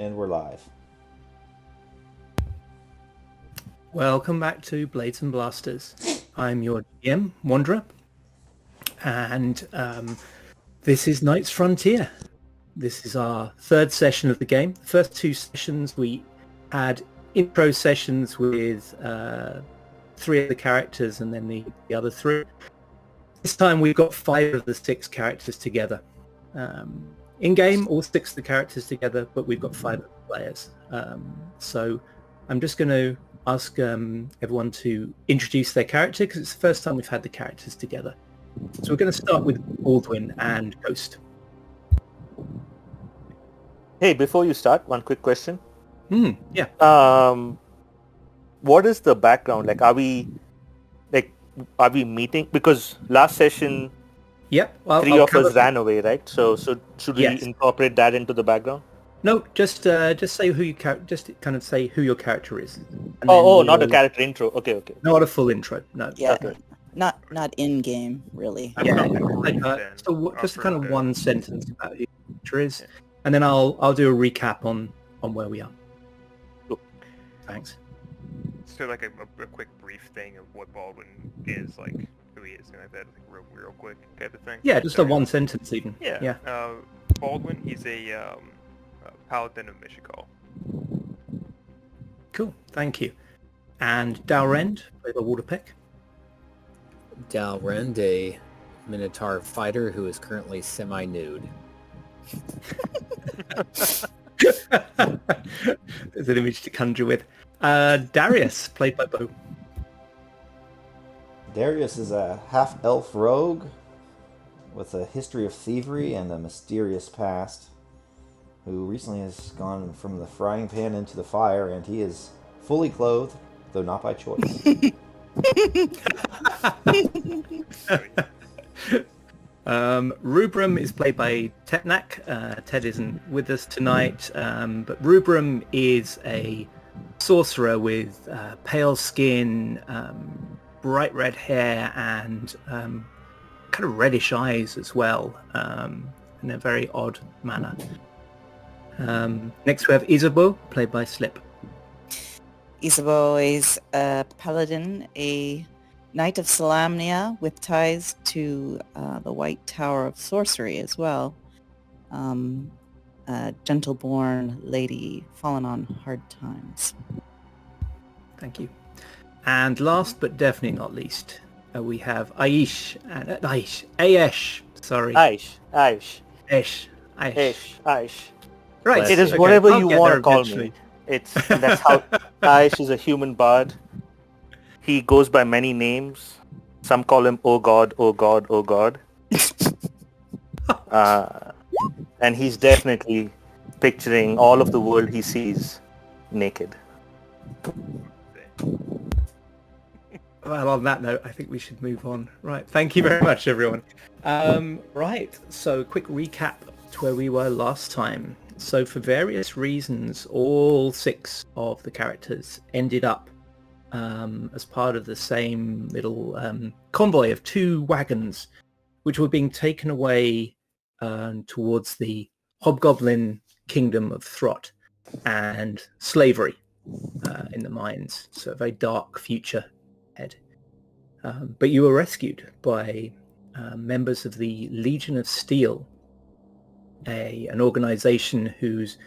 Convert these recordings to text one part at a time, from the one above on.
And we're live. Welcome back to Blades and Blasters. I'm your GM, Wanderer, and this is Knight's Frontier. This is our third session of the game. The first two sessions we had intro sessions with three of the characters and then the other three. This time we've got 5 of the 6 characters together. In-game, all 6 of the characters together, but we've got 5 of the players. So I'm just going to ask everyone to introduce their character because it's the first time we've had the characters together. So we're going to start with Baldwin and Ghost. Hey, before you start, one quick question. Yeah. What is the background? Like, are we meeting? Because last session, Yep. Well, 3 of us ran away, right? So should we incorporate that into the background? No, just say who you just kind of say who your character is. Not a character intro. Okay. Not a full intro. No. Yeah. Okay. Not in game, really. Yeah. So just kind of one sentence about who your character is, and then I'll do a recap on where we are. Cool. Thanks. So like a quick brief thing of what Baldwin is, like who he is, and like that, like real quick type of thing. Yeah, just a one sentence even. Yeah. Baldwin, he's a paladin of Mishikal. Cool, thank you. And Dalrend, played by Waterpeck. Dalrend, a Minotaur fighter who is currently semi-nude. There's an image to conjure with. Darius, played by Bo. Darius is a half-elf rogue with a history of thievery and a mysterious past, who recently has gone from the frying pan into the fire, and he is fully clothed, though not by choice. Rubrum is played by Tetnak. Ted isn't with us tonight, but Rubrum is a sorcerer with pale skin, bright red hair, and kind of reddish eyes as well, in a very odd manner. Next we have Isabeau, played by Slip. Isabeau is a paladin, a knight of Solamnia with ties to the White Tower of Sorcery as well. A gentle-born lady fallen on hard times. Thank you. And last but definitely not least, we have Aish. Ayesh. Sorry. Aish. Right. It is whatever you want to call me. That's how Aish is a human bard. He goes by many names. Some call him Oh God, Oh God, Oh God. And he's definitely picturing all of the world he sees naked. Well, on that note, I think we should move on. Right. Thank you very much, everyone. Right. So, quick recap to where we were last time. So, for various reasons, all 6 of the characters ended up as part of the same little convoy of 2 wagons, which were being taken away towards the Hobgoblin Kingdom of Throt and slavery in the mines. So a very dark future ahead. But you were rescued by members of the Legion of Steel, an organization whose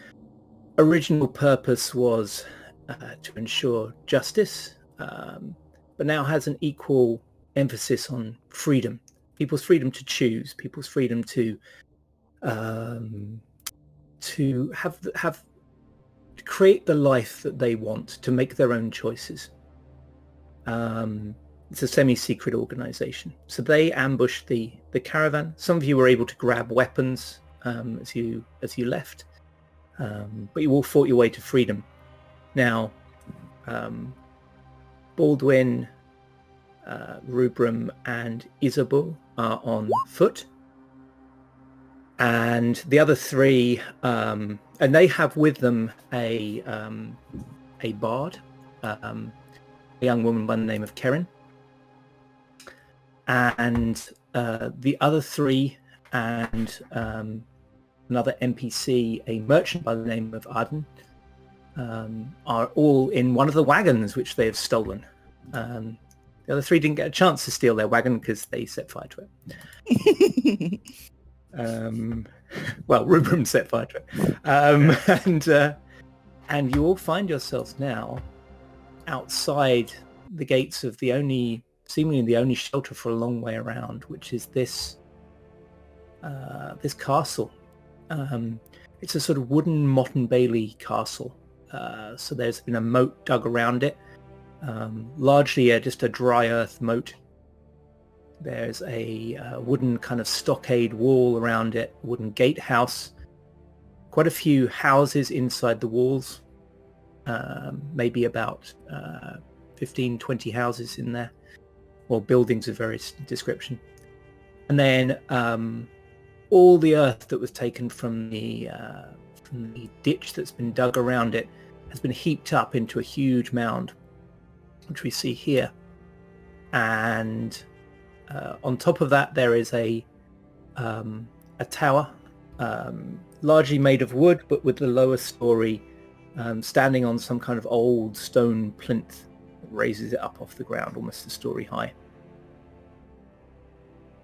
original purpose was to ensure justice, but now has an equal emphasis on freedom. People's freedom to choose, people's freedom to create the life that they want, to make their own choices. It's a semi-secret organization. So they ambushed the caravan. Some of you were able to grab weapons as you left, but you all fought your way to freedom. Now, Baldwin, Rubrum, and Isabeau are on foot, and the other 3, and they have with them a bard, a young woman by the name of Karen, and the other 3 and another NPC, a merchant by the name of Arden, are all in one of the wagons which they have stolen. The other three didn't get a chance to steal their wagon because they set fire to it. Well, Rubrum set fire to it. And you all find yourselves now outside the gates of seemingly the only shelter for a long way around, which is this castle. It's a sort of wooden Motte and Bailey castle. So there's been a moat dug around it, largely just a dry earth moat. There's a wooden kind of stockade wall around it, wooden gatehouse, quite a few houses inside the walls, maybe about 15, 20 houses in there, or buildings of various description. And then all the earth that was taken from the ditch that's been dug around it has been heaped up into a huge mound, which we see here. And on top of that, there is a tower, largely made of wood, but with the lower story standing on some kind of old stone plinth that raises it up off the ground, almost a story high.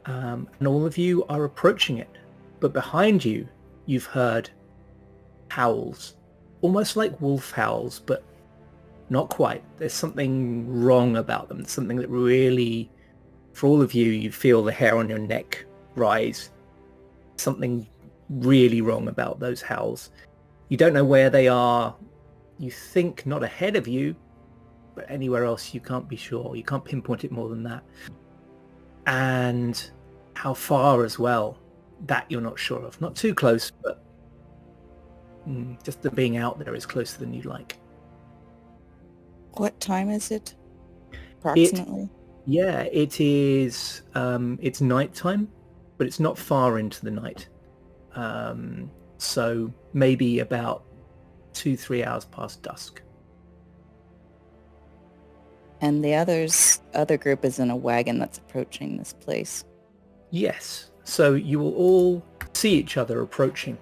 And all of you are approaching it, but behind you, you've heard howls, almost like wolf howls, but not quite. There's something wrong about them, something that really, for all of you, you feel the hair on your neck rise. Something really wrong about those howls. You don't know where they are. You think not ahead of you, but anywhere else you can't be sure. You can't pinpoint it more than that. And how far as well, that you're not sure of. Not too close, but just the being out there is closer than you'd like. What time is it? Approximately? It is. It's nighttime, but it's not far into the night. So maybe about 2-3 hours past dusk. And the other group is in a wagon that's approaching this place. Yes. So you will all see each other approaching.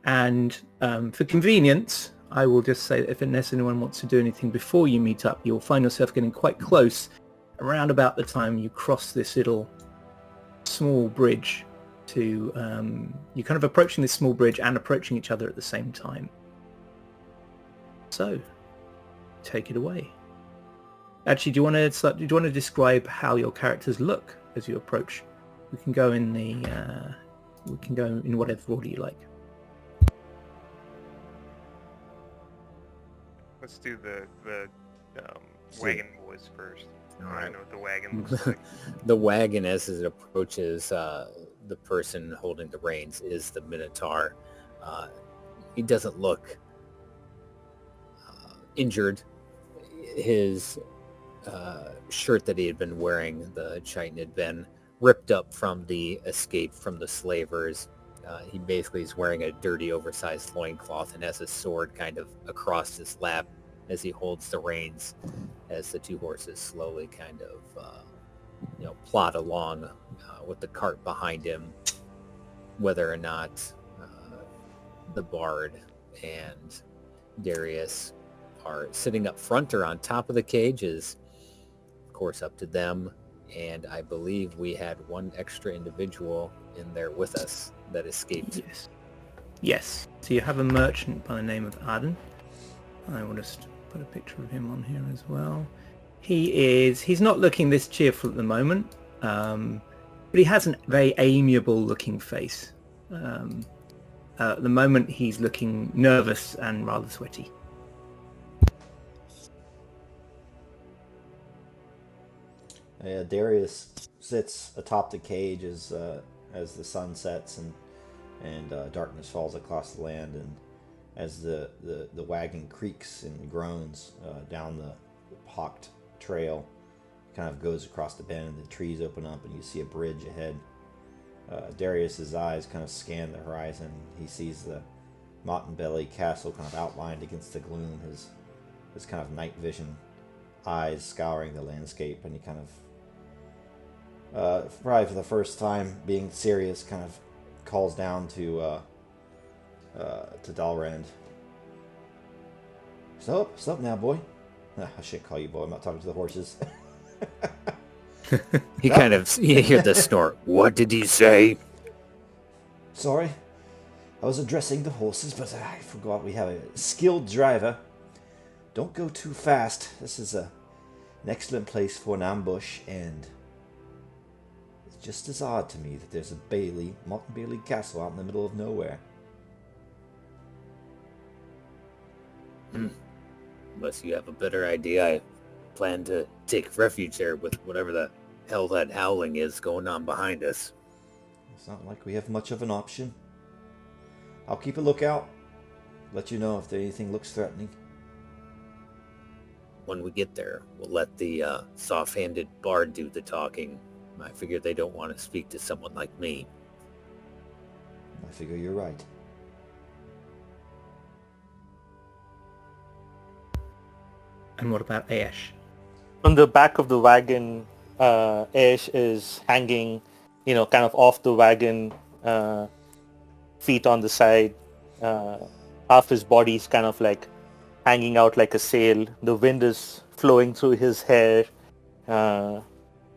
And for convenience, I will just say that unless anyone wants to do anything before you meet up, you'll find yourself getting quite close around about the time you cross this little small bridge to... you're kind of approaching this small bridge and approaching each other at the same time. So, take it away. Actually, do you want to describe how your characters look as you approach? We can go in whatever order you like. Let's do the wagon boys first. I Alright. don't know what the wagon looks like. The wagon, as it approaches the person holding the reins, is the Minotaur. He doesn't look injured. His shirt that he had been wearing, the chitin, had been ripped up from the escape from the slavers. He basically is wearing a dirty, oversized loincloth and has a sword kind of across his lap as he holds the reins, as the two horses slowly kind of plod along with the cart behind him. Whether or not the Bard and Darius are sitting up front or on top of the cage is, of course, up to them. And I believe we had one extra individual in there with us that escaped. Yes. So you have a merchant by the name of Arden. I will just put a picture of him on here as well. He's not looking this cheerful at the moment, but he has a very amiable looking face. At the moment he's looking nervous and rather sweaty. Darius sits atop the cage as the sun sets and darkness falls across the land, and as the wagon creaks and groans down the pocked trail, kind of goes across the bend, and the trees open up, and you see a bridge ahead. Darius's eyes kind of scan the horizon. He sees the Motte and Bailey castle kind of outlined against the gloom. His kind of night vision eyes scouring the landscape, and he kind of, probably for the first time, being serious, kind of calls down to Dalrand. Stop now, boy. I shouldn't call you boy. I'm not talking to the horses. He kind of, you hear the snort. What did he say? Sorry. I was addressing the horses, but I forgot we have a skilled driver. Don't go too fast. This is an excellent place for an ambush, and it's just as odd to me that there's a Martin Bailey castle out in the middle of nowhere. Unless you have a better idea, I plan to take refuge there with whatever the hell that howling is going on behind us. It's not like we have much of an option. I'll keep a lookout. Let you know if anything looks threatening. When we get there, we'll let the soft-handed bard do the talking. I figure they don't want to speak to someone like me. I figure you're right. And what about Aesh? On the back of the wagon, Ash is hanging, kind of off the wagon, feet on the side. Half his body's kind of like hanging out like a sail. The wind is flowing through his hair.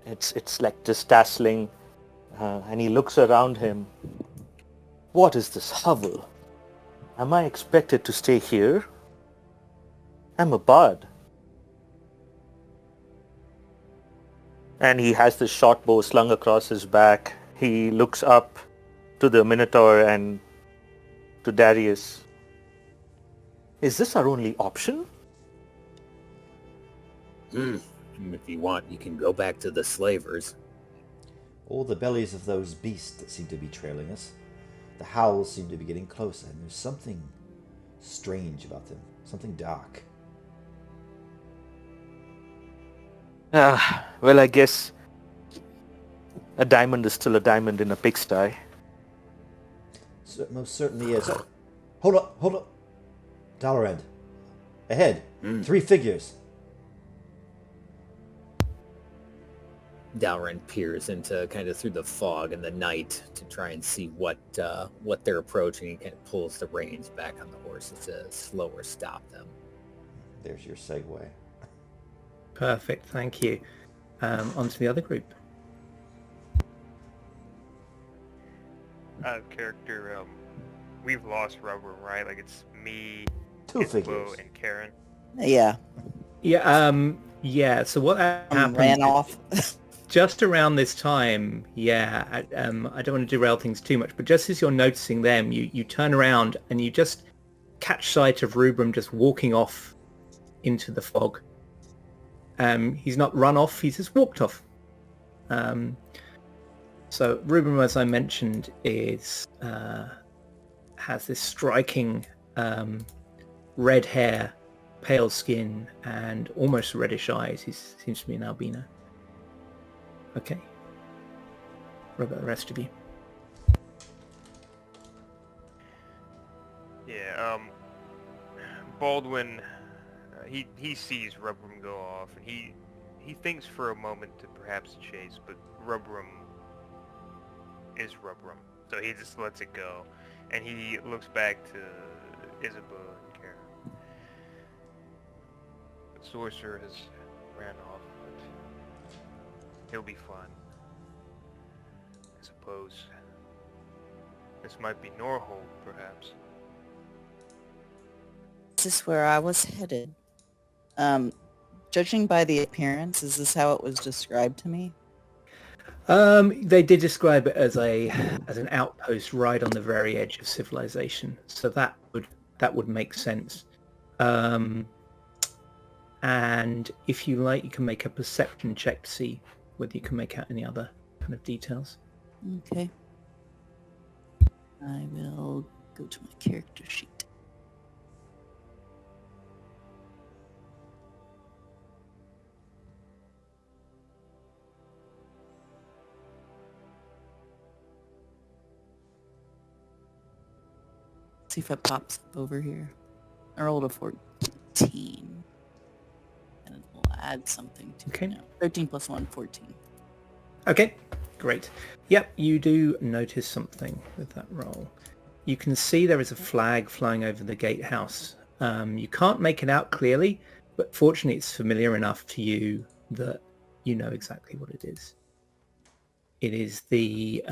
It's like just dazzling. And he looks around him. What is this hovel? Am I expected to stay here? I'm a bard. And he has this short bow slung across his back. He looks up to the Minotaur and to Darius. Is this our only option? If you want, you can go back to the slavers. All the bellies of those beasts that seem to be trailing us. The howls seem to be getting closer, and there's something strange about them. Something dark. Well, I guess a diamond is still a diamond in a pigsty. Most certainly is. Hold up. Dalrand. Ahead. 3 figures. Dalrand peers into kind of through the fog and the night to try and see what they're approaching. He kind of pulls the reins back on the horses to slower stop them. There's your segue. Perfect, thank you. On to the other group. Character, we've lost Rubber, right? Like it's me, 2 Isabel, figures. and Karen. Yeah. Yeah, so what happened... Ran off. Just around this time, I don't want to derail things too much, but just as you're noticing them, you turn around and you just catch sight of Rubrum just walking off into the fog. He's not run off, he's just walked off. So Rubrum, as I mentioned, has this striking red hair, pale skin, and almost reddish eyes. He seems to be an albino. Okay. What about the rest of you? Yeah, Baldwin, he sees Rubrum go off, and he thinks for a moment to perhaps chase, but Rubrum is Rubrum, so he just lets it go, and he looks back to Isabel and Karen. The sorcerer has ran off, but he'll be fine. I suppose this might be Norhold, perhaps. This is where I was headed. Judging by the appearance, is this how it was described to me? They did describe it as an outpost right on the very edge of civilization, so that would make sense. And if you like, you can make a perception check to see whether you can make out any other kind of details. Okay. I will go to my character sheet. See if it pops up over here. I rolled a 14. And it will add something to Okay. it now. 13 plus 1, 14. Okay, Great. Yep, you do notice something with that roll. You can see there is a flag flying over the gatehouse. You can't make it out clearly, but fortunately it's familiar enough to you that you know exactly what it is. It is the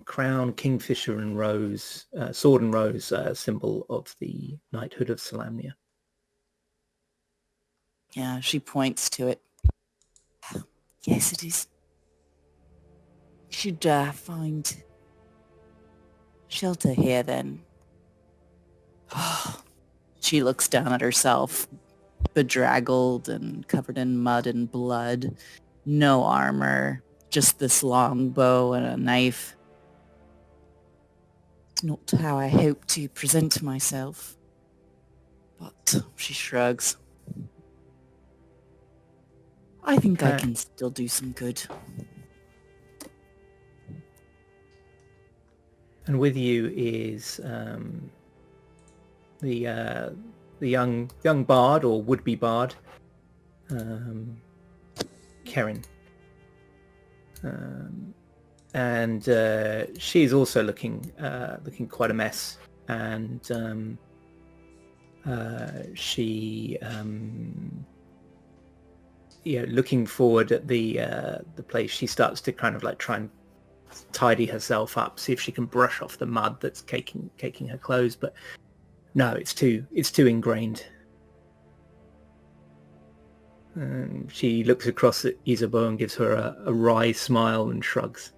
crown, kingfisher and rose, sword and rose symbol of the knighthood of Solamnia. Yeah, she points to it. Yes, it is. You should find shelter here then. She looks down at herself, bedraggled and covered in mud and blood. No armor, just this long bow and a knife. Not how I hope to present myself. But she shrugs. I think I can still do some good. And with you is the young bard or would-be bard, Karen, and she's also looking quite a mess, and she looking forward at the place, she starts to kind of like try and tidy herself up, see if she can brush off the mud that's caking her clothes, but no, it's too ingrained. And she looks across at Isabeau and gives her a wry smile and shrugs.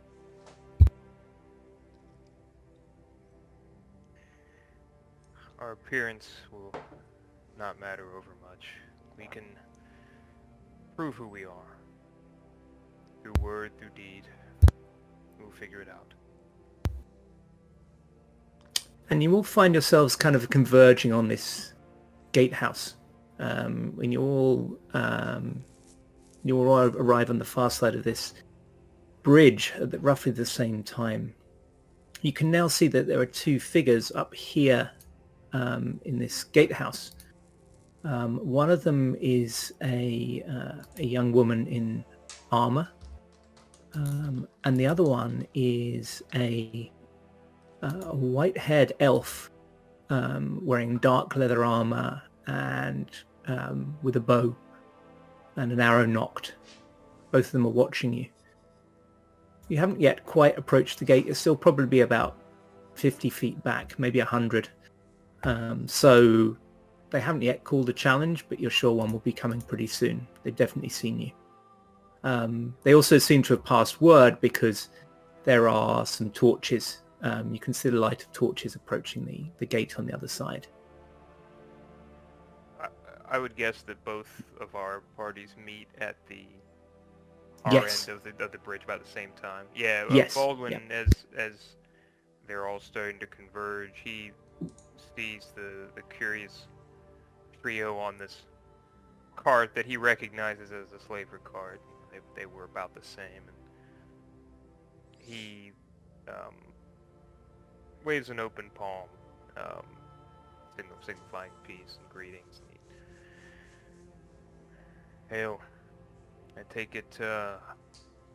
Our appearance will not matter over much. We can prove who we are. Through word, through deed. We'll figure it out. And you will find yourselves kind of converging on this gatehouse. When you all arrive on the far side of this bridge at roughly the same time, you can now see that there are two figures up here in this gatehouse. One of them is a young woman in armor, and the other one is a white-haired elf wearing dark leather armor and with a bow and an arrow nocked. Both of them are watching you. You haven't yet quite approached the gate. It's still probably about 50 feet back, maybe 100. So they haven't yet called a challenge, but you're sure one will be coming pretty soon. They've definitely seen you. They also seem to have passed word because there are some torches. You can see the light of torches approaching the gate on the other side. I would guess that both of our parties meet at our Yes. end of the bridge about the same time. Yeah, Yes, Baldwin, yeah. as they're all starting to converge, he sees the curious trio on this cart that he recognizes as a slaver cart. They were about the same, and he waves an open palm, signifying peace and greetings. Hail. I take it,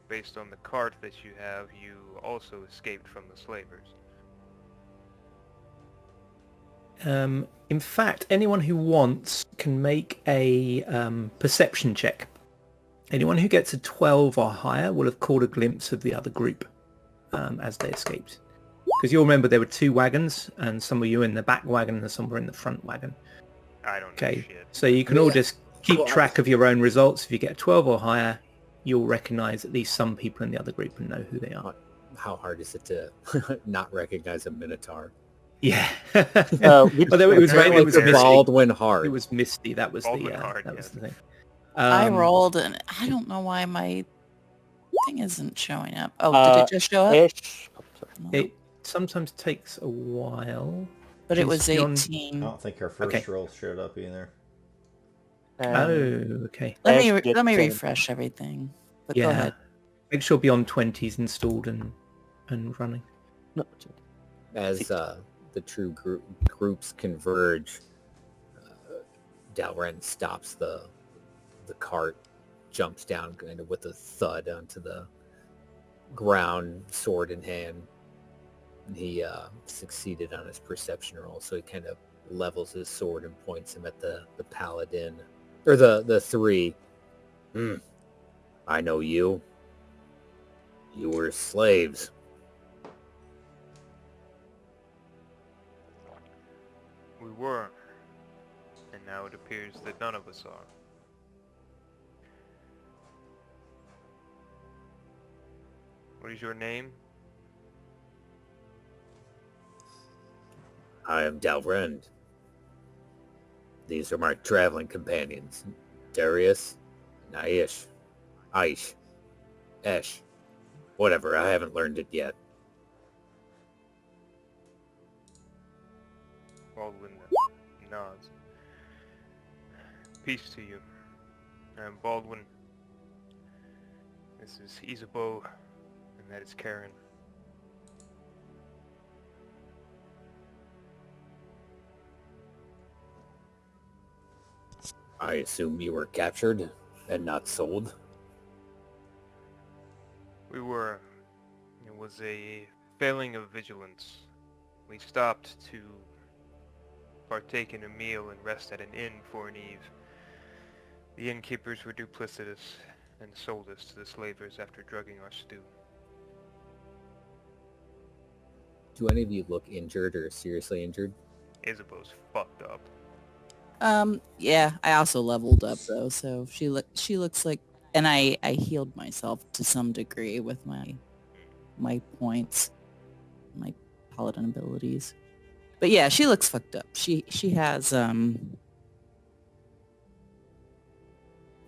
based on the cart that you have, you also escaped from the slavers. In fact, anyone who wants can make a perception check. Anyone who gets a 12 or higher will have caught a glimpse of the other group as they escaped. Because you'll remember there were two wagons, and some of you in the back wagon and some were in the front wagon. I don't know shit. So you can all just keep track of your own results. If you get a 12 or higher, you'll recognize at least some people in the other group and know who they are. How hard is it to not recognize a minotaur? Yeah. Well, it was misty. Baldwin hard. It was misty. That was Baldwin the hard, that was yes. the thing. I rolled, and I don't know why my thing isn't showing up. Oh, did it just show up? Ish. No. It sometimes takes a while. But it was Is John- 18. I don't think her first Okay. roll showed up either. Oh, okay. Let Ash me did let me 10. refresh everything. But go Yeah. ahead. Make sure Beyond 20 is installed and running. No, As the two groups converge, Dalren stops the cart, jumps down kind of with a thud onto ground, sword in hand. He succeeded on his perception roll, so he kind of levels his sword and points him at the paladin, or the three. I know you. You were slaves. We were, and now it appears that none of us are. What is your name? I am Dalrend. These are my traveling companions, Darius and Aish, Esh. Whatever, I haven't learned it yet. Baldwin nods. Peace to you. I'm Baldwin. This is Isabeau, and that is Karen. I assume you were captured and not sold? We were. It was a failing of vigilance. We stopped to partake in a meal and rest at an inn for an eve. The innkeepers were duplicitous and sold us to the slavers after drugging our stew. Do any of you look injured or seriously injured? Isabeau's fucked up. Yeah, I also leveled up though, so she looks like, and I healed myself to some degree with my points, my paladin abilities. But yeah, she looks fucked up. She has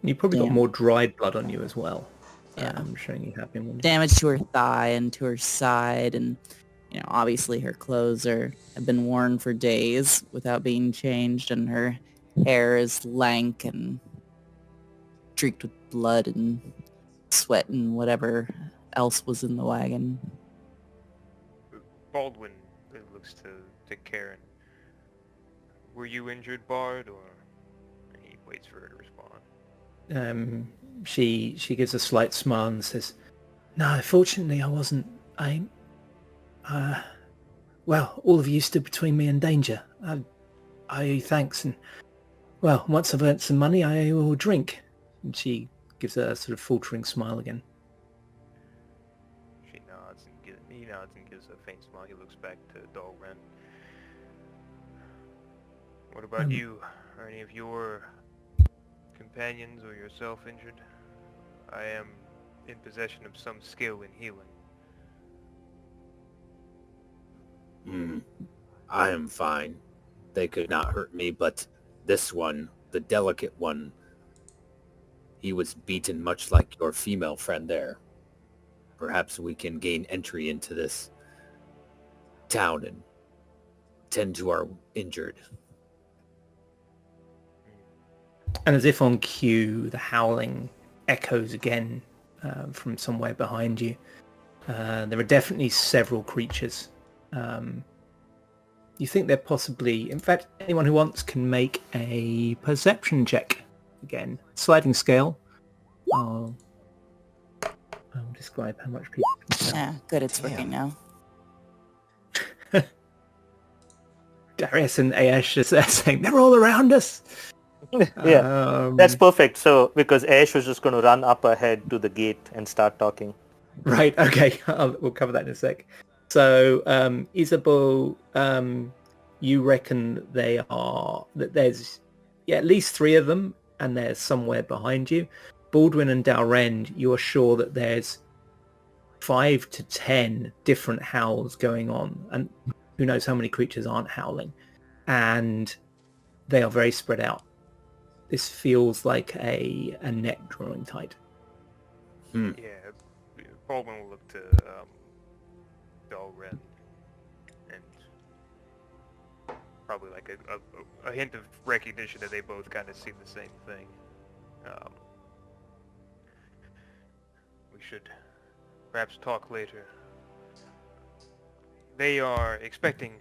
You probably got Yeah. more dried blood on you as well. Yeah. I'm showing you have been one. damage to her thigh and to her side, and obviously her clothes have been worn for days without being changed, and her hair is lank and streaked with blood and sweat and whatever else was in the wagon. Baldwin looks to Karen. Were you injured, Bard, or... And he waits for her to respond. She gives a slight smile and says, "No, fortunately I wasn't. Well, all of you stood between me and danger. I owe you thanks, and, well, once I've earned some money, I will drink." And she gives a sort of faltering smile again. He nods and gives a faint smile. He looks back to Dalren. What about you? Are any of your companions or yourself injured? I am in possession of some skill in healing. I am fine. They could not hurt me, but this one, the delicate one, he was beaten much like your female friend there. Perhaps we can gain entry into this town and tend to our injured. And as if on cue, the howling echoes again from somewhere behind you. There are definitely several creatures. You think they're possibly... In fact, anyone who wants can make a perception check. Again, sliding scale. I'll describe how much people can tell. Yeah, good, it's working now. Darius and Aesh are saying, "They're all around us!" Yeah, that's perfect. So, because Ash was just going to run up ahead to the gate and start talking. Right, okay. We'll cover that in a sec. So, Isabeau, you reckon that there's at least 3 of them, and they're somewhere behind you. Baldwin and Dalrend, you are sure that there's 5 to 10 different howls going on, and who knows how many creatures aren't howling, and they are very spread out. This feels like a net drawing tight. Yeah, Baldwin will look to Dalren and probably like a hint of recognition that they both kind of see the same thing. We should perhaps talk later. They are expecting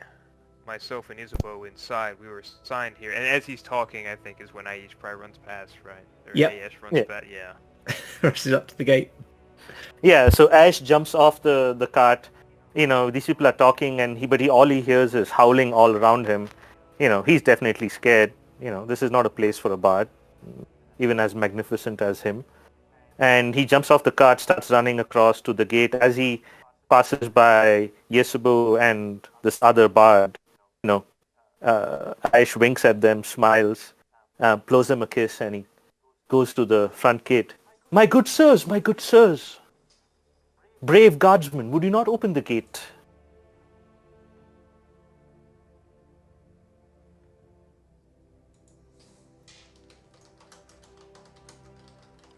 myself and Isabeau inside. We were assigned here, and as he's talking, I think is when Aish probably runs past, right? Or Yep. Aish runs past, yeah. Rushes up to the gate. Yeah, so Ash jumps off the cart. These people are talking, and he all he hears is howling all around him. He's definitely scared. This is not a place for a bard, even as magnificent as him. And he jumps off the cart, starts running across to the gate. As he passes by Yesubu and this other bard, Ash winks at them, smiles, blows them a kiss, and he goes to the front gate. My good sirs, brave guardsmen, would you not open the gate?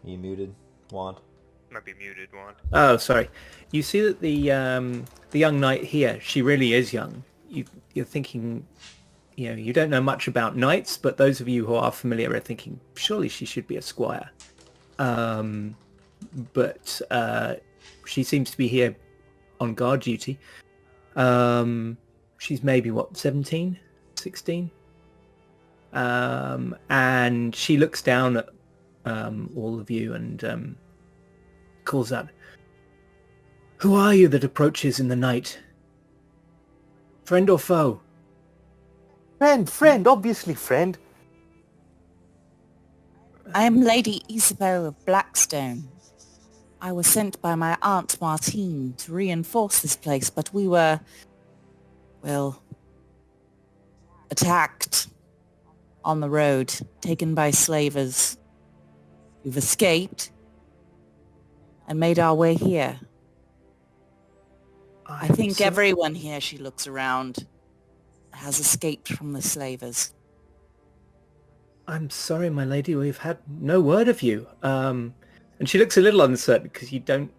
You muted, Wand. Might be muted, Wand. Oh, sorry. You see that the young knight here, she really is young. You're thinking, you don't know much about knights, but those of you who are familiar are thinking, surely she should be a squire. But she seems to be here on guard duty. She's maybe, 17, 16? And she looks down at all of you and calls out, "Who are you that approaches in the night? Friend or foe?" Friend, obviously friend. I am Lady Isabeau of Blackstone. I was sent by my Aunt Martine to reinforce this place, but we were, attacked on the road, taken by slavers. We've escaped and made our way here. I think everyone here, she looks around, has escaped from the slavers. I'm sorry, my lady, we've had no word of you. And she looks a little uncertain because you don't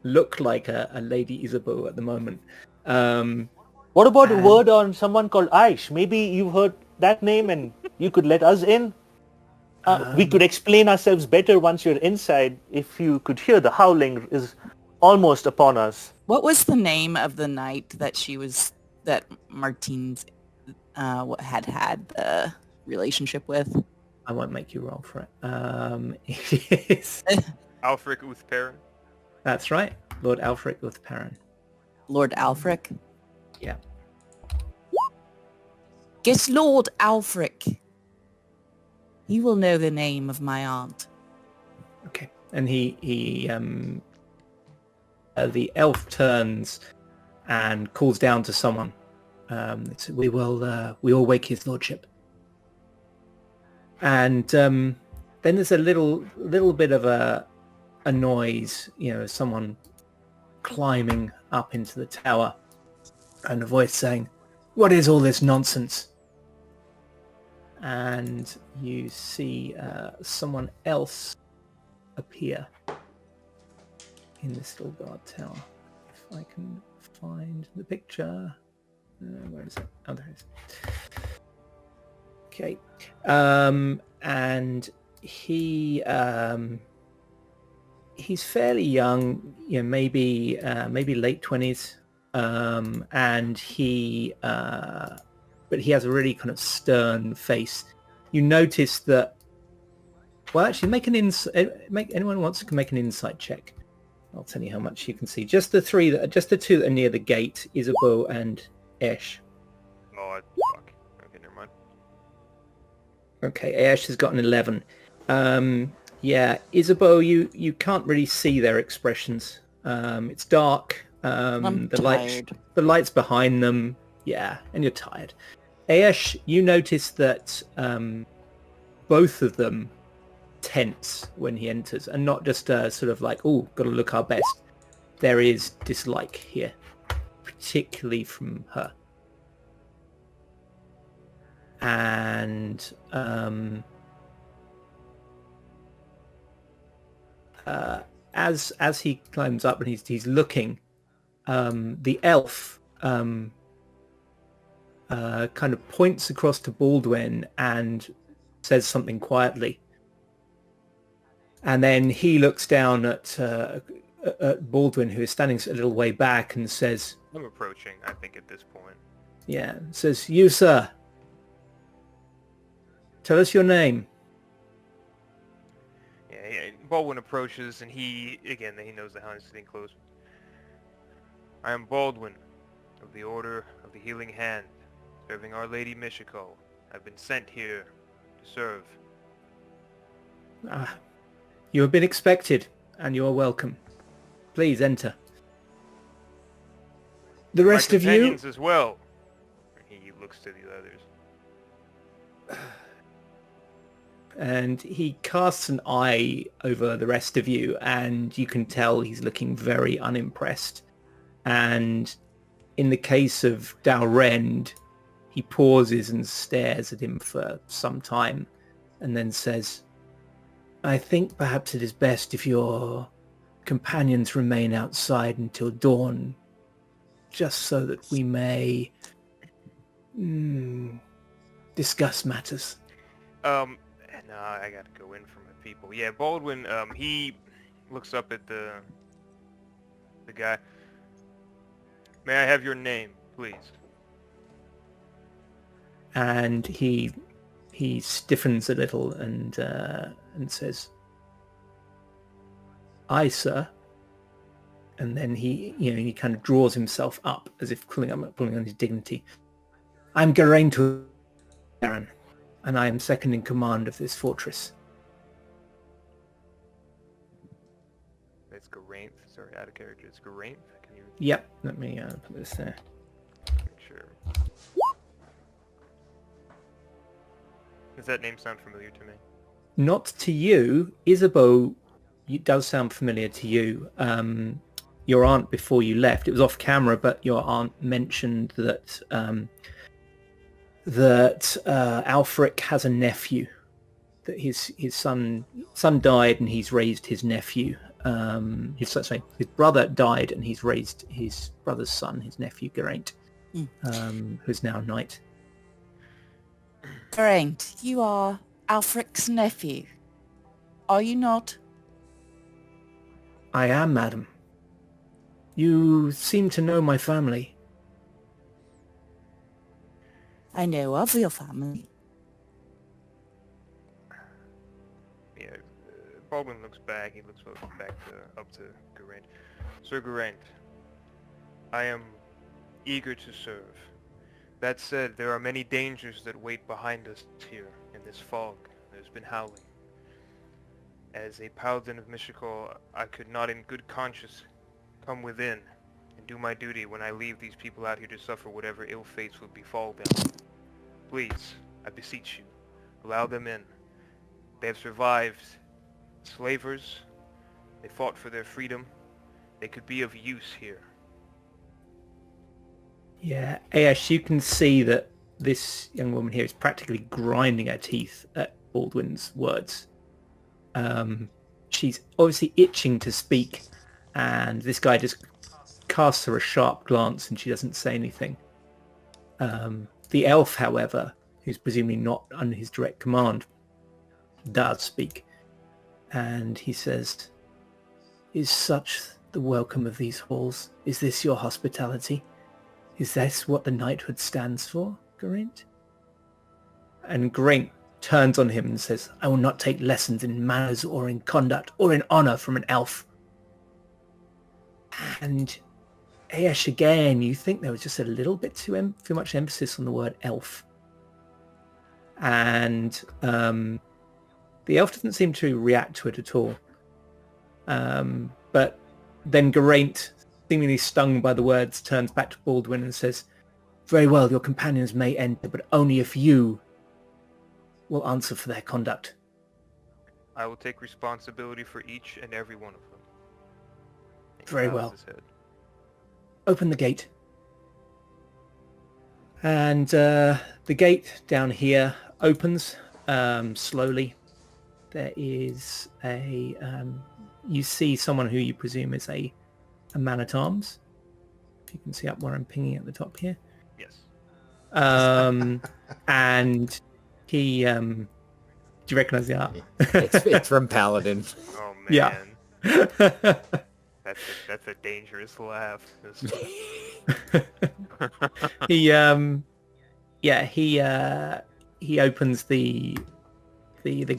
look like a Lady Isabeau at the moment. What about a word on someone called Aish? Maybe you've heard that name and you could let us in? We could explain ourselves better once you're inside. If you could hear the howling is almost upon us. What was the name of the knight that Martine's had the relationship with? I won't make you roll for it. It is... Alfric Uthperin. That's right, Lord Alfric Uthperin. Lord Alfric? Yeah. Get Lord Alfric. He will know the name of my aunt. Okay. And the elf turns and calls down to someone. We will wake his lordship. And then there's a little bit of a noise, someone climbing up into the tower, and a voice saying, "What is all this nonsense?" And you see someone else appear in this little guard tower. If I can find the picture. Where is it? Oh, there it is. Okay. And he's fairly young, maybe late 20s. And but he has a really kind of stern face. You notice that. Well, actually, anyone wants to make an insight check. I'll tell you how much you can see. Just the two that are near the gate, Isabeau and Ash. Oh, fuck. Okay, never mind. Okay, Ash has got an 11. Yeah, Isabeau, you can't really see their expressions. It's dark. I'm the tired. lights behind them. Yeah, and you're tired. Ash, you notice that both of them tense when he enters, and not just sort of like, "Oh, got to look our best." There is dislike here, particularly from her. And as he climbs up and he's looking, the elf kind of points across to Baldwin and says something quietly. And then he looks down at Baldwin, who is standing a little way back, and says, I'm approaching, I think, at this point. Yeah, says, "You, sir, tell us your name." Yeah, Baldwin approaches, and he knows the hound is sitting close. I am Baldwin, of the Order of the Healing Hand, serving Our Lady Michiko. I've been sent here to serve. You have been expected, and you are welcome. Please enter. The rest My of you... companions as well. He looks to the others. And he casts an eye over the rest of you, and you can tell he's looking very unimpressed. And in the case of Dalrend, he pauses and stares at him for some time, and then says, I think perhaps it is best if your companions remain outside until dawn, just so that we may discuss matters. No, I gotta go in for my people. Yeah, Baldwin, he looks up at the guy. May I have your name, please? And he stiffens a little and says, "I, sir." And then he kind of draws himself up as if pulling on his dignity. I'm Geraint Aaron, and I am second in command of this fortress. It's Geraint. Sorry, out of character. It's Geraint. Can you? Yep. Let me put this there. Sure. Does that name sound familiar to me? Not to you, Isabeau. It does sound familiar to you. Your aunt, before you left, it was off camera, but your aunt mentioned that Alfric has a nephew. That his son died, and he's raised his nephew. His brother died, and he's raised his brother's son, his nephew Geraint, who's now a knight. Geraint, you are Alfric's nephew, are you not? I am, madam. You seem to know my family. I know of your family. Yeah, Baldwin looks back. He looks back up to Geraint. Sir Geraint, I am eager to serve. That said, there are many dangers that wait behind us here in this fog that has been howling. As a paladin of Michiko, I could not in good conscience come within and do my duty when I leave these people out here to suffer whatever ill fates would befall them. Please, I beseech you, allow them in. They have survived slavers. They fought for their freedom. They could be of use here. Yeah, Aesh, you can see that this young woman here is practically grinding her teeth at Baldwin's words. She's obviously itching to speak, and this guy just casts her a sharp glance, and she doesn't say anything. The elf, however, who's presumably not under his direct command, does speak, and he says, "Is such the welcome of these halls? Is this your hospitality? Is this what the knighthood stands for, Geraint?" And Geraint turns on him and says, "I will not take lessons in manners or in conduct or in honor from an elf." And Aesh, again, you think there was just a little bit too much emphasis on the word elf. And the elf doesn't seem to react to it at all. But then Geraint, seemingly stung by the words, turns back to Baldwin and says, "Very well, your companions may enter, but only if you will answer for their conduct." I will take responsibility for each and every one of them. He Very bows well. his head. Open the gate. And the gate down here opens slowly. There is you see someone who you presume is a man-at-arms. If you can see up where I'm pinging at the top here. Yes. And he... do you recognize the art? It's from Paladin. Oh man. Yeah. That's a dangerous laugh. He opens the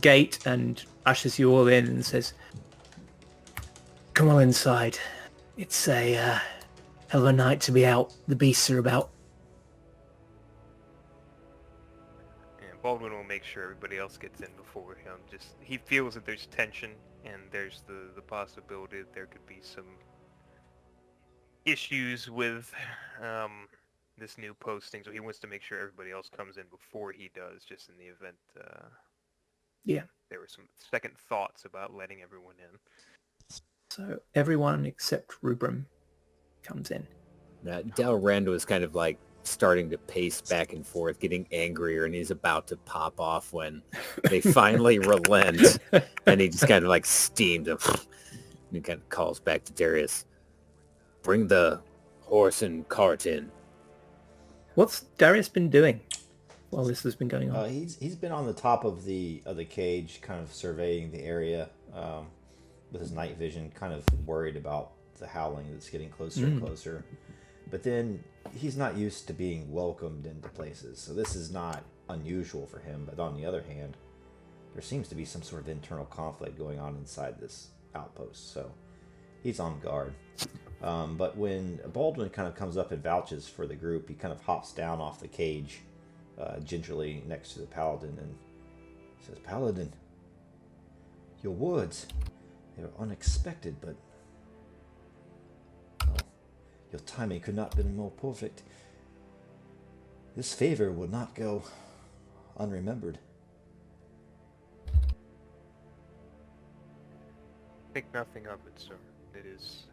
gate and ushers you all in and says, Come on inside. It's a hell of a night to be out. The beasts are about. And Baldwin will make sure everybody else gets in before him. Just he feels that there's tension, and there's the possibility that there could be some issues with this new posting, so he wants to make sure everybody else comes in before he does, just in the event Yeah. there were some second thoughts about letting everyone in. So everyone except Rubrum comes in. Dalrend was kind of like starting to pace back and forth, getting angrier, and he's about to pop off when they finally relent, and he just kind of like steamed him. And he kind of calls back to Darius, "Bring the horse and cart in." What's Darius been doing while this has been going on? He's been on the top of the cage, kind of surveying the area with his night vision, kind of worried about the howling that's getting closer and closer. But then he's not used to being welcomed into places, so this is not unusual for him. But on the other hand, there seems to be some sort of internal conflict going on inside this outpost, so he's on guard. But when Baldwin kind of comes up and vouches for the group, he kind of hops down off the cage gingerly next to the paladin and says, "Paladin, your words, they were unexpected, but your timing could not have been more perfect. This favor will not go unremembered." Think nothing of it, sir. It is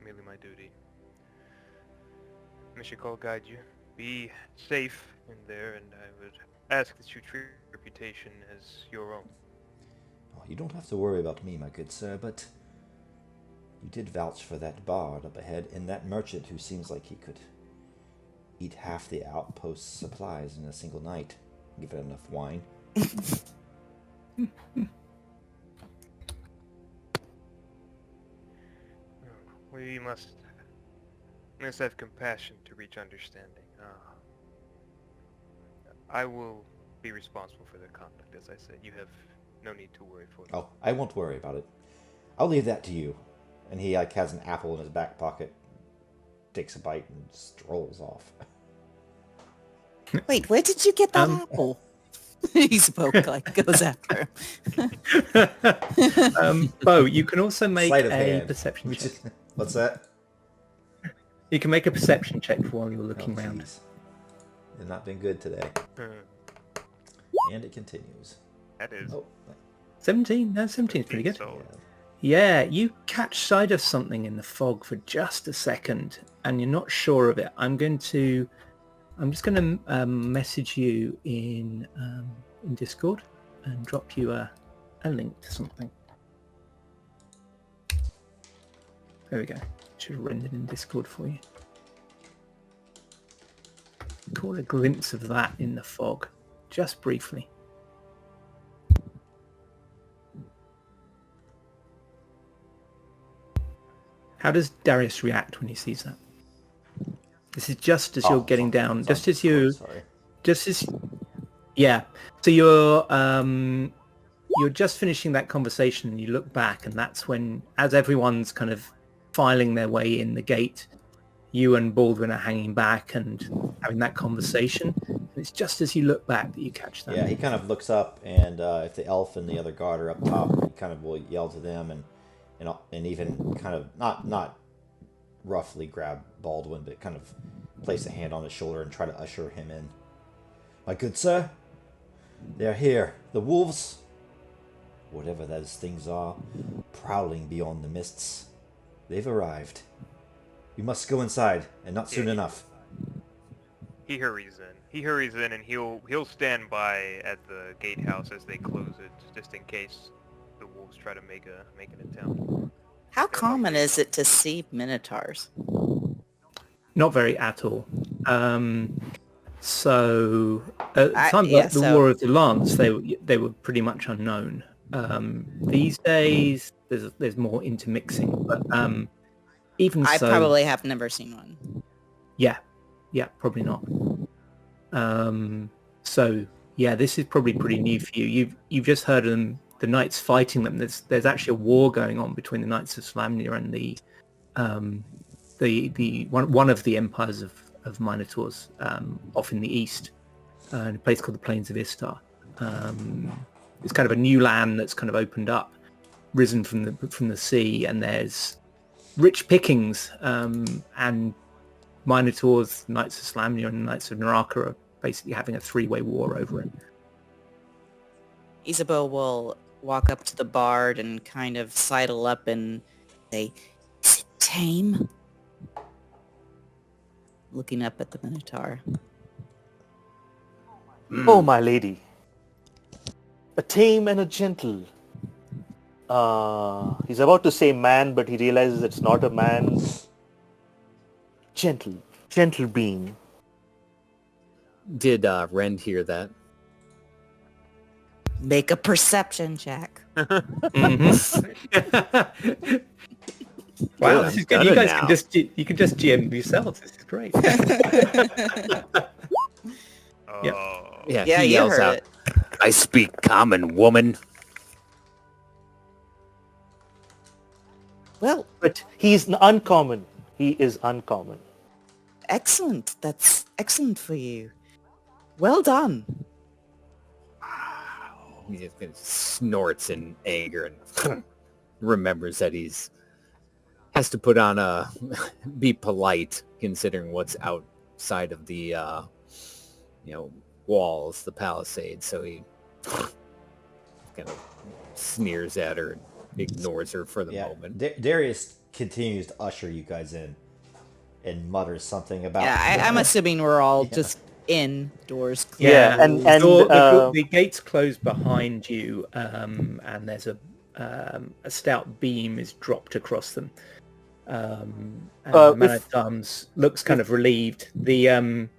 merely my duty. Mission will guide you. Be safe in there, and I would ask that you treat your reputation as your own. Oh, you don't have to worry about me, my good sir, but you did vouch for that bard up ahead and that merchant who seems like he could eat half the outpost's supplies in a single night, give it enough wine. We must have compassion to reach understanding. I will be responsible for their conduct, as I said. You have no need to worry for them. Oh, I won't worry about it. I'll leave that to you. And he has an apple in his back pocket, takes a bite, and strolls off. Wait, where did you get that apple? He spoke like goes after him. Bo, you can also make Sleight of a hand. perception check. What's that? You can make a perception check while you're looking around. Jeez. It's not been good today. And it continues. That is. Oh, 17? No, 17 is pretty good. So, Yeah, you catch sight of something in the fog for just a second, and you're not sure of it. I'm just going to message you in Discord and drop you a link to something. There we go. Should have rendered in Discord for you. Caught a glimpse of that in the fog, just briefly. How does Darius react when he sees that? This is just as you're getting down, just as you, sorry. just as, yeah. So you're just finishing that conversation, and you look back, and that's when, as everyone's kind of filing their way in the gate, you and Baldwin are hanging back and having that conversation. And it's just as you look back that you catch that. Yeah, he kind of looks up, and if the elf and the other guard are up top, he kind of will yell to them, and even kind of not roughly grab Baldwin, but kind of place a hand on his shoulder and try to usher him in. "My good sir, they're here. The wolves, whatever those things are, prowling beyond the mists. They've arrived. You must go inside, and not soon enough." he hurries in, and he'll stand by at the gatehouse as they close it, just in case the wolves try to make an attempt. How common is it to see minotaurs? Not very at all. So at the time yeah, like the so- War of the Lance, they were pretty much unknown. These days, there's more intermixing, but even I so, probably have never seen one. yeah, probably not. So yeah, this is probably pretty new for you. You've just heard them the knights fighting them. There's actually a war going on between the Knights of Solamnia and the one of the empires of Minotaurs off in the east, in a place called the Plains of Istar. It's kind of a new land that's kind of opened up, risen from the sea, and there's rich pickings, and Minotaurs, Knights of Solamnia, and Knights of Neraka are basically having a three-way war over it. Isabel will walk up to the bard and kind of sidle up and say, "Is it tame?" Looking up at the Minotaur. Oh, my lady. A tame and a gentle. He's about to say man, but he realizes it's not a man. Gentle being. Did Rend hear that? Make a perception check. Wow, Good, this is I've good. done You it guys now. can just GM yourselves. This is great. Oh. Yeah, Yeah, he you yells heard out, it. "I speak common, woman." Well, But he's uncommon. He is uncommon. excellent. That's excellent for you. Well done. He just kind of snorts in anger and remembers that has to put on be polite considering what's outside of the walls, the palisade. So he kind of sneers at her and ignores her for the Yeah, moment. Darius continues to usher you guys in and mutters something about... Yeah, I'm assuming we're all Yeah. just in, doors closed. Yeah, and The gates close behind you, and there's a stout beam is dropped across them. And the man at arms looks kind of relieved. The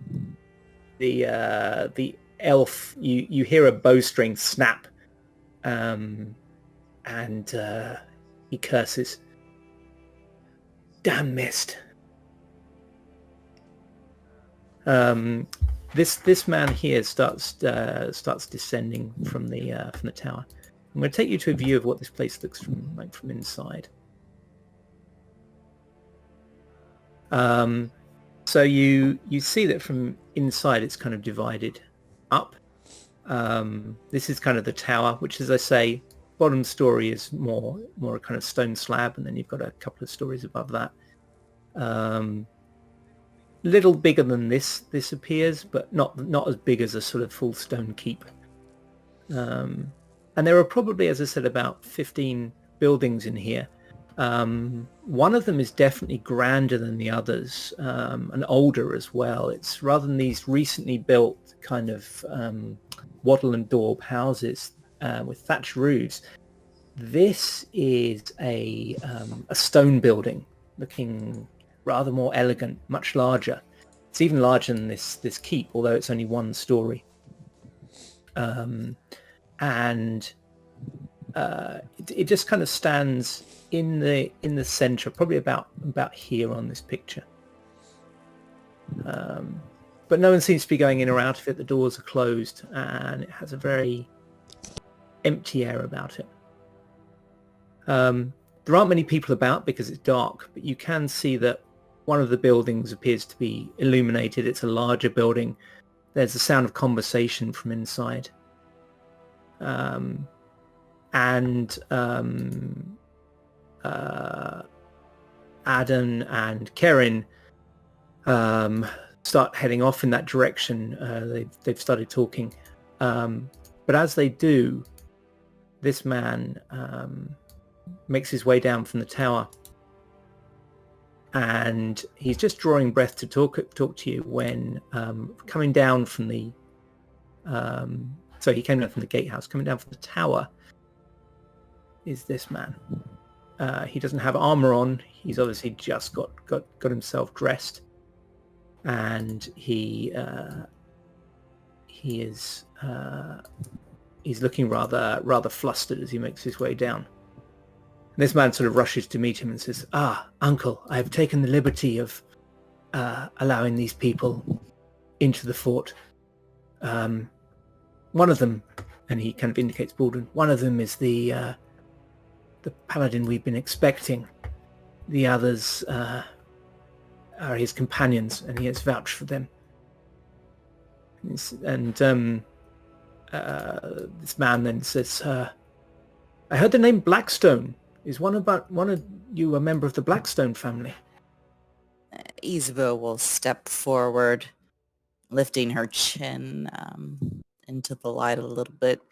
elf, you hear a bowstring snap, and he curses. Damn mist. This man here starts descending from the tower. I'm going to take you to a view of what this place looks from inside. So you see that from inside it's kind of divided up. This is kind of the tower, which, as I say, bottom story is more a kind of stone slab, and then you've got a couple of stories above that. Little bigger than this appears, but not as big as a sort of full stone keep. And there are probably, as I said, about 15 buildings in here. One of them is definitely grander than the others, and older as well. It's rather than these recently built kind of wattle and daub houses with thatched roofs. This is a stone building, looking rather more elegant, much larger. It's even larger than this keep, although it's only one story. And it just kind of stands in the center, probably about here on this picture. But no one seems to be going in or out of it. The doors are closed, and it has a very empty air about it. There aren't many people about because it's dark, but you can see that one of the buildings appears to be illuminated. It's a larger building. There's the sound of conversation from inside. Adan and Kerin start heading off in that direction. They've started talking. But as they do, this man makes his way down from the tower. And he's just drawing breath to talk to you when coming down from the... so he came down from the gatehouse. Coming down from the tower is this man. He doesn't have armor on. He's obviously just got himself dressed, and he's looking rather flustered as he makes his way down. And this man sort of rushes to meet him and says, "Ah, uncle, I have taken the liberty of allowing these people into the fort. One of them And he kind of indicates Baldwin. One of them is the paladin we've been expecting. The others are his companions, and he has vouched for them. And this man then says, I heard the name Blackstone. Is one of you a member of the Blackstone family? Isabel will step forward, lifting her chin into the light a little bit.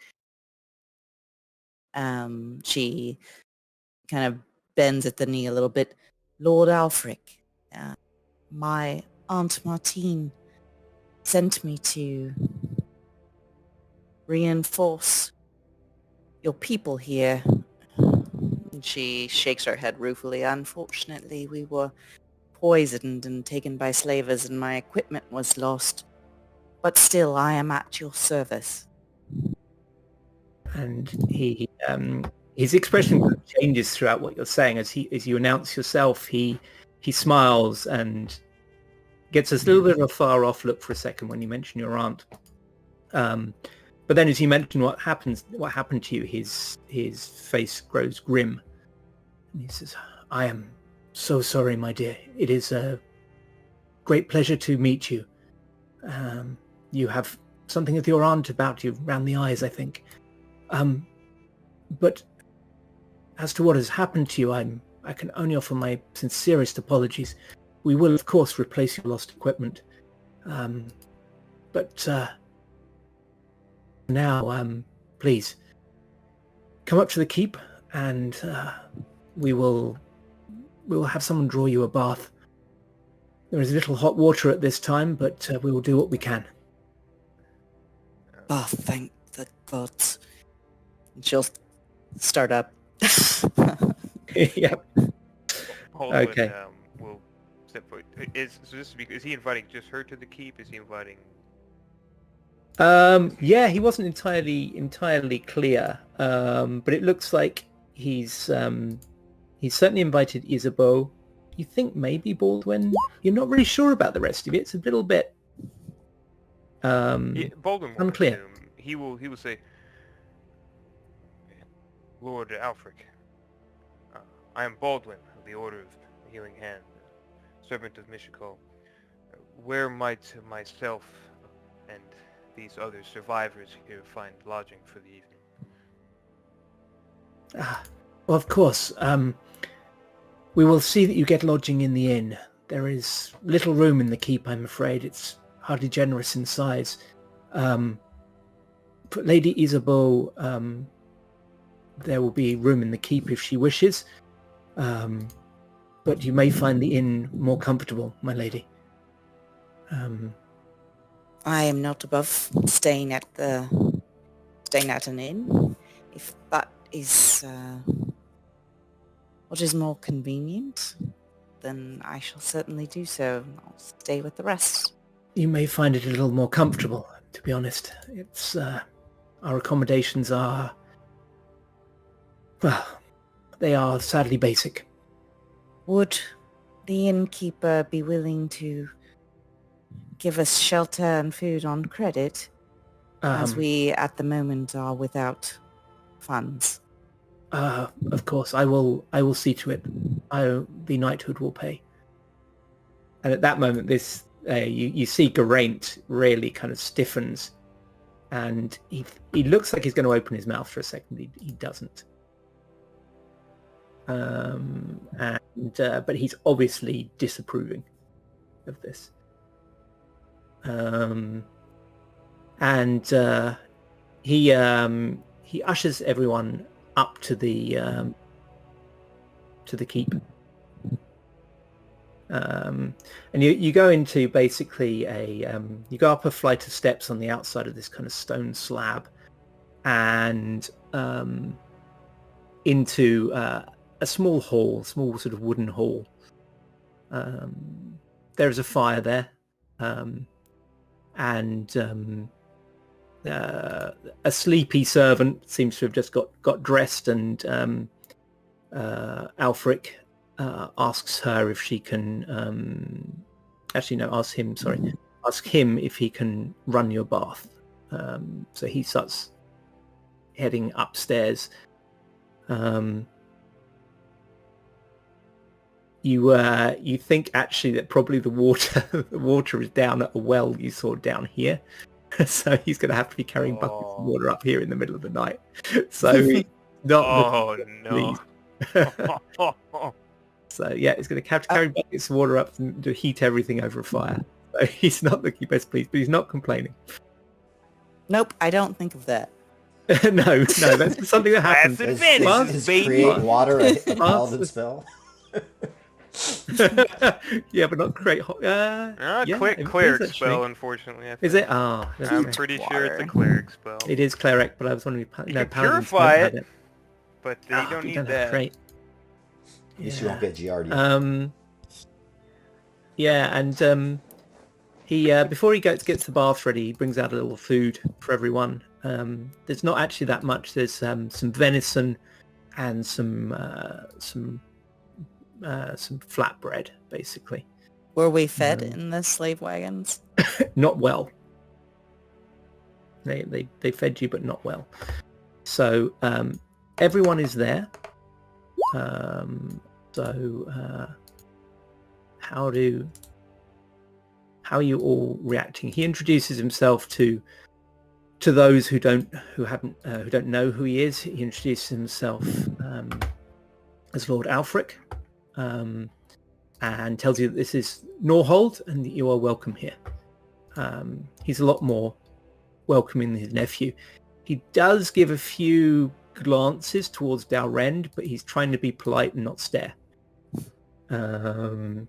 She kind of bends at the knee a little bit. Lord Alfric, my Aunt Martine sent me to reinforce your people here. And she shakes her head ruefully. Unfortunately, we were poisoned and taken by slavers, and my equipment was lost. But still, I am at your service. And he, his expression kind of changes throughout what you're saying as you announce yourself. He smiles and gets a little bit of a far off look for a second when you mention your aunt. But then as you mention what happened to you, his face grows grim, and he says, "I am so sorry, my dear. It is a great pleasure to meet you. You have something of your aunt about you, round the eyes, I think. But as to what has happened to you, I can only offer my sincerest apologies. We will, of course, replace your lost equipment. But now, please, come up to the keep, and we will have someone draw you a bath. There is little hot water at this time, but we will do what we can." Oh, thank the gods. She'll start up. Yep. Baldwin, Okay. will step forward. Is he inviting just her to the keep? Is he inviting? Yeah, he wasn't entirely clear, but it looks like he's certainly invited Isabeau. You think maybe Baldwin? You're not really sure about the rest of it. It's a little bit Baldwin will unclear. presume. He will say, Lord Alfric, I am Baldwin of the Order of the Healing Hand, servant of Mishikal. Where might myself and these other survivors here find lodging for the evening? Well, of course. We will see that you get lodging in the inn. There is little room in the keep, I'm afraid. It's hardly generous in size. For Lady Isabeau, there will be room in the keep if she wishes. But you may find the inn more comfortable, my lady. I am not above staying at an inn, if that is what is more convenient. Then I shall certainly do so. I'll stay with the rest. You may find it a little more comfortable, to be honest. It's our accommodations are, well, they are sadly basic. Would the innkeeper be willing to give us shelter and food on credit, as we at the moment are without funds? Of course, I will see to it. The knighthood will pay. And at that moment, this you see Geraint really kind of stiffens, and he looks like he's going to open his mouth for a second. He doesn't. But he's obviously disapproving of this. He ushers everyone up to the keep. And you go into basically you go up a flight of steps on the outside of this kind of stone slab, and into a small sort of wooden hall. There is a fire there, and a sleepy servant seems to have just got dressed, and Alfric asks her if she can ask him if he can run your bath. So he starts heading upstairs. You think actually that probably the water is down at a well you saw down here. So he's going to have to be carrying buckets of water up here in the middle of the night. So he's not Oh no. So yeah, he's going to have to carry buckets of water up to heat everything over a fire. So he's not looking best pleased, but he's not complaining. Nope, I don't think of that. no, that's something that happens. That's Is advantage, baby. create water a paladin spell? Yeah, but not create hot. Cleric spell, unfortunately. I think. Is it? Oh, I'm pretty sure it's a cleric spell. It is cleric, but I was wondering. You No, can paladins purify don't have it, but you don't you need don't have that. create. At least you won't get Giardia. Yeah, and he before he gets the bath ready, he brings out a little food for everyone. There's not actually that much. There's some venison and some flatbread, basically. Were we fed in the slave wagons? Not well. They fed you, but not well. So everyone is there. How are you all reacting? He introduces himself to those who don't know who he is. He introduces himself as Lord Alfric, and tells you that this is Norhold and that you are welcome here. He's a lot more welcoming than his nephew. He does give a few glances towards Dalrend, but he's trying to be polite and not stare. So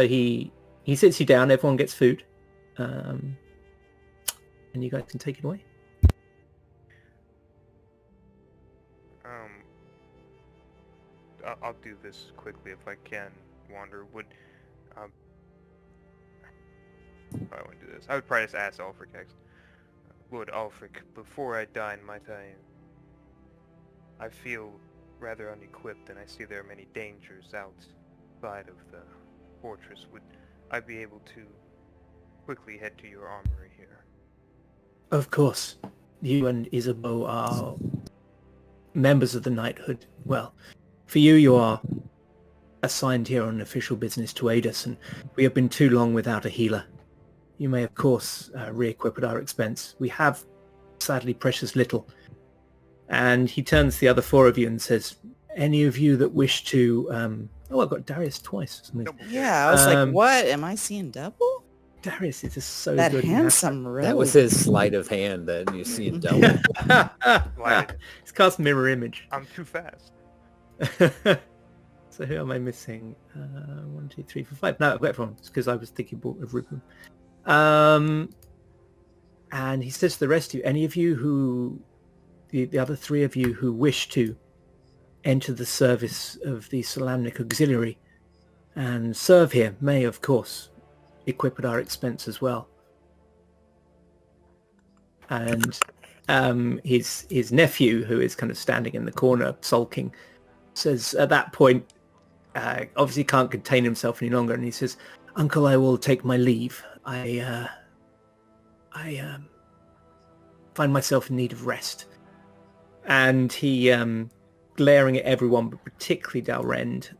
he sits you down, everyone gets food, and you guys can take it away. I'll do this quickly if I can, Wander. I wouldn't do this. I would probably just ask Ulfric actually. Lord Ulfric, before I dine, might I feel rather unequipped, and I see there are many dangers outside of the fortress. Would I be able to quickly head to your armory here? Of course. You and Isabeau are members of the knighthood. Well, for you, you are assigned here on official business to aid us, and we have been too long without a healer. You may, of course, re-equip at our expense. We have, sadly, precious little. And he turns to the other four of you and says, any of you that wish to... I've got Darius twice. Yeah, I was like, what? Am I seeing double? Darius is just so that good. Handsome rogue. That was his sleight of hand that you see in double. It's cast mirror image. I'm too fast. So who am I missing? 1, 2, 3, 4, 5. No, I've got everyone. It's because I was thinking of Ruben. And he says to the rest of you, any of you who... The other three of you who wish to enter the service of the Solamnic Auxiliary and serve here may, of course, equip at our expense as well. And his nephew, who is kind of standing in the corner sulking, says at that point, obviously can't contain himself any longer, and he says, Uncle, I will take my leave. I find myself in need of rest. And he, glaring at everyone, but particularly Dalrend,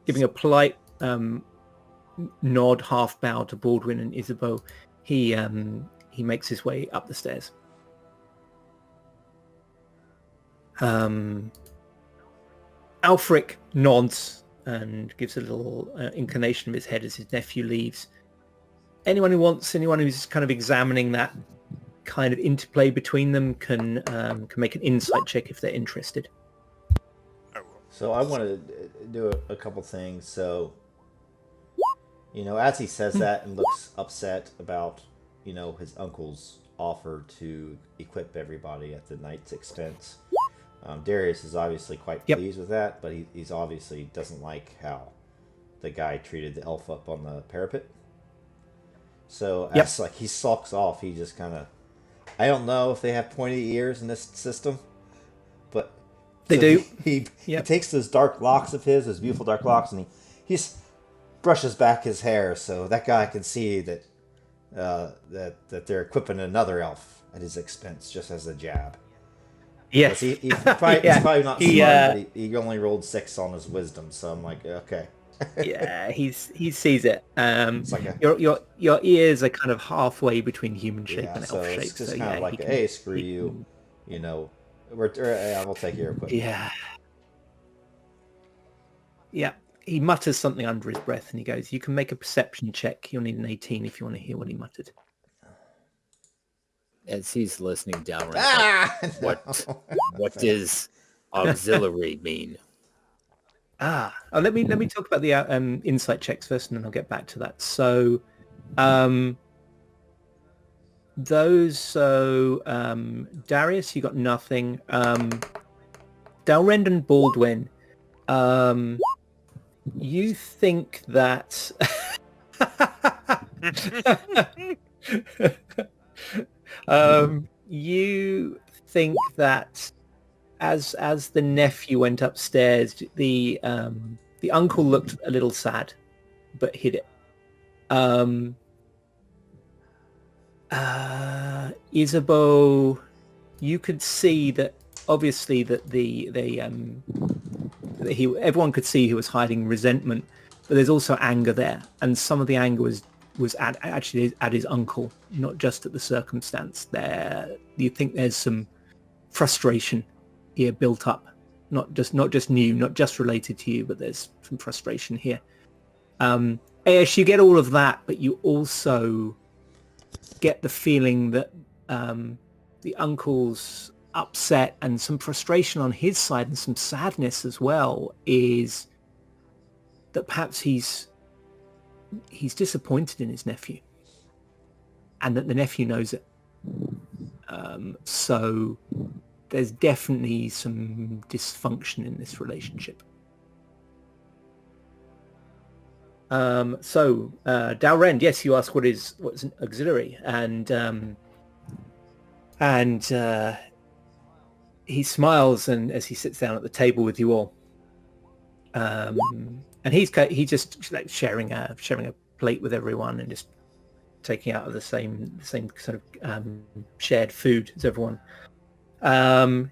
giving a polite nod, half bow to Baldwin and Isabeau, he makes his way up the stairs. Alfric nods and gives a little inclination of his head as his nephew leaves. Anyone who's kind of examining that kind of interplay between them can make an insight check if they're interested. So I want to do a couple things. So, as he says that and looks upset about, his uncle's offer to equip everybody at the knight's expense, Darius is obviously quite pleased with that, but he's obviously doesn't like how the guy treated the elf up on the parapet. So as he sulks off, he just kind of... I don't know if they have pointy ears in this system, but they do. He takes those dark locks of his, those beautiful dark locks, and he brushes back his hair so that guy can see that that they're equipping another elf at his expense, just as a jab. Yeah. 'Cause he's probably not smart, but he only rolled 6 on his wisdom, so I'm like, okay. Yeah, he sees it. It's like a Your ears are kind of halfway between human shape yeah, and so elf shape. it's just So kind yeah, of like, he can, hey, screw he you, can- you know, we'll take your equipment. Yeah. Yeah. He mutters something under his breath and he goes, "You can make a perception check. You'll need an 18 if you want to hear what he muttered." As he's listening down, Ah! what does auxiliary mean? Let me talk about the insight checks first, and then I'll get back to that. So, Darius, you got nothing. Dalrend and Baldwin, you think that you think that as the nephew went upstairs, the uncle looked a little sad, but hid it. Isabeau, you could see that obviously that everyone could see he was hiding resentment, but there's also anger there, and some of the anger was actually at his uncle, not just at the circumstance. There, you think there's some frustration here built up, not just new, not just related to you, but there's some frustration here. Aesh, you get all of that, but you also get the feeling that the uncle's upset and some frustration on his side and some sadness as well is that perhaps he's disappointed in his nephew and that the nephew knows it. So there's definitely some dysfunction in this relationship. Dalrend, yes, you ask what's an auxiliary, and he smiles, and as he sits down at the table with you all, and he's just like sharing a plate with everyone and just taking out of the same sort of shared food as everyone.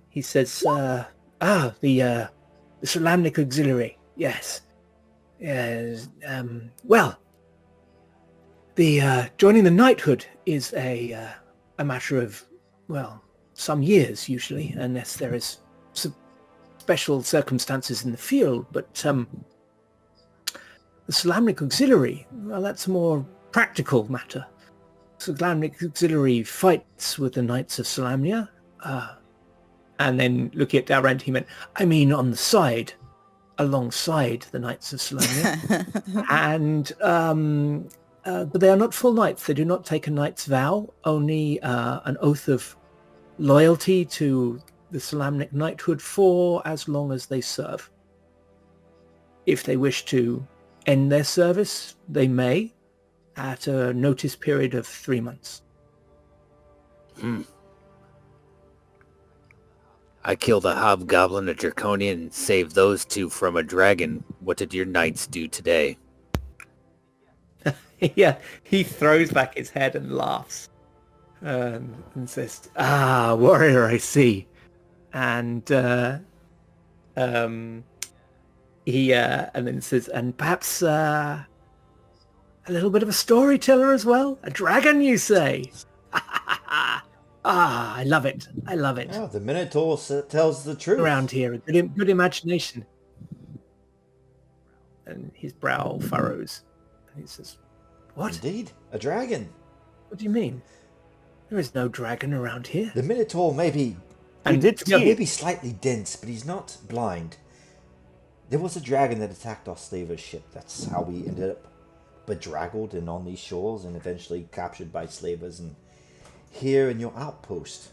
He says, the Solamnic auxiliary, yes. Yes. Well, the joining the knighthood is a matter of, well, some years usually, unless there is some special circumstances in the field. But the Solamnic auxiliary, well, that's a more practical matter. Solamnic auxiliary fights with the Knights of Solamnia, and then looking at Dalrend, he meant, I mean, on the side. Alongside the Knights of Solamnia. And but they are not full knights. They do not take a knight's vow, only an oath of loyalty to the Solamnic knighthood for as long as they serve. If they wish to end their service, they may, at a notice period of 3 months. I killed a hobgoblin, a draconian, and saved those two from a dragon. What did your knights do today? Yeah, he throws back his head and laughs, and says, warrior, I see. And he and then says, and perhaps a little bit of a storyteller as well? A dragon, you say? I love it. I love it. Oh, the Minotaur tells the truth. Around here, a good imagination. And his brow furrows. And he says, what? Indeed, a dragon. What do you mean? There is no dragon around here. The Minotaur may be slightly dense, but he's not blind. There was a dragon that attacked our slaver's ship. That's how we ended up bedraggled and on these shores and eventually captured by slavers and here in your outpost.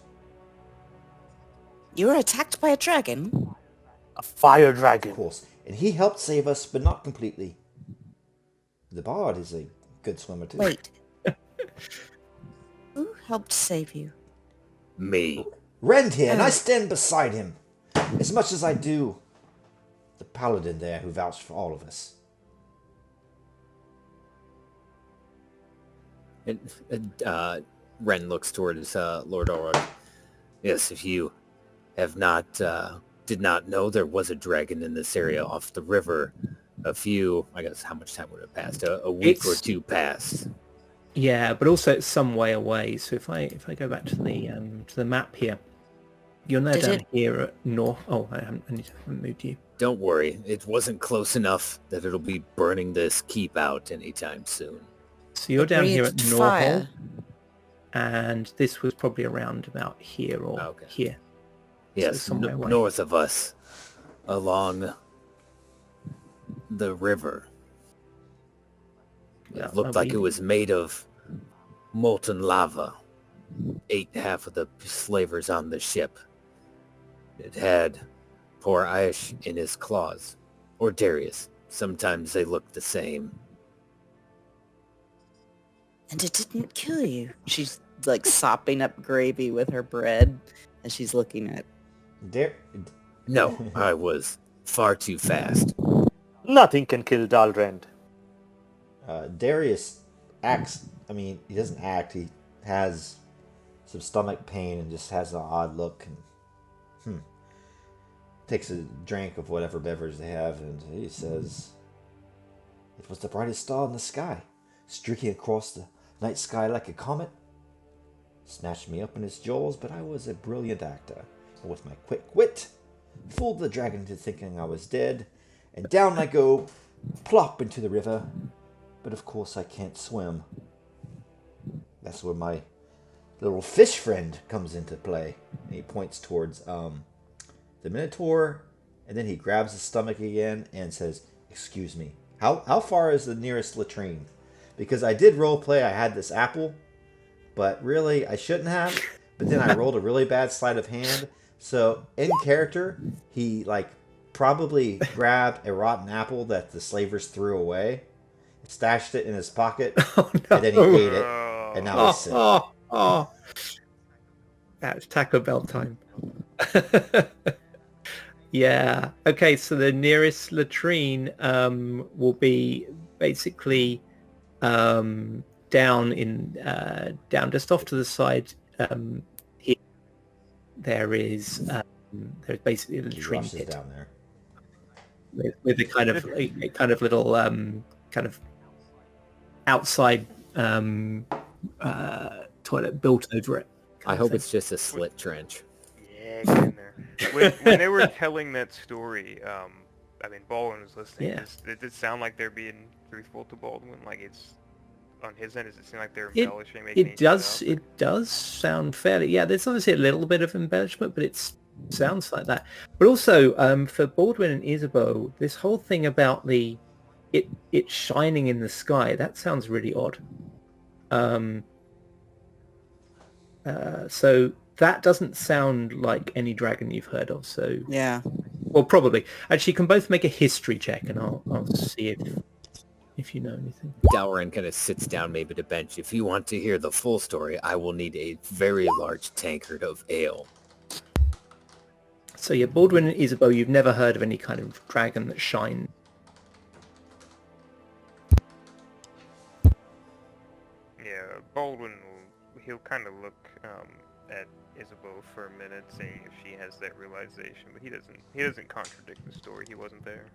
You were attacked by a dragon? A fire dragon. Of course. And he helped save us, but not completely. The bard is a good swimmer too. Wait. Who helped save you? Me. Rend here, and I stand beside him. As much as I do the paladin there who vouched for all of us. And Ren looks towards Lord Orod. Yes, if you have not, did not know there was a dragon in this area off the river, I guess, how much time would have passed? A week or two passed. Yeah, but also it's some way away. So if I go back to the map here, you're now down here at north. Oh, I haven't moved you. Don't worry, it wasn't close enough that it'll be burning this keep out anytime soon. So you're down here at breathed Norhold, fire. and this was probably around about here or here. Yes, So somewhere away. north of us, along the river. Yeah, It looked like it was made of molten lava. Ate half of the slavers on the ship. It had poor Aish in his claws. Or Darius. Sometimes they look the same. And it didn't kill you. She's like sopping up gravy with her bread and she's looking at No, I was far too fast. Nothing can kill Dalrend. Darius acts. I mean, he doesn't act. He has some stomach pain and just has an odd look and takes a drink of whatever beverage they have, and he says, "It was the brightest star in the sky, streaking across the night sky like a comet. Snatched me up in its jaws, but I was a brilliant actor, and with my quick wit, fooled the dragon into thinking I was dead, and down I go, plop into the river. But of course I can't swim. That's where my little fish friend comes into play." And he points towards the Minotaur, and then he grabs his stomach again and says, "Excuse me, how far is the nearest latrine? Because I did role play, I had this apple, but really I shouldn't have. But then I rolled a really bad sleight of hand. So in character, he probably grabbed a rotten apple that the slavers threw away, stashed it in his pocket, and then he ate it, and now he's sick." That's Taco Bell time. Yeah. Okay, so the nearest latrine will be basically down just off to the side here. There's basically a latrine pit down there with a kind of little kind of outside toilet built over it. I hope it's just a slit trench. Yeah, get in there. When they were telling that story, I mean, Baldwin was listening. Yeah. It did sound like they're being truthful to Baldwin. Like it's on his end. Does it seem like they're embellishing? It does sound fairly. Yeah, there's obviously a little bit of embellishment, but it sounds like that. But also, for Baldwin and Isabeau, this whole thing about it shining in the sky, that sounds really odd. So that doesn't sound like any dragon you've heard of. So yeah. Well, probably. Actually, you can both make a history check, and I'll see if you know anything. Dalren kind of sits down maybe at a bench. If you want to hear the full story, I will need a very large tankard of ale. So yeah, Baldwin and Isabeau, you've never heard of any kind of dragon that shines. Yeah, Baldwin he'll kind of look at Isabeau for a minute, seeing if she has that realization, but he doesn't contradict the story. He wasn't there,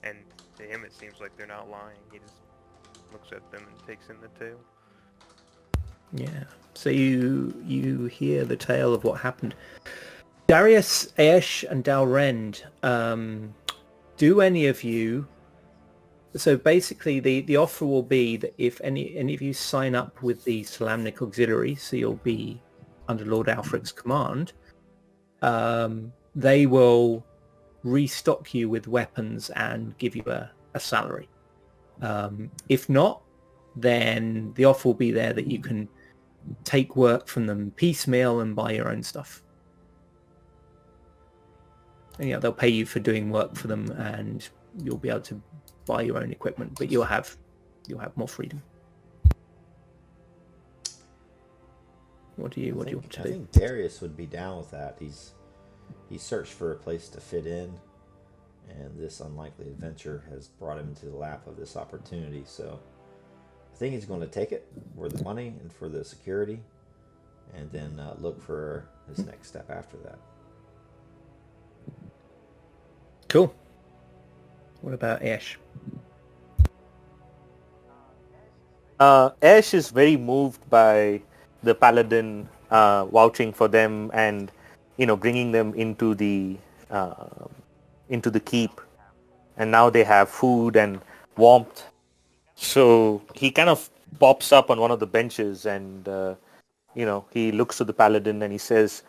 and to him it seems like they're not lying. He just looks at them and takes in the tale. Yeah. So you hear the tale of what happened. Darius, Aesh, and Dalrend, do any of you... So basically the offer will be that if any of you sign up with the Solamnic Auxiliary, so you'll be under Lord Alfric's command, they will restock you with weapons and give you a salary. If not, then the offer will be there that you can take work from them piecemeal and buy your own stuff. And, they'll pay you for doing work for them, and you'll be able to buy your own equipment, but you'll have more freedom. What do you want to do? I think Darius would be down with that. He's searched for a place to fit in, and this unlikely adventure has brought him into the lap of this opportunity. So I think he's going to take it for the money and for the security, and then look for his next step after that. Cool. What about Ash? Ash is very moved by the paladin vouching for them and bringing them into the keep, and now they have food and warmth. So he kind of pops up on one of the benches and he looks to the paladin and he says,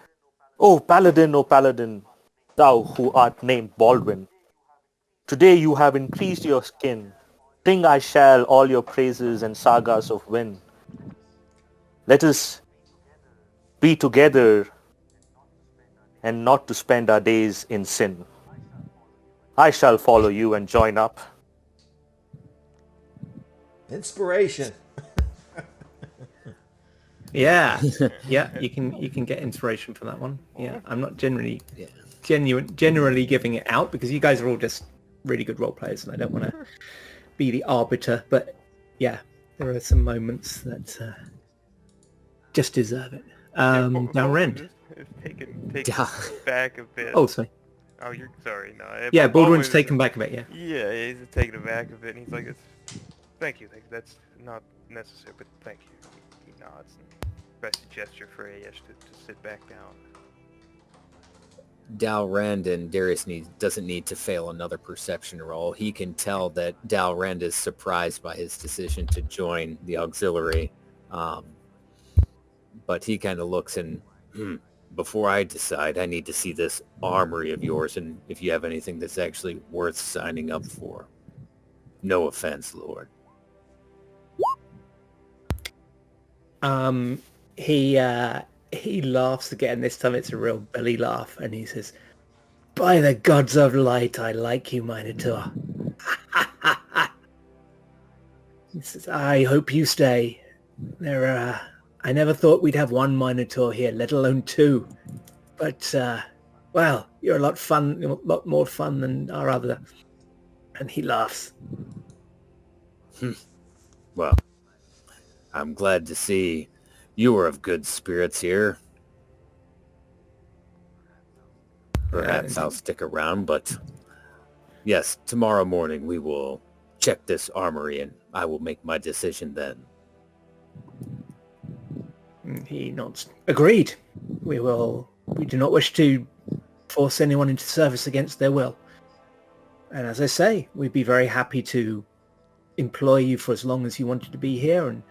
oh paladin, thou who art named Baldwin, today you have increased your skin. Sing I shall all your praises and sagas of win. Let us be together and not to spend our days in sin. I shall follow you and join up. Inspiration. Yeah, yeah. You can get inspiration from that one. Yeah, I'm not generally giving it out because you guys are all just really good role players, and I don't want to be the arbiter. But yeah, there are some moments that just deserve it. Now Rend. Take it back a bit. Oh, sorry. Oh, you're sorry. No. Yeah, Baldwin's taken back a bit. Yeah. Yeah, he's taking it back a bit, and he's like, "Thank you. That's not necessary, but thank you." He nods. Best gesture for Ash to sit back down. Dalrend and Darius doesn't need to fail another perception roll. He can tell that Dalrend is surprised by his decision to join the auxiliary. But he kind of looks and, before I decide, I need to see this armory of yours and if you have anything that's actually worth signing up for. No offense, Lord. He laughs again. This time it's a real belly laugh, and he says, "By the gods of light, I like you, Minotaur." He says, "I hope you stay. I never thought we'd have one Minotaur here, let alone two. But, well, you're a lot more fun than our other." And he laughs. Well, I'm glad to see you are of good spirits here. Perhaps I'll stick around, but yes, tomorrow morning we will check this armory and I will make my decision then. He nods. Agreed. We do not wish to force anyone into service against their will. And as I say, we'd be very happy to employ you for as long as you wanted to be here and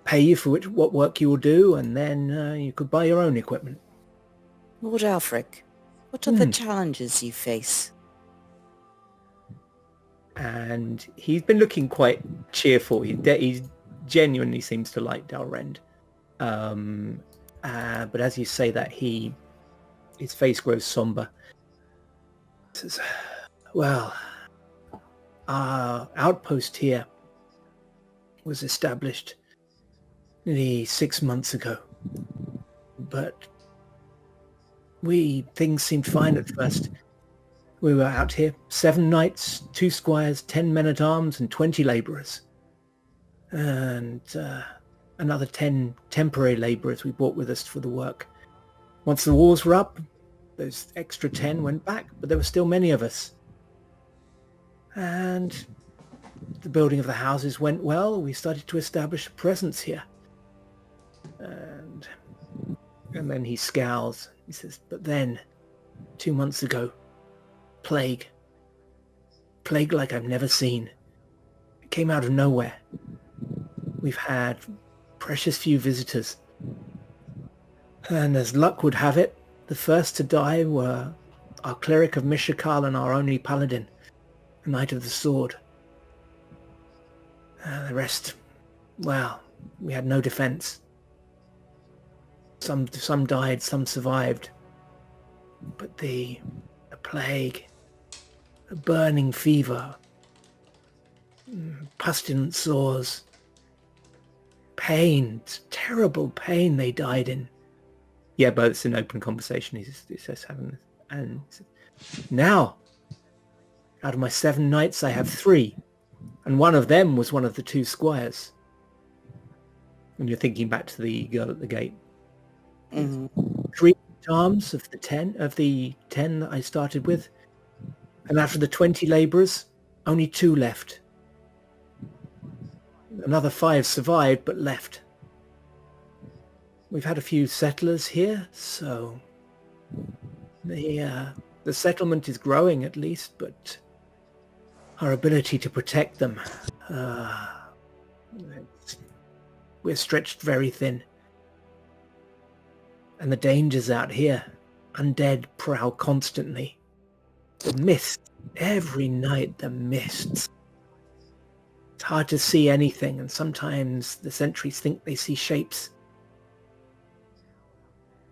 pay you for what work you will do, and then you could buy your own equipment. Lord Alfric, what are the challenges you face? And he's been looking quite cheerful. He genuinely seems to like Dalrend. But as you say that, his face grows somber. He says, well, our outpost here was established nearly 6 months ago, but things seemed fine at first. We were out here, 7 knights, 2 squires, 10 men-at-arms, and 20 labourers. And another 10 temporary labourers we brought with us for the work. Once the walls were up, those extra 10 went back, but there were still many of us. And the building of the houses went well. We started to establish a presence here. And then he scowls. He says, but then, 2 months ago, plague like I've never seen. It came out of nowhere. We've had precious few visitors. And as luck would have it, the first to die were our cleric of Mishakal and our only paladin, a knight of the sword. The rest, well, we had no defense. Some died, some survived. But the plague, the burning fever, pestilent sores, pain, terrible pain they died in. Yeah, but it's an open conversation. He says having this. And now, out of my 7 knights, I have 3 And one of them was one of the two squires. When you're thinking back to the girl at the gate. Mhm. 3 arms of the 10 that I started with. And after the 20 labourers, only 2 left. Another 5 survived but left. We've had a few settlers here, so the settlement is growing at least, but our ability to protect them, we're stretched very thin. And the dangers out here, undead prowl constantly. The mist, every night the mists. It's hard to see anything, and sometimes the sentries think they see shapes.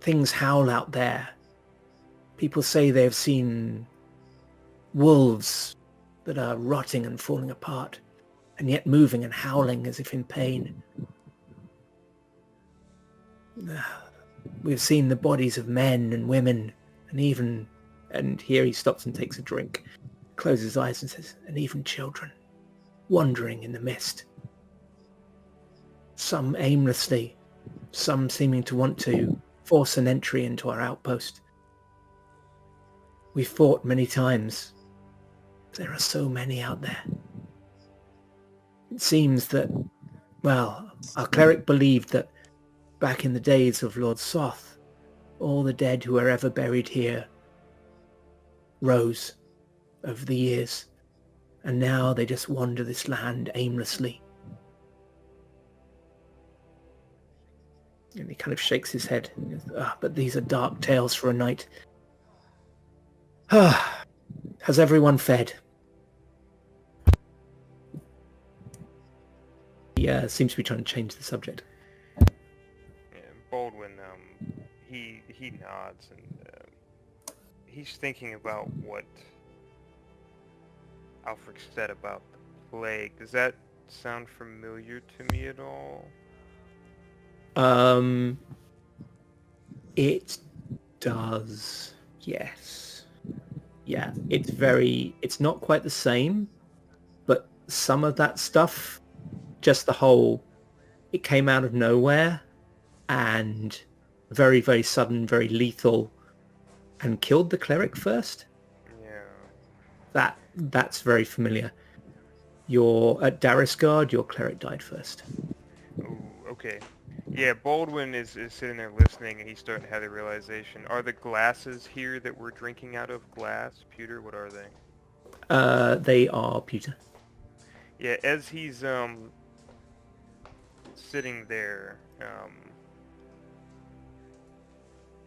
Things howl out there. People say they've seen wolves that are rotting and falling apart, and yet moving and howling as if in pain. We've seen the bodies of men and women, and here he stops and takes a drink, closes his eyes and says, and even children, wandering in the mist. Some aimlessly, some seeming to want to force an entry into our outpost. We've fought many times. There are so many out there. It seems that, well, our cleric believed that back in the days of Lord Soth, all the dead who were ever buried here rose over the years, and now they just wander this land aimlessly. And he kind of shakes his head. But these are dark tales for a night. Has everyone fed? He seems to be trying to change the subject. Yeah, Baldwin, he nods, and he's thinking about what Alfric said about the plague. Does that sound familiar to me at all? It does, yes. Yeah, it's not quite the same, but some of that stuff, just the whole, it came out of nowhere and very, very sudden, very lethal, and killed the cleric first. Yeah. That's very familiar. At Darisgard, your cleric died first. Oh, okay. Yeah, Baldwin is sitting there listening, and he's starting to have the realization. Are the glasses here that we're drinking out of glass, pewter? What are they? They are pewter. Yeah, as he's sitting there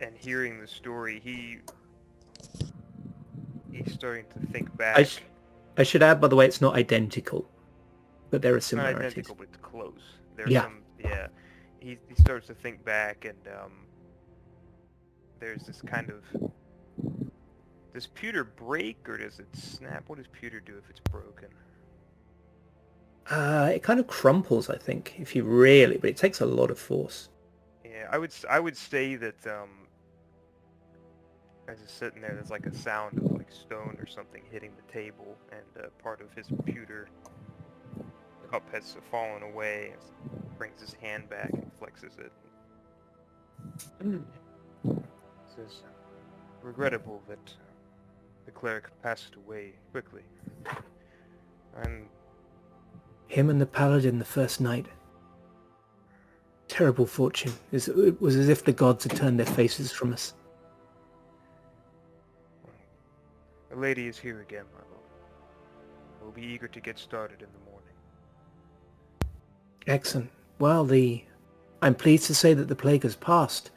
and hearing the story, he's starting to think back. I should add, by the way, it's not identical, but there are It's not similarities. identical, but it's close. There's Yeah. some, yeah. He starts to think back, and there's this kind of, does pewter break or does it snap? What does pewter do if it's broken? It kind of crumples, I think, but it takes a lot of force. Yeah, I would say that as he's sitting there, there's like a sound of like stone or something hitting the table, and part of his pewter cup has fallen away. Brings his hand back and flexes it. Says, regrettable that the cleric passed away quickly. And Him and the paladin the first night. Terrible fortune. It was as if the gods had turned their faces from us. the lady is here again, my lord. We'll be eager to get started in the morning. Excellent. Well, I'm pleased to say that the plague has passed.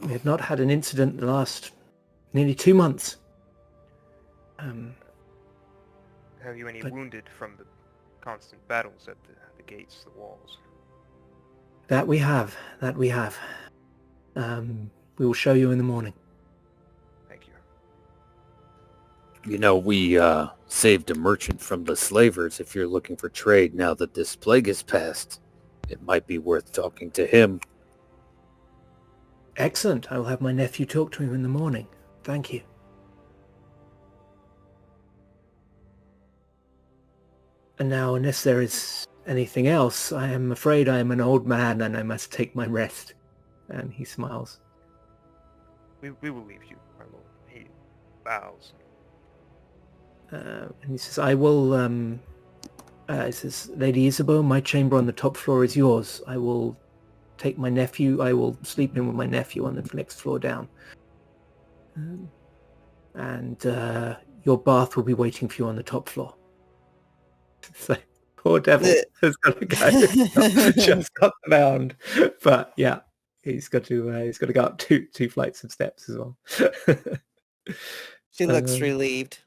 We have not had an incident the last nearly 2 months. Have you any wounded from the constant battles at the gates, the walls? That we have. We will show you in the morning. Thank you. You know, we saved a merchant from the slavers. If you're looking for trade now that this plague has passed, it might be worth talking to him. Excellent. I will have my nephew talk to him in the morning. Thank you. And now, unless there is anything else, I am afraid I am an old man and I must take my rest. And he smiles. We will leave you, my lord. He bows. And he says, I will, he says, Lady Isabeau, my chamber on the top floor is yours. I will take my nephew, I will sleep in with my nephew on the next floor down. And your bath will be waiting for you on the top floor. So, poor devil has got to go. Just got the mound. But yeah, he's got to go up two flights of steps as well. She looks relieved.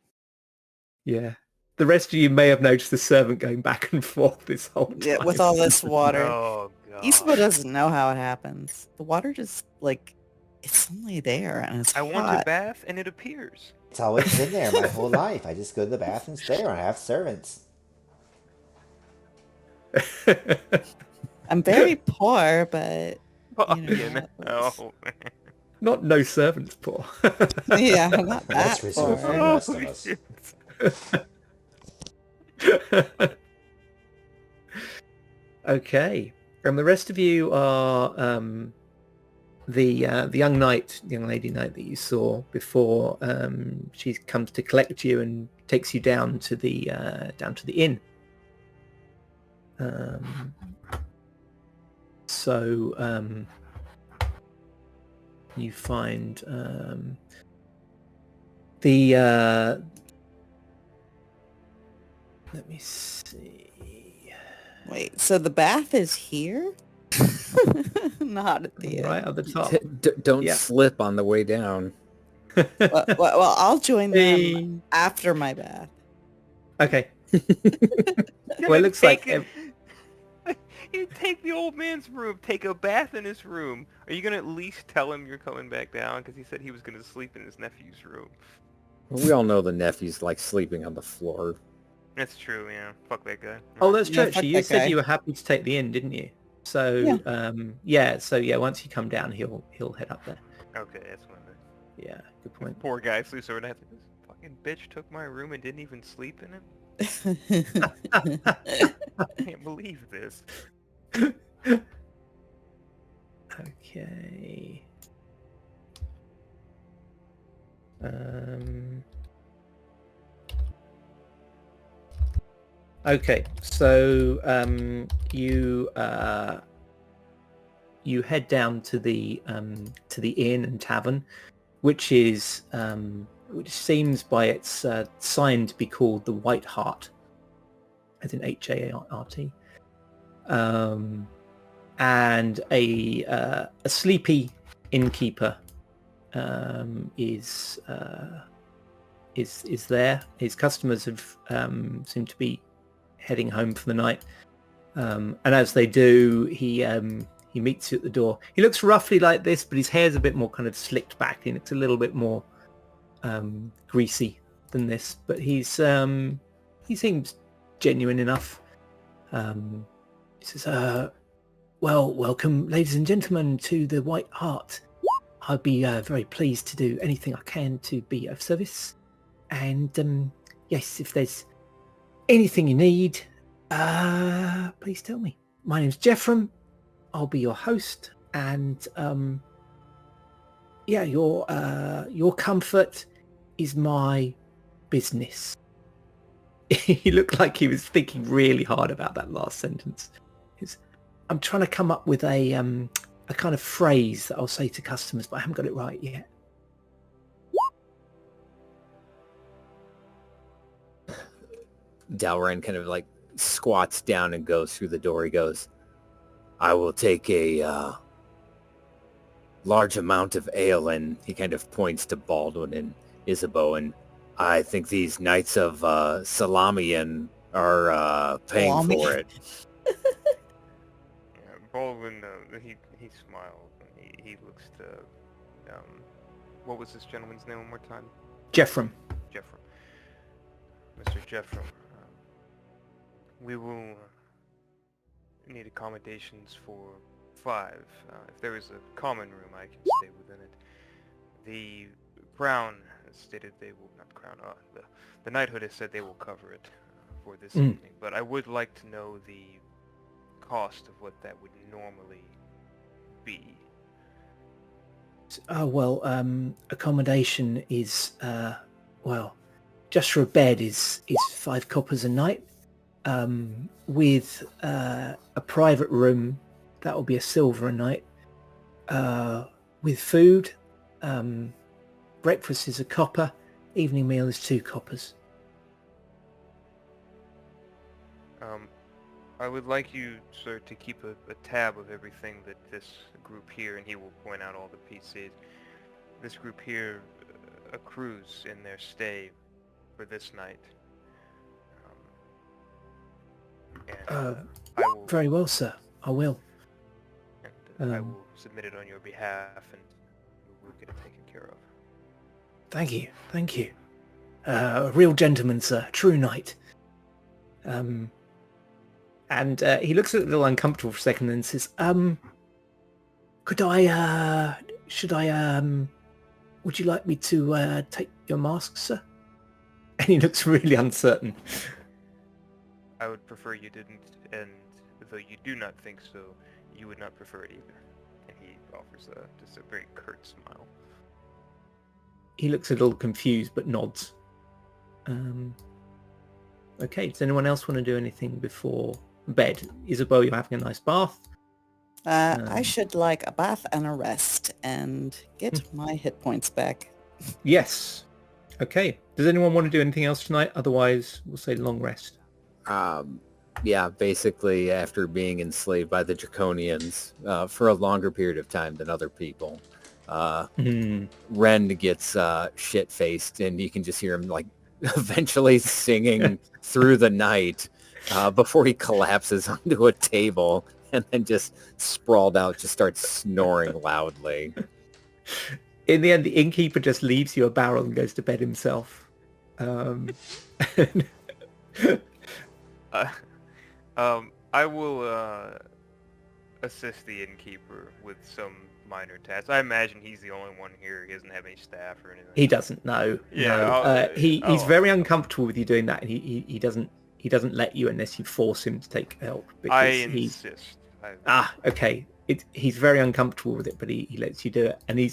Yeah. The rest of you may have noticed the servant going back and forth this whole time. Yeah, with all this water. Oh god. Isabel doesn't know how it happens. The water just, like, it's only there and it's I hot. want a bath and it appears. It's always been there my whole life. I just go to the bath and stay, or I have servants. I'm very poor, but Oh, you know, oh man. Not no servants poor. yeah, not that That's reserved for the poor. rest of us. Okay, and the rest of you are the young knight, young lady knight that you saw before. She comes to collect you and takes you down to the inn. So you find the let me see. Wait, so the bath is here? Not at the Right end. at the top. Don't Yeah. slip on the way down. Well, I'll join Hey. them after my bath. Okay. Well, it looks like You take the old man's room, take a bath in his room. Are you gonna at least tell him you're coming back down? Because he said he was gonna sleep in his nephew's room. We all know the nephew's like sleeping on the floor. That's true, yeah. Fuck that guy. Oh, that's Yeah, true. fuck Actually, you that said guy. you were happy to take the inn, didn't you? So, once you come down, he'll head up there. Okay, that's one thing. Yeah, good point. Poor guy sleeps overnight. This fucking bitch took my room and didn't even sleep in it. I can't believe this. Okay. Okay, so you head down to the inn and tavern, which seems by its sign to be called the White Hart, as in H-A-R-T. And a sleepy innkeeper is there. His customers have seem to be heading home for the night, and as they do, he meets you at the door. He looks roughly like this, but his hair's a bit more kind of slicked back, and it's a little bit more greasy than this. But he seems genuine enough. He says, well, welcome, ladies and gentlemen, to the White Hart. I'd be very pleased to do anything I can to be of service. And yes, if there's anything you need, please tell me. My name's Jeffrem. I'll be your host, and your comfort is my business. He looked like he was thinking really hard about that last sentence. I'm trying to come up with a kind of phrase that I'll say to customers, but I haven't got it right yet. Dalren kind of like squats down and goes through the door. He goes, I will take a large amount of ale, and he kind of points to Baldwin and Isabeau, and I think these Knights of Salamian are paying Salami. for it. Yeah, Baldwin, he smiled. And he looks to, what was this gentleman's name one more time? Jeffrem. Jeffrem. Mr. Jeffrem, we will need accommodations for 5. If there is a common room, I can stay within it. The Crown has stated they will, not Crown, the Knighthood has said they will cover it for this evening, but I would like to know the cost of what that would normally be. Oh, well, accommodation is, well, just for a bed is 5 coppers a night. With a private room, that will be a silver a night. With food, breakfast is a copper, evening meal is 2 coppers. I would like you, sir, to keep a tab of everything that this group here, and he will point out all the PCs, this group here accrues in their stay for this night. I will, Very well, sir. I will. and I will submit it on your behalf, and we'll get it taken care of. Thank you. Thank you. A real gentleman, sir. True knight. And he looks a little uncomfortable for a second and says, would you like me to take your mask, sir? And he looks really uncertain. I would prefer you didn't, and though you do not think so, you would not prefer it either. And he offers just a very curt smile. He looks a little confused but nods. Okay, does anyone else want to do anything before bed? Isabel, you're having a nice bath. I should like a bath and a rest and get my hit points back. Yes. Okay. Does anyone want to do anything else tonight? Otherwise, we'll say long rest. Yeah, basically after being enslaved by the Draconians for a longer period of time than other people, Ren gets shit-faced, and you can just hear him like eventually singing through the night before he collapses onto a table and then just sprawled out, just starts snoring loudly. In the end, the innkeeper just leaves you a barrel and goes to bed himself. I will assist the innkeeper with some minor tasks. I imagine he's the only one here. He doesn't have any staff or anything. He doesn't know. Yeah, no. He's very uncomfortable with you doing that, and he doesn't let you unless you force him to take help. I insist. Okay. He's very uncomfortable with it, but he lets you do it, and he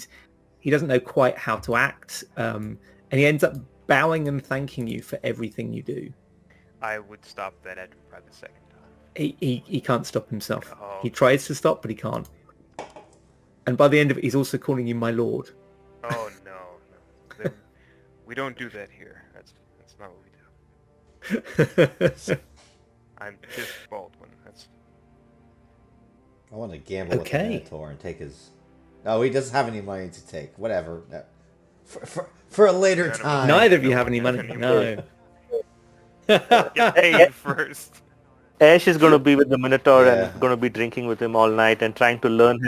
doesn't know quite how to act, and he ends up bowing and thanking you for everything you do. I would stop that at probably the second time. He can't stop himself. Oh. He tries to stop, but he can't. And by the end of it, he's also calling you my lord. Oh no. We don't do that here. That's not what we do. I'm just Baldwin. I want to gamble with the Minotaur and take his... Oh, he doesn't have any money to take. Whatever. No. For a later time. Neither of you have any money. No. Get paid first. Ash is going to be with the Minotaur Yeah. and going to be drinking with him all night and trying to learn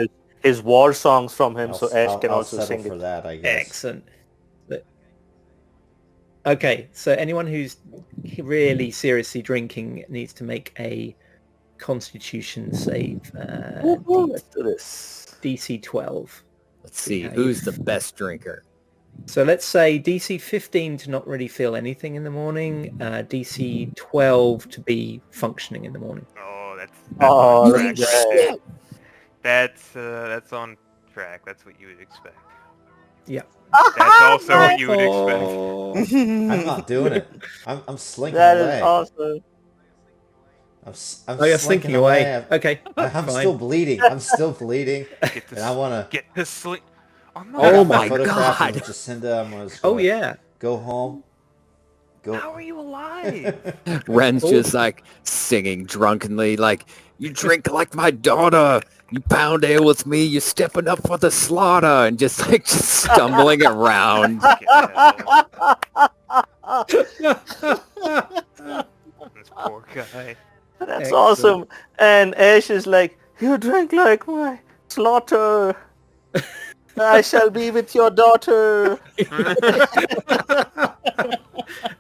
his war songs from him, so Ash can also settle sing for it. that, I guess. Excellent. Okay, so anyone who's really seriously drinking needs to make a Constitution save. Let's do this. DC 12. Let's see, who's the best drinker? So let's say DC 15 to not really feel anything in the morning, DC 12 to be functioning in the morning. Oh, that's Oh, on track. yeah. That's on track. That's what you would expect. Yeah. That's also what you would expect. I'm not doing it. I'm slinking That away. is awesome. I'm Oh, you're slinking away. Okay. I'm fine. still bleeding. I'm still bleeding. Get And I want to... get the slink. I'm not. Oh my photograph God. of Jacinda. I'm gonna Oh, yeah. go home. How are you alive? Ren's just like singing drunkenly, like, you drink like my daughter, you pound ale with me, you're stepping up for the slaughter, and just like stumbling around. This poor guy. That's Excellent. awesome. And Ash is like, you drink like my slaughter. I shall be with your daughter.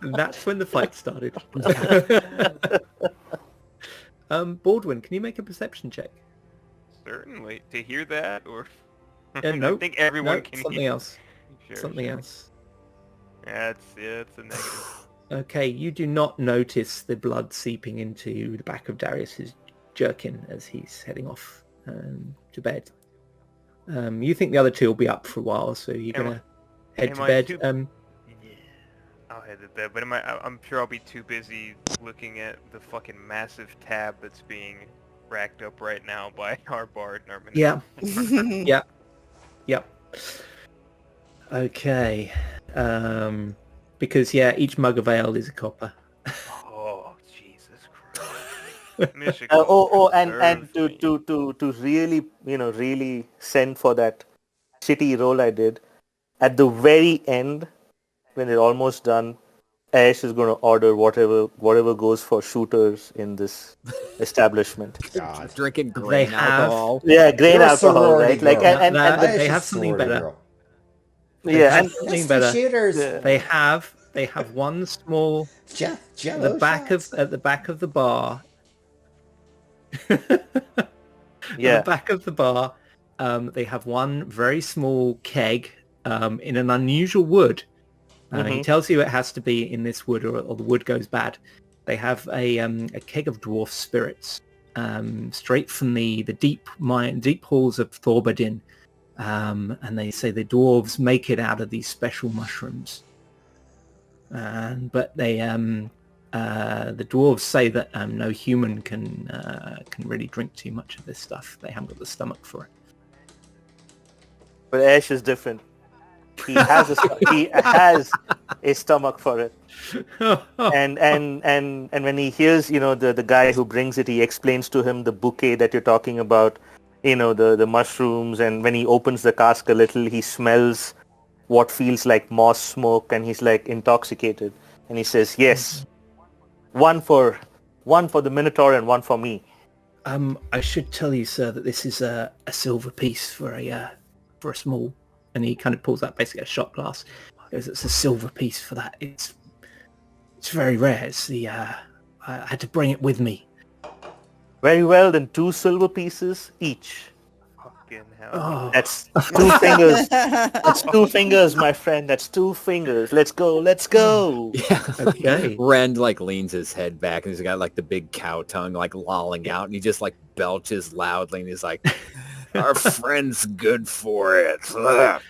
And that's when the fight started. Baldwin, can you make a perception check? Certainly. To hear that, or No. I think everyone can something hear. else. Sure, Something sure. else. Yeah, it's a negative. Okay, you do not notice the blood seeping into the back of Darius's jerkin as he's heading off to bed. You think the other two will be up for a while, so you're Am gonna head am to I bed. too- Yeah, I'll head to bed, but I'm sure I'll be too busy looking at the fucking massive tab that's being racked up right now by our bard and our Yeah. minotaur. Yep. Okay. Because each mug of ale is a copper. Oh, Jesus Christ. Michigan And serves me. to really, really send for that shitty roll I did, at the very end, when they're almost done, Ash is going to order whatever goes for shooters in this establishment. God. Drinking They grain have- alcohol. Yeah, grain You're a alcohol, sorority right? Like, girl. and That- the, Ash they is have a something sorority better. girl. They yeah, have and something Let's better. do shooters. Yeah. They have one small Jello shots. at the back of the bar. Yeah. At the back of the bar, they have one very small keg in an unusual wood. He Mhm. tells you it has to be in this wood, or the wood goes bad. They have a keg of dwarf spirits, straight from the deep halls of Thorbadin, and they say the dwarves make it out of these special mushrooms. But they the dwarves say that no human can really drink too much of this stuff. They haven't got the stomach for But Ash is different. He has a stomach for it. it. And when he hears, the guy who brings it, he explains to him the bouquet that you're talking about, the mushrooms, and when he opens the cask a little, he smells what feels like moss smoke, and he's like intoxicated, and he says, yes, one for the Minotaur and one for me. I should tell you, sir, that this is a silver piece for a small, and he kind of pulls out basically a shot glass. He goes, it's a silver piece for that. It's very rare. It's I had to bring it with me. Very well, then 2 silver pieces each. Fucking hell. Oh, That's 2 fingers. That's 2 fingers, my friend. That's 2 fingers. Let's go. Yeah. Okay. Rend like leans his head back and he's got like the big cow tongue like lolling out, and he just like belches loudly and he's like, our friend's good for it. Ugh.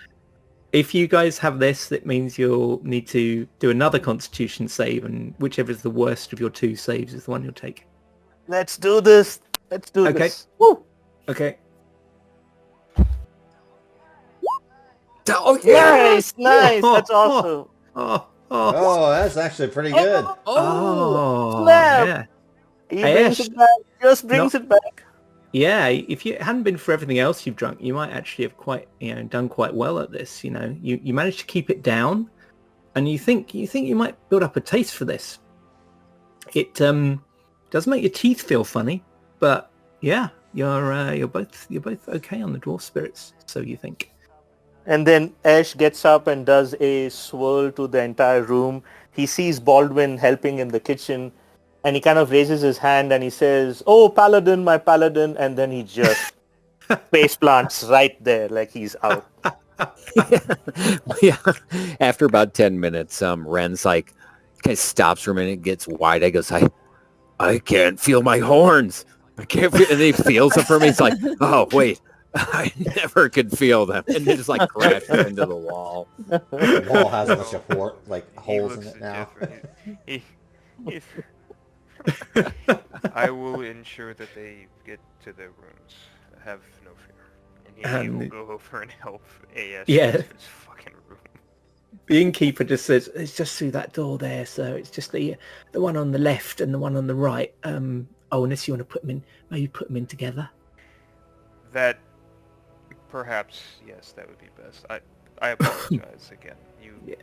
If you guys have this, that means you'll need to do another Constitution save, and whichever is the worst of your 2 saves is the one you'll take. Let's do this. Let's do Okay. this. Woo. Okay. Oh yeah. Nice. That's awesome. Oh. Oh, that's actually pretty good. Oh. snap. Yeah. He Hey, brings Ash. it back. Just brings it back. Yeah, if you hadn't been for everything else you've drunk, you might actually have done quite well at this. You managed to keep it down, and you think you might build up a taste for this. It does make your teeth feel funny, but yeah, you're both okay on the dwarf spirits, so you think. And then Ash gets up and does a swirl to the entire room. He sees Baldwin helping in the kitchen, and he kind of raises his hand and he says, "Oh, Paladin, my Paladin," and then he just face plants right there like he's out. Yeah. After about 10 minutes, Ren's like kind of stops for a minute, gets wide. I goes, I can't feel my horns. I can't feel, and he feels them for me. It's like, oh wait, I never could feel them, and they just like crash into the wall. The wall has a bunch of He holes in looks it at now. Jeffrey. I will ensure that they get to their rooms. Have no fear. And he will go over and help AS Yeah. to his fucking room. The innkeeper just says, it's just through that door there, so it's just the one on the left and the one on the right. Unless you want to put them in together. That, perhaps, yes, that would be best. I apologize again. Yeah.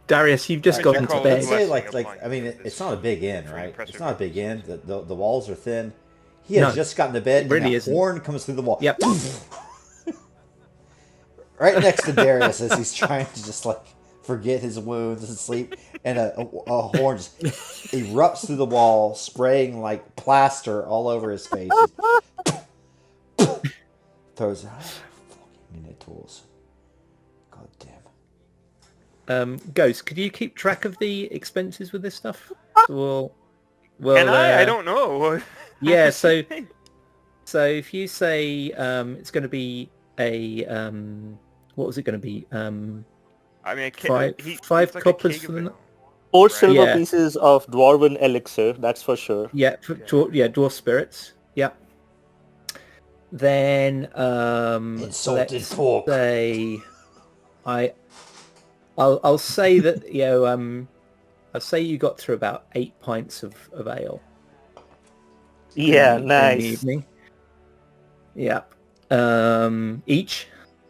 Darius, you've just I gotten to call bed. it I'd say blessing I mean, upon you it's not a big inn, for right? impressive It's not a big inn. reasons. The walls are thin. He has No, just gotten to bed, it really and a isn't. horn comes through the wall. Yep. Right next to Darius as he's trying to just like forget his wounds and sleep, and a horn just erupts through the wall, spraying like plaster all over his face. Throws out fucking minotaurs. God damn. Ghost, could you keep track of the expenses with this stuff? Well, And I don't know. Yeah, so if you say it's going to be a what was it going to be? I mean, Five it's like coppers a keg for of the ale, 4 right? silver Yeah. pieces of dwarven elixir, that's for sure. Yeah, dwarf spirits. Yep. Then Insulted let's pork. say I'll say that I'll say you got through about 8 pints of ale. Yeah, in the nice. evening. Yep. Each.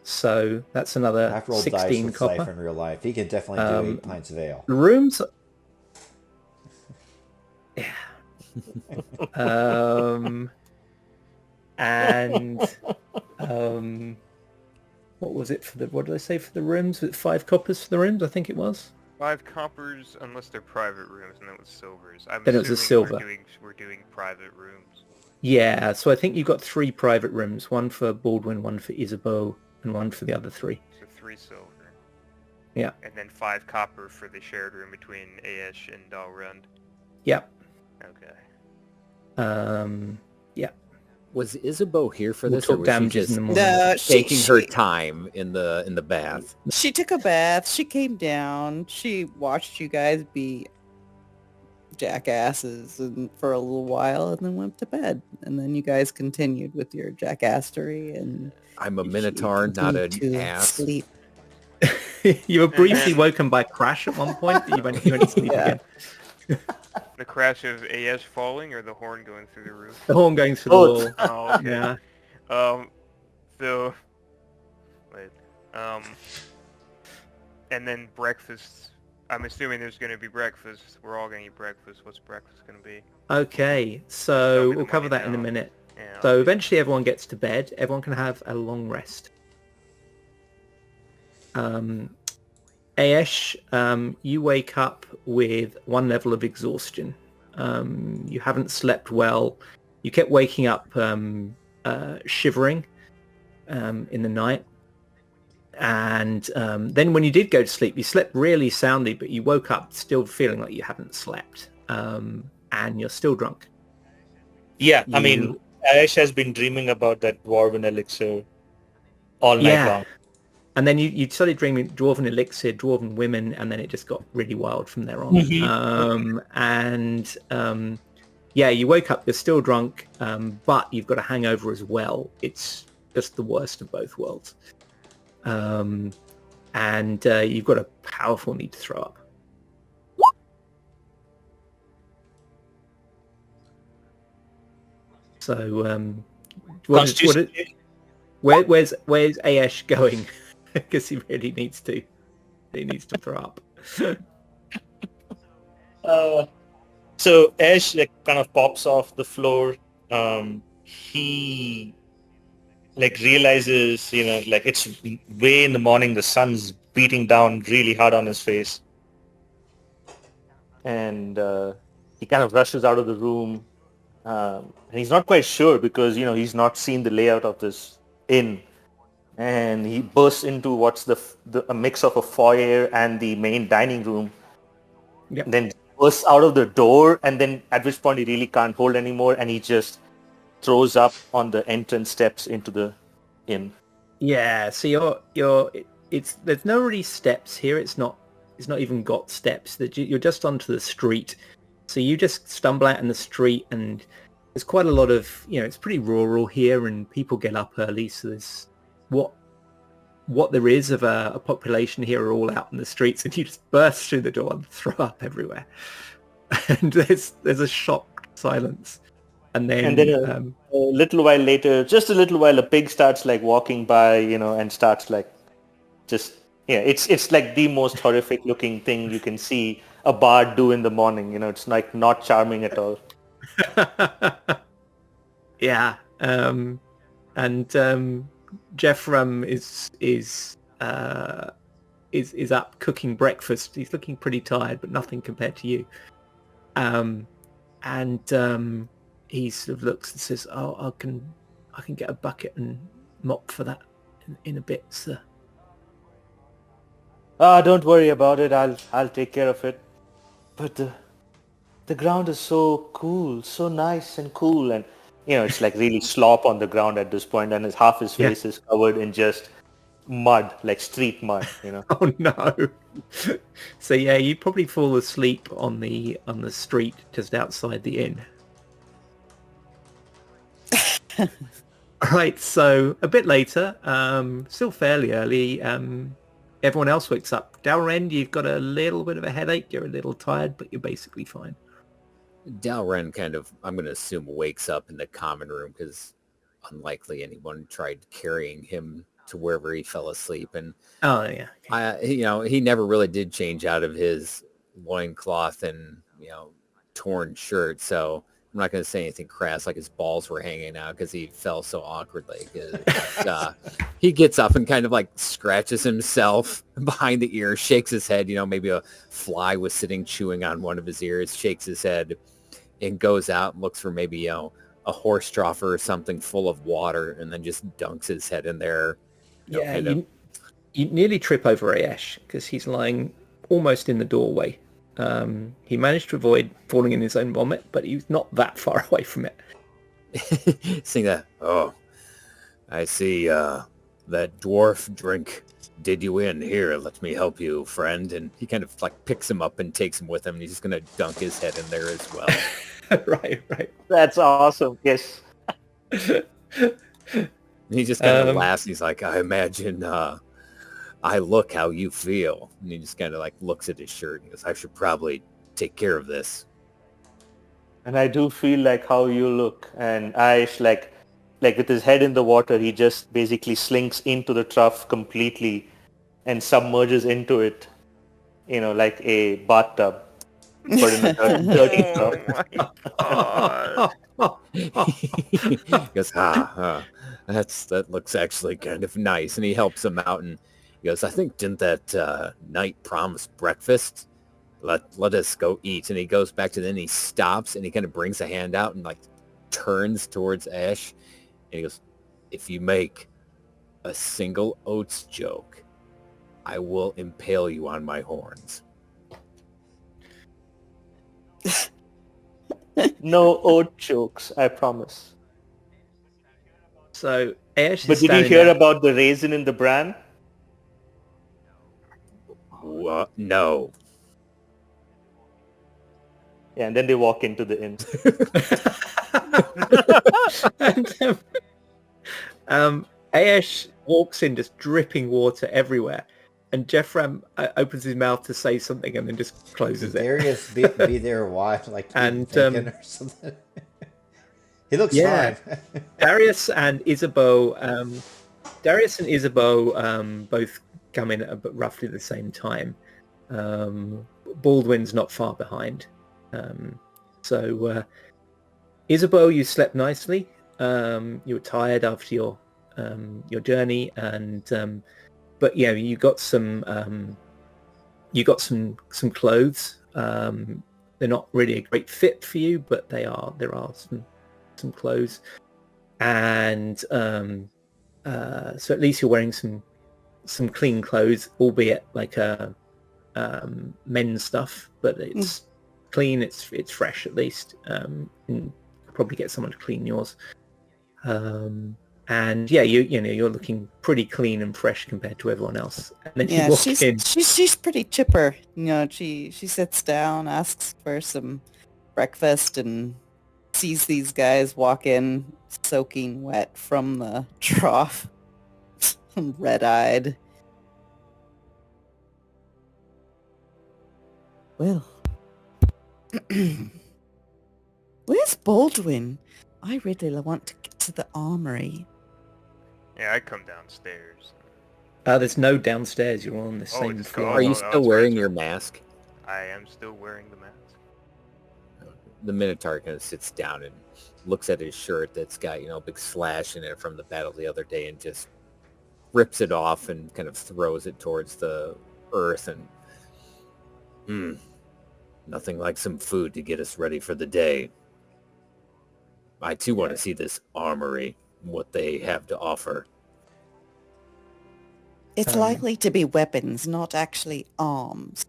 So that's another I've rolled dice 16 with Scythe copper. in real life. He can definitely do 8 pints of ale. The rooms. Yeah. And what was it for the? What did I say for the rooms? Was it 5 coppers for the rooms? I think it was. 5 coppers, unless they're private rooms, and then with silvers. I'm Then it was a assuming silver. We're doing private rooms. Yeah. So I think you've got 3 private rooms: one for Baldwin, one for Isabeau, and one for the other 3. So 3 silver. Yeah. And then 5 copper for the shared room between Aesh and Dalrund. Yep. Okay. Yeah. Was Isabeau here for We'll this, or talk was she damages in just the morning. No, taking her time in the bath? She took a bath. She came down. She watched you guys be jackasses for a little while, and then went to bed. And then you guys continued with your jackassery, and I'm a she minotaur, not an continued to ass. sleep. You were briefly woken by crash at one point. But you went to sleep Yeah. again. The crash of Aesh falling, or the horn going through the roof? The horn going through the wall. Oh, okay. Yeah. So, wait. And then breakfast. I'm assuming there's going to be breakfast. We're all going to eat breakfast. What's breakfast going to be? Okay, Tell so me the we'll cover money that in a now. minute. Yeah. So eventually everyone gets to bed. Everyone can have a long rest. Aesh, you wake up with 1 level of exhaustion. You haven't slept well. You kept waking up shivering in the night. And then when you did go to sleep, you slept really soundly, but you woke up still feeling like you haven't slept. And you're still drunk. Yeah, I mean, You- Ash has been dreaming about that dwarven elixir all night Yeah. long. And then you started dreaming dwarven elixir, dwarven women, and then it just got really wild from there on. Yeah, you woke up, you're still drunk, but you've got a hangover as well. It's just the worst of both worlds. You've got a powerful need to throw up. So, where's Aesh going? Because he really needs to. He needs to throw up. So Ash kind of pops off the floor. He realizes, it's way in the morning. The sun's beating down really hard on his face, and he kind of rushes out of the room. And he's not quite sure because he's not seen the layout of this inn, and he bursts into what's a mix of a foyer and the main dining room. Yep. Then bursts out of the door, and then at which point he really can't hold anymore, and he just throws up on the entrance steps into the inn. Yeah, so there's no really steps here. It's not even got steps. You're just onto the street. So you just stumble out in the street, and there's quite a lot of, it's pretty rural here, and people get up early. So there's what there is of a population here are all out in the streets, and you just burst through the door and throw up everywhere. And there's a shocked silence. And then a little while later, just a little while, a pig starts walking by, and starts it's like the most horrific looking thing you can see a bard do in the morning. It's not charming at all. Yeah. Jephram is up cooking breakfast. He's looking pretty tired, but nothing compared to you. He sort of looks and says, "Oh, I can get a bucket and mop for that in a bit, sir." Ah, don't worry about it. I'll take care of it. But the ground is so cool, so nice and cool, and it's like really slop on the ground at this point, and half his Yeah. face is covered in just mud, like street mud. Oh no. So yeah, you probably fall asleep on the street just outside the inn. Right, so a bit later, still fairly early, everyone else wakes up. Dalrend, you've got a little bit of a headache, you're a little tired, but you're basically fine. Dalren kind of, I'm going to assume, wakes up in the common room because unlikely anyone tried carrying him to wherever he fell asleep. And Oh yeah. Okay. he never really did change out of his loincloth and, torn shirt. So I'm not going to say anything crass like his balls were hanging out because he fell so awkwardly. He gets up and kind of like scratches himself behind the ear, shakes his head. Maybe a fly was sitting chewing on one of his ears, shakes his head and goes out and looks for maybe, a horse trough or something full of water and then just dunks his head in there. Yeah, you nearly trip over Aesh because he's lying almost in the doorway. He managed to avoid falling in his own vomit, but he's not that far away from it. Sing that. Oh, I see that dwarf drink did you in. Here, let me help you, friend. And he kind of like picks him up and takes him with him. And he's just going to dunk his head in there as well. Right. That's awesome. Yes. And he just kind of laughs. And he's like, I imagine I look how you feel. And he just kind of like looks at his shirt and he goes, I should probably take care of this. And I do feel like how you look. And Aish, like with his head in the water, he just basically slinks into the trough completely and submerges into it, like a bathtub, but in a dirty trough. Oh my god. He goes, that looks actually kind of nice. And he helps him out and he goes, I think, didn't that knight promise breakfast? Let us go eat. And he goes back to the inn, he stops and he kind of brings a hand out and like turns towards Ash. And he goes, if you make a single oats joke, I will impale you on my horns. No oat jokes, I promise. So Aesh But is did you standing hear there. about the raisin in the bran? What? No. Yeah, and then they walk into the inn. And Aesh walks in just dripping water everywhere, and Jeffram opens his mouth to say something and then just closes it. Darius be there why? Like And, thinking or something. He looks Yeah. fine. Darius and Isabeau both come in at roughly the same time. Baldwin's not far behind. So Isabeau, you slept nicely. You were tired after your journey, and but yeah, you got some clothes. They're not really a great fit for you, but there are some clothes, and so at least you're wearing some clean clothes, albeit like men's stuff, but it's clean, it's fresh at least. You can probably get someone to clean yours. And yeah, you're looking pretty clean and fresh compared to everyone else. And then you walk in. She's pretty chipper. She sits down, asks for some breakfast, and sees these guys walk in soaking wet from the trough, red-eyed. Well, where's Baldwin? I really want to get to the armory. Yeah, I come downstairs. There's no downstairs. You're all on the same just floor. go- Are you Oh, still that's wearing right. your mask? I am still wearing the mask. The Minotaur kind of sits down and looks at his shirt that's got, a big slash in it from the battle the other day and just rips it off and kind of throws it towards the earth and nothing like some food to get us ready for the day. I too want to see this armory, what they have to offer. It's likely to be weapons, not actually arms.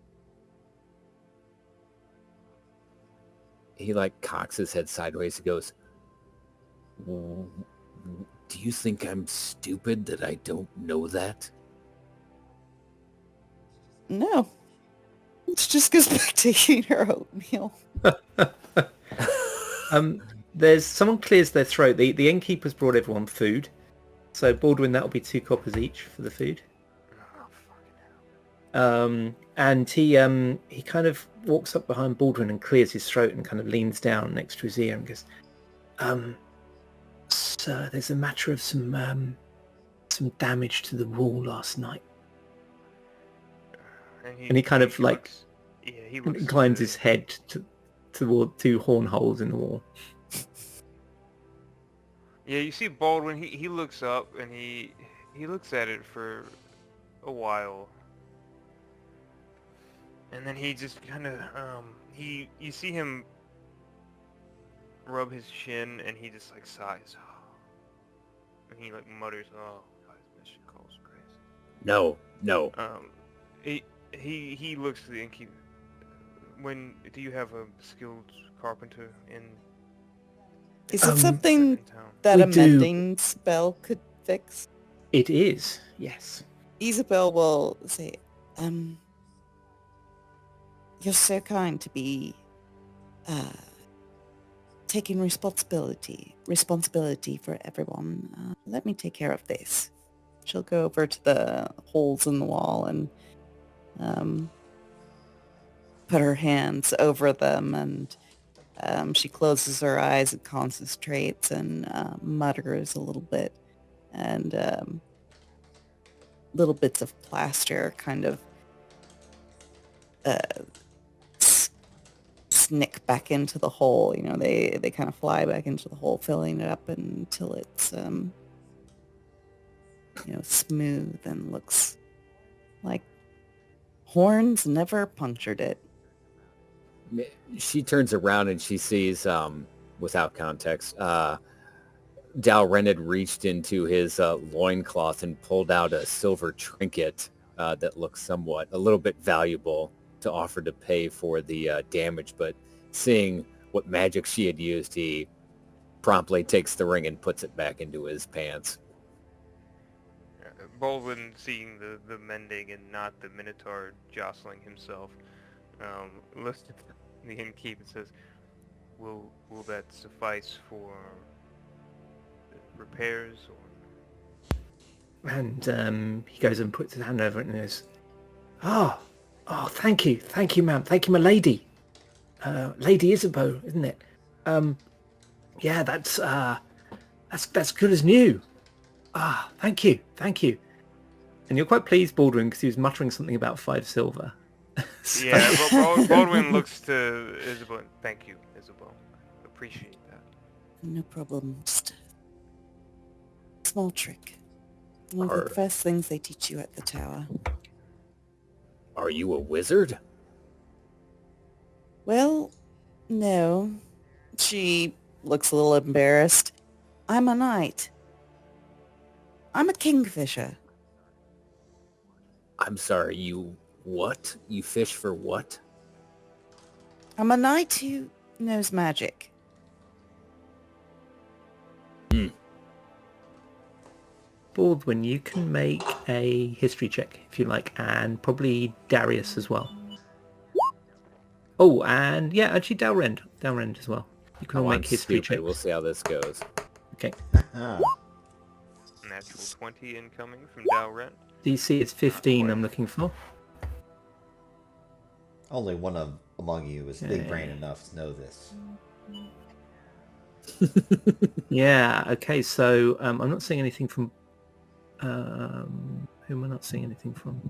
He like cocks his head sideways and goes, "Do you think I'm stupid that I don't know that?" No. She just goes back to eating her oatmeal. There's someone clears their throat. The innkeeper's brought everyone food. So Baldwin, that'll be 2 coppers each for the food. And he kind of walks up behind Baldwin and clears his throat and kind of leans down next to his ear and goes, "Sir, there's a matter of some damage to the wall last night." And he kind of like inclines his head toward 2 horn holes in the wall. Yeah, you see Baldwin, he looks up and he looks at it for a while. And then he just kind of, you see him rub his chin and he just like sighs. And he like mutters, "Oh, God's mission calls Christ." No. He looks to the innkeeper. Do you have a skilled carpenter in Is it something in town? that We a do. mending spell could fix? It is, yes. Isabel will say, "You're so kind to be taking responsibility for everyone. Let me take care of this." She'll go over to the holes in the wall and put her hands over them, and she closes her eyes and concentrates and mutters a little bit, and little bits of plaster kind of snick back into the hole. You know, they kind of fly back into the hole, filling it up until it's smooth and looks like horns never punctured it. She turns around and she sees, without context, Dalren had reached into his loincloth and pulled out a silver trinket that looks a little bit valuable to offer to pay for the damage, but seeing what magic she had used, he promptly takes the ring and puts it back into his pants. Baldwin, seeing the mending and not the Minotaur jostling himself, looks at the innkeep and says, Will that suffice for repairs or?" And he goes and puts his hand over it and goes, "Oh, thank you, ma'am, thank you, my lady, Lady Isabeau, isn't it? Yeah, that's good as new. Thank you." And you're quite pleased, Baldwin, because he was muttering something about 5 silver. Yeah, Baldwin looks to Isabel. "Thank you, Isabel. Appreciate that." No problem. Just a small trick. One of the first things they teach you at the tower. Are you a wizard? Well, no. She looks a little embarrassed. I'm a knight. I'm a kingfisher. I'm sorry, you what? You fish for what? I'm a knight who knows magic. Baldwin, you can make a history check if you like, and probably Darius as well. Oh, and yeah, actually Dalrend as well. You can all make history checks. We'll see how this goes. Okay. Natural 20 incoming from Dalren. DC is 15 I'm looking for. Only one among you is big brain enough to know this. Yeah, okay, so I'm not seeing anything from... who am I not seeing anything from?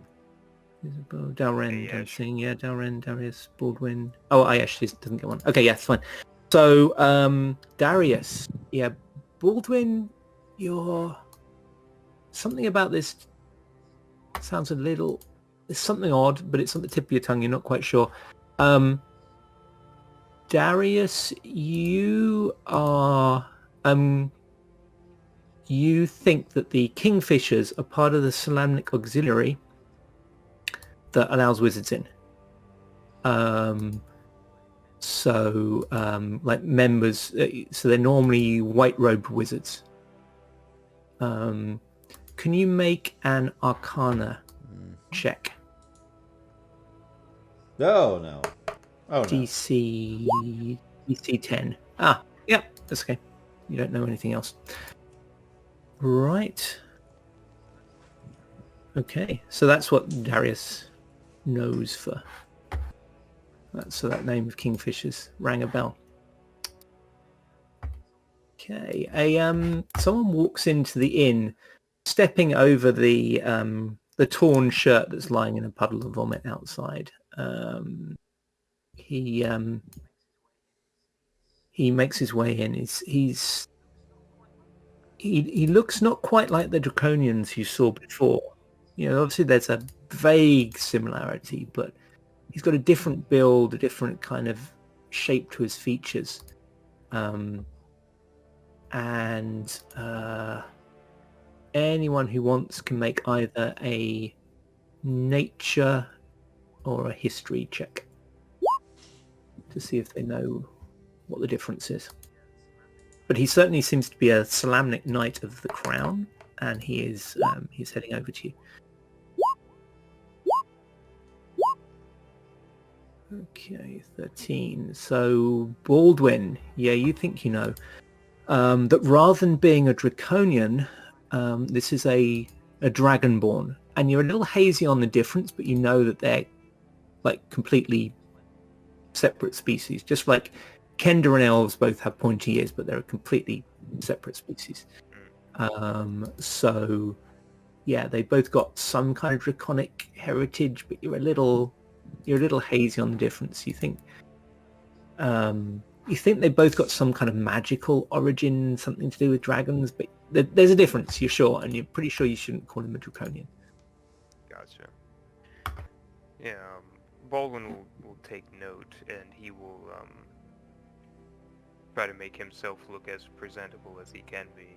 Dalrend, I'm seeing, yeah, Dalrend, Darius, Baldwin. Oh, yeah, she doesn't get one. Okay, yeah, it's fine. So, Darius, yeah, Baldwin, you're... Something about this sounds a little... It's something odd, but it's on the tip of your tongue, you're not quite sure. Darius, you are... you think that the Kingfishers are part of the Solamnic Auxiliary that allows wizards in. Like members, so they're normally white-robed wizards. Can you make an Arcana check? Oh no. Oh no. DC 10. Ah, yeah, that's okay. You don't know anything else. Right. Okay, so that's what Darius knows for. So that name of Kingfishers rang a bell. Okay, someone walks into the inn, stepping over the torn shirt that's lying in a puddle of vomit outside. He makes his way in. He looks not quite like the Draconians you saw before. You know, obviously there's a vague similarity, but he's got a different build, a different kind of shape to his features. Anyone who wants can make either a nature or a history check to see if they know what the difference is. But he certainly seems to be a Solamnic Knight of the Crown, and he's heading over to you. Okay, 13. So Baldwin, yeah, you think you know that rather than being a Draconian, this is a Dragonborn, and you're a little hazy on the difference, but you know that they're like completely separate species, just like Kender and elves both have pointy ears, but they're a completely separate species. So yeah, they both got some kind of draconic heritage, but you're a little hazy on the difference. You think they both got some kind of magical origin, something to do with dragons, but there's a difference, you're sure, and you're pretty sure you shouldn't call him a draconian. Gotcha. Yeah, Baldwin will take note, and he will try to make himself look as presentable as he can be.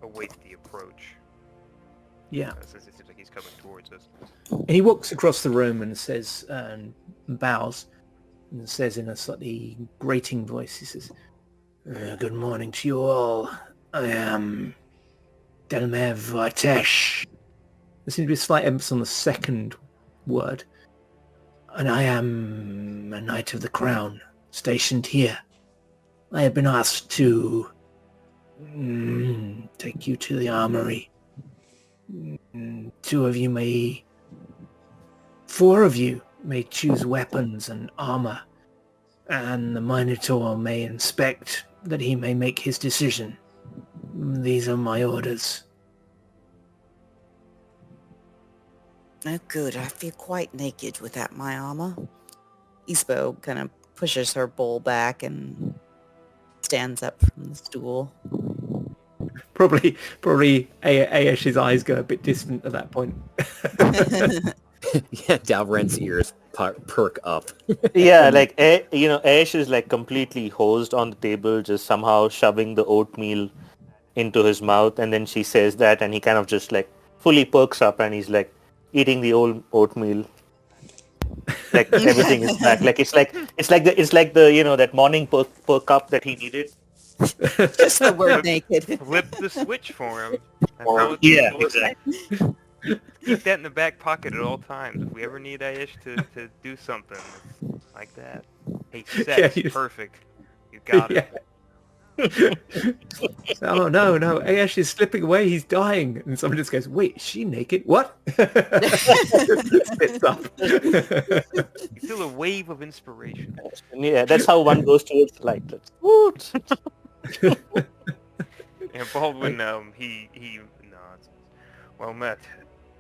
Await the approach. Yeah. Since it seems like he's coming towards us. And he walks across the room and says, and bows, and says in a slightly grating voice, he says, "Good morning to you all. I am Delmer Vartesh." There seems to be a slight emphasis on the second word. "And I am a Knight of the Crown, stationed here. I have been asked to take you to the armory. 4 of you may choose weapons and armor, and the Minotaur may inspect that he may make his decision. These are my orders." Oh, good. I feel quite naked without my armor. Ispo kind of pushes her bowl back and stands up from the stool. Probably Aesh's eyes go a bit distant at that point. Yeah, Dalren's ears perk up. Yeah, like Ash is like completely hosed on the table, just somehow shoving the oatmeal into his mouth, and then she says that, and he kind of just like fully perks up, and he's like eating the old oatmeal. Like everything is back. Like it's like the that morning perk up that he needed. Just the word naked. Flip the switch for him. Yeah, exactly. Keep that in the back pocket at all times. If we ever need Aish to do something like that. Hey, sex, perfect. You got it. Oh no, Aesh is slipping away, he's dying. And someone just goes, "Wait, is she naked? What?" Spits up. You feel a wave of inspiration. Yeah, that's how one goes towards light. And Baldwin, he nods. Well met.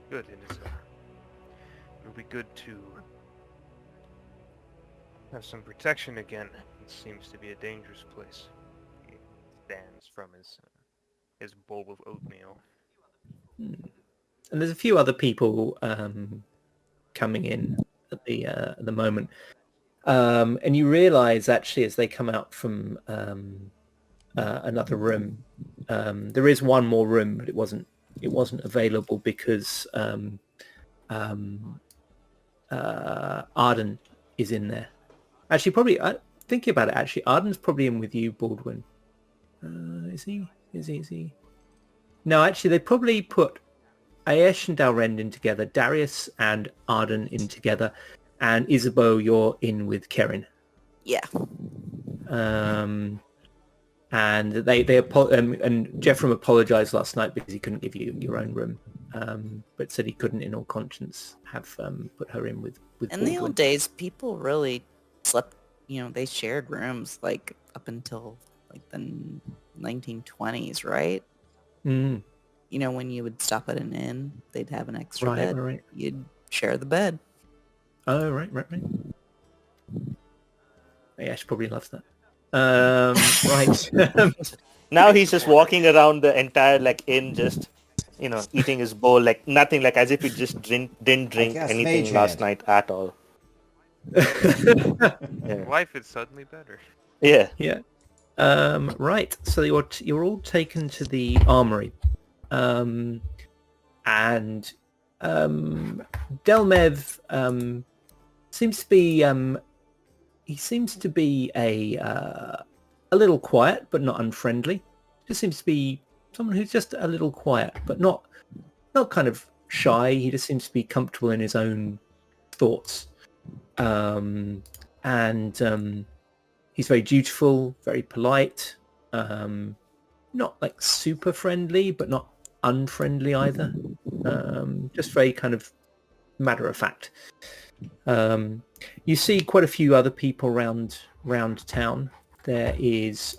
Good. It'll be good to have some protection again. It seems to be a dangerous place. He stands from his bowl of oatmeal. And there's a few other people coming in at the moment. And you realise actually as they come out from another room, there is one more room, but it wasn't available because Arden is in there. Actually, probably thinking about it, actually, Arden's probably in with you, Baldwin. Is he? Is he? No, actually, they probably put Aesh and Dalrend in together, Darius and Arden in together, and Isabeau, you're in with Kerin. Yeah. And and Jeffrem apologized last night because he couldn't give you your own room, but said he couldn't in all conscience have put her in with In Baldwin. the old days, people really slept, they shared rooms like up until like the 1920s, right? Mm, When you would stop at an inn, they'd have an extra bed. right. You'd share the bed. Oh, right. Yeah, she probably loves that. Right. Now he's just walking around the entire inn, just eating his bowl like nothing, like as if he just didn't drink guess anything mage last hand. night at all. Yeah. Life is suddenly better. Yeah. Yeah. Right. So you're all taken to the armory, and Delmev seems to be he seems to be a little quiet but not unfriendly. Just seems to be someone who's just a little quiet but not kind of shy. He just seems to be comfortable in his own thoughts, and he's very dutiful, very polite, not like super friendly, but not unfriendly either. Just very kind of matter of fact. You see quite a few other people round town. There is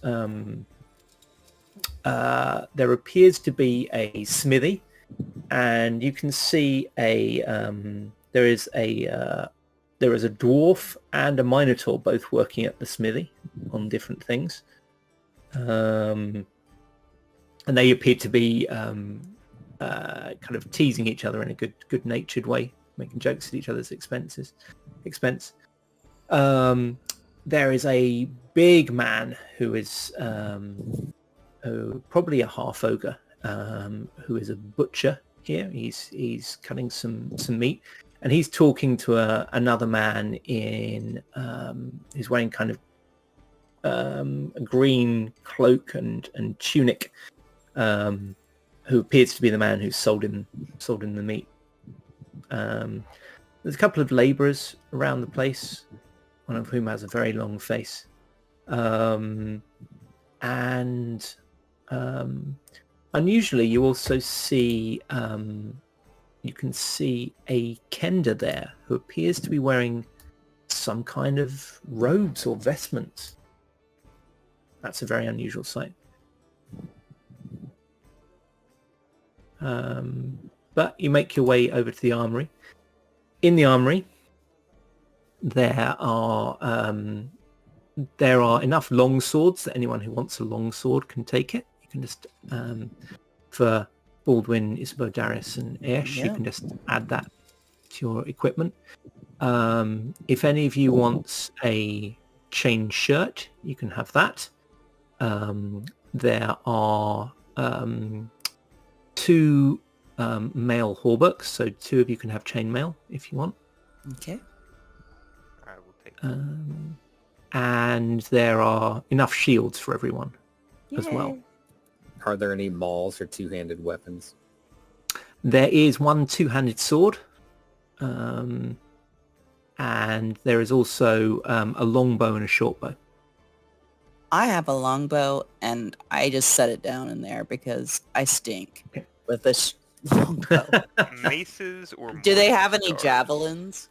there appears to be a smithy, and you can see there is a dwarf and a minotaur both working at the smithy on different things, and they appear to be kind of teasing each other in a good-natured way, making jokes at each other's expense. There is a big man who is probably a half ogre, who is a butcher here. He's cutting some meat, and he's talking to another man in who's wearing kind of a green cloak and tunic, who appears to be the man who sold him the meat. There's a couple of labourers around the place, one of whom has a very long face, and unusually you also see you can see a kender there who appears to be wearing some kind of robes or vestments. That's a very unusual sight. But you make your way over to the armory. In the armory, there are enough long swords that anyone who wants a long sword can take it. You can just for Baldwin, Isabeau, Darius, and Aesh, you can just add that to your equipment. If any of you wants a chain shirt, you can have that. There are 2 mail hauberks, so 2 of you can have chainmail if you want. Okay. I will take that. And there are enough shields for everyone as well. Are there any mauls or two-handed weapons? There is one 2-handed sword, and there is also a longbow and a shortbow. I have a longbow, and I just set it down in there because I stink with this longbow. Maces or Do they have any stars? javelins?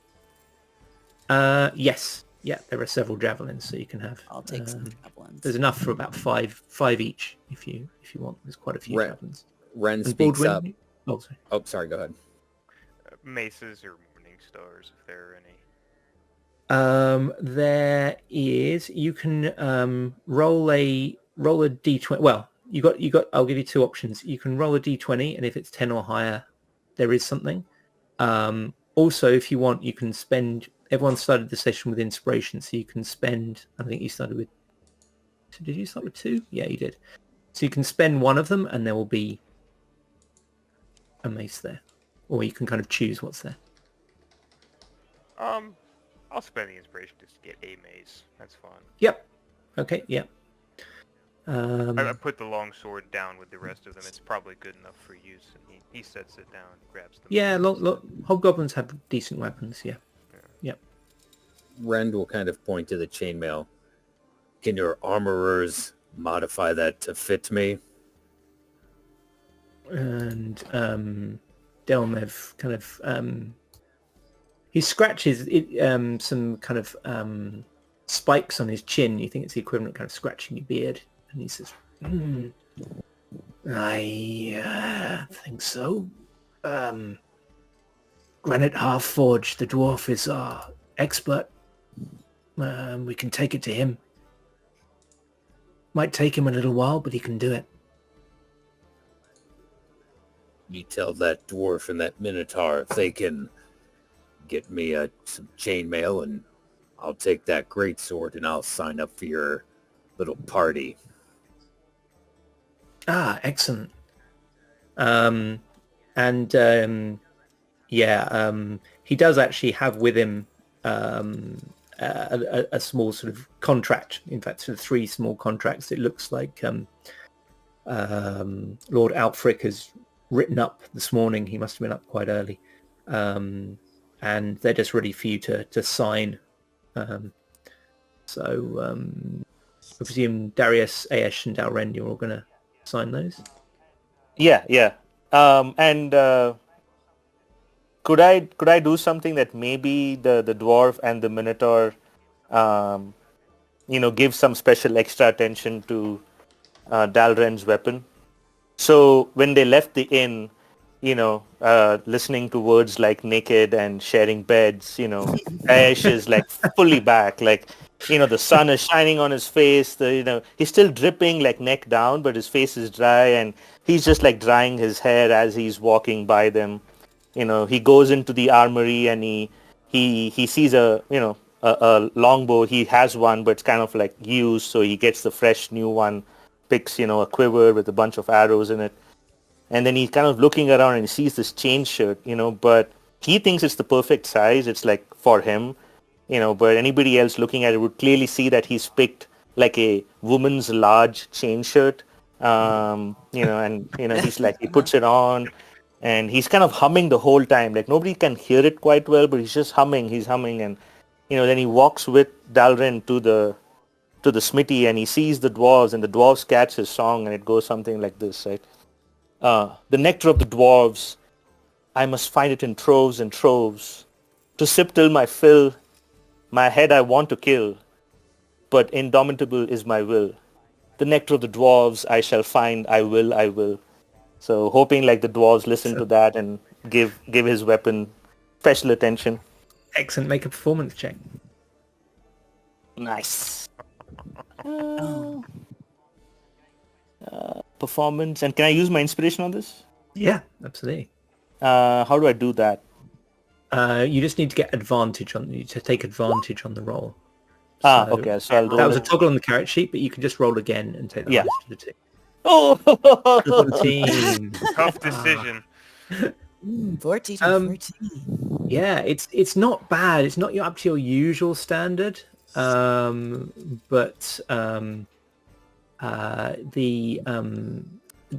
Yes. Yeah, there are several javelins, so you can have. I'll take some javelins. There's enough for about five each if you want. There's quite a few javelins. Ren And speaks up. Baldwin? Oh, sorry. Oh, sorry, go ahead. Maces or morning stars, if there are any. There is. You can roll a d20. Well, you got. I'll give you 2 options. You can roll a d20, and if it's 10 or higher, there is something. Also, if you want, you can spend... Everyone started the session with inspiration, so you can spend... I think you started with... Did you start with 2? Yeah, you did. So you can spend one of them, and there will be a mace there. Or you can kind of choose what's there. I'll spend the inspiration just to get a mace. That's fine. Yep. Okay, yep. I put the long sword down with the rest of them. It's probably good enough for use. And he sets it down, grabs them. Yeah, hobgoblins have decent weapons, yeah. Yep. Rend will kind of point to the chainmail. Can your armorers modify that to fit me? And Delmev kind of he scratches it, some kind of spikes on his chin. You think it's the equivalent of kind of scratching your beard, and he says, I think so. Granite Half Forge, the dwarf, is our expert. We can take it to him. Might take him a little while, but he can do it. You tell that dwarf and that minotaur if they can get me some chainmail, and I'll take that greatsword and I'll sign up for your little party. Ah, excellent. He does actually have with him a small sort of contract. In fact, sort of 3 small contracts. It looks like Lord Alfric has written up this morning. He must have been up quite early. And they're just ready for you to sign. I presume Darius, Aesh, and Dalren, you're all going to sign those? Yeah. Could I do something that maybe the dwarf and the minotaur, give some special extra attention to Dalren's weapon? So when they left the inn, listening to words like naked and sharing beds, Ash is like fully back, like, the sun is shining on his face, he's still dripping like neck down, but his face is dry, and he's just like drying his hair as he's walking by them. He goes into the armory and he sees a longbow. He has one, but it's kind of like used, so he gets the fresh new one, picks, a quiver with a bunch of arrows in it. And then he's kind of looking around and he sees this chain shirt, but he thinks it's the perfect size. It's like for him, but anybody else looking at it would clearly see that he's picked like a woman's large chain shirt. He's like, he puts it on and he's kind of humming the whole time. Like nobody can hear it quite well, but he's just humming. He's humming. And, then he walks with Dalren to the smithy and he sees the dwarves, and the dwarves catch his song, and it goes something like this, right? The nectar of the dwarves, I must find it in troves and troves. To sip till my fill, my head I want to kill, but indomitable is my will. The nectar of the dwarves I shall find, I will. So hoping like the dwarves listen to that and give his weapon special attention. Excellent. Make a performance check. Nice. Performance, and can I use my inspiration on this? Yeah, absolutely. How do I do that? You just need to get advantage to take advantage on the roll. Okay. So I'll do that was a toggle on the character sheet, but you can just roll again and take the rest of the 2. Oh, 14. Tough decision. 14 or 14. Yeah, it's not bad. It's not up to your usual standard, but the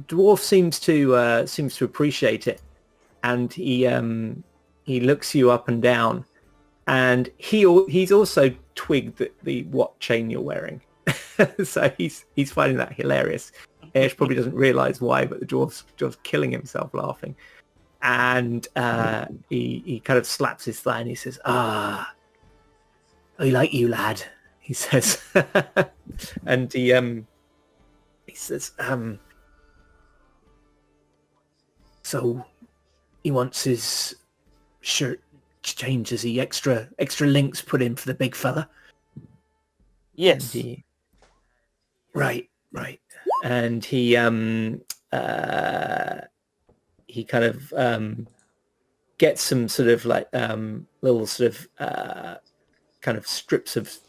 dwarf seems to appreciate it, and he looks you up and down, and he's also twigged what chain you're wearing, so he's finding that hilarious. Ash probably doesn't realise why, but the dwarf's killing himself laughing, and he kind of slaps his thigh and he says, I like you, lad, he says. And he says, so he wants his shirt changed. Is he extra links put in for the big fella? Yes. Right. And he kind of gets some sort of like little sort of kind of strips of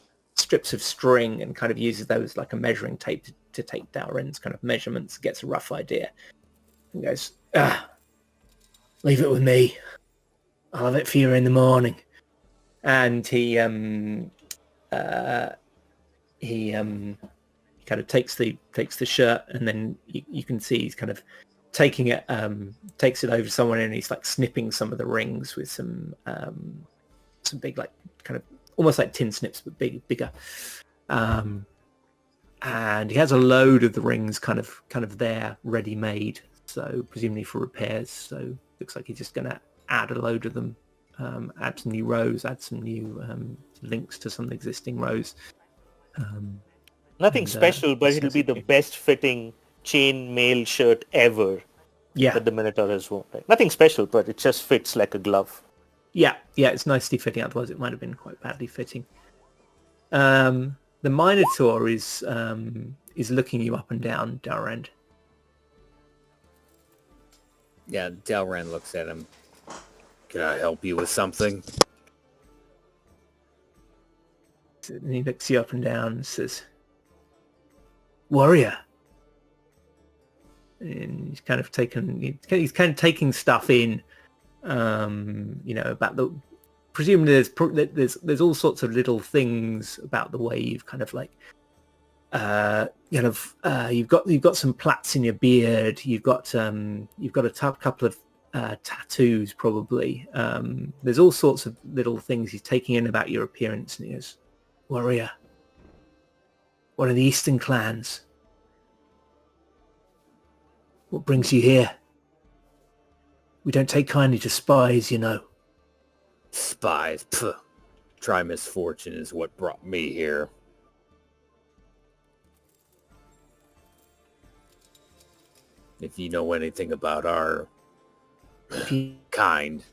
string and kind of uses those like a measuring tape to take Dalren's kind of measurements, gets a rough idea, and goes, leave it with me. I'll have it for you in the morning. And he kind of takes the shirt, and then you can see he's kind of taking it, takes it over to someone, and he's like snipping some of the rings with some big, like kind of almost like tin snips, but bigger. And he has a load of the rings kind of there, ready made, so presumably for repairs. So looks like he's just going to add a load of them, add some new rows, add some new links to some existing rows. Nothing special, but it'll be the best fitting chain mail shirt ever. Yeah, that the Minotaur has worn. Right? Nothing special, but it just fits like a glove. Yeah, it's nicely fitting. Otherwise, it might have been quite badly fitting. The Minotaur is looking you up and down, Dalren. Yeah, Dalren looks at him. Can I help you with something? And he looks you up and down and says, "Warrior." And he's kind of taking stuff in, about the. Presumably, there's all sorts of little things about the way you've kind of like, you've got some plaits in your beard. You've got a couple of tattoos probably. There's all sorts of little things he's taking in about your appearance, and he goes, "Warrior, one of the Eastern clans. What brings you here? We don't take kindly to spies, you know." Spies? Pfft. Try misfortune is what brought me here. If you know anything about our kind,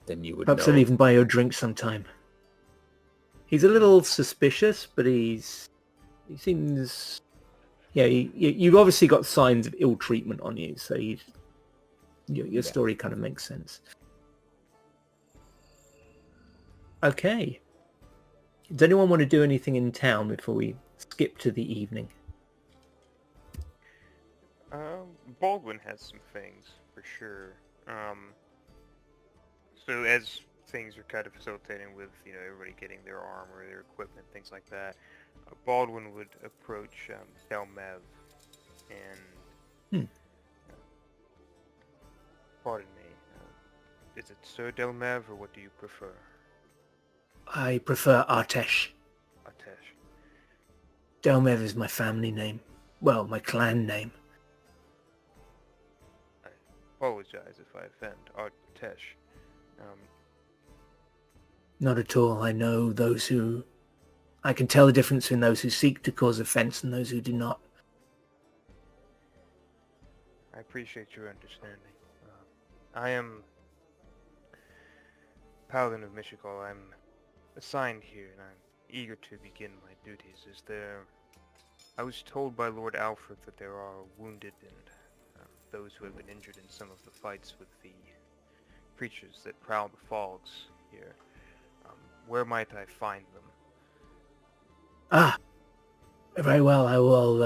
then you would Perhaps know. I'll even buy you a drink sometime. He's a little suspicious, but he seems... Yeah, you've obviously got signs of ill treatment on you, so your story kind of makes sense. Okay. Does anyone want to do anything in town before we skip to the evening? Baldwin has some things, for sure. So as things are kind of facilitating with, everybody getting their armor, their equipment, things like that, Baldwin would approach Delmev and... pardon me, is it Sir Delmev, or what do you prefer? I prefer Artesh. Atesh. Delmev is my family name. Well, my clan name. I apologize if I offend. Artesh. Not at all. I know those who... I can tell the difference between those who seek to cause offense and those who do not. I appreciate your understanding. I am Paladin of Mishikal. I'm assigned here, and I'm eager to begin my duties. I was told by Lord Alfred that there are wounded and those who have been injured in some of the fights with the creatures that prowl the fogs here. Where might I find them? Ah, very well. I will.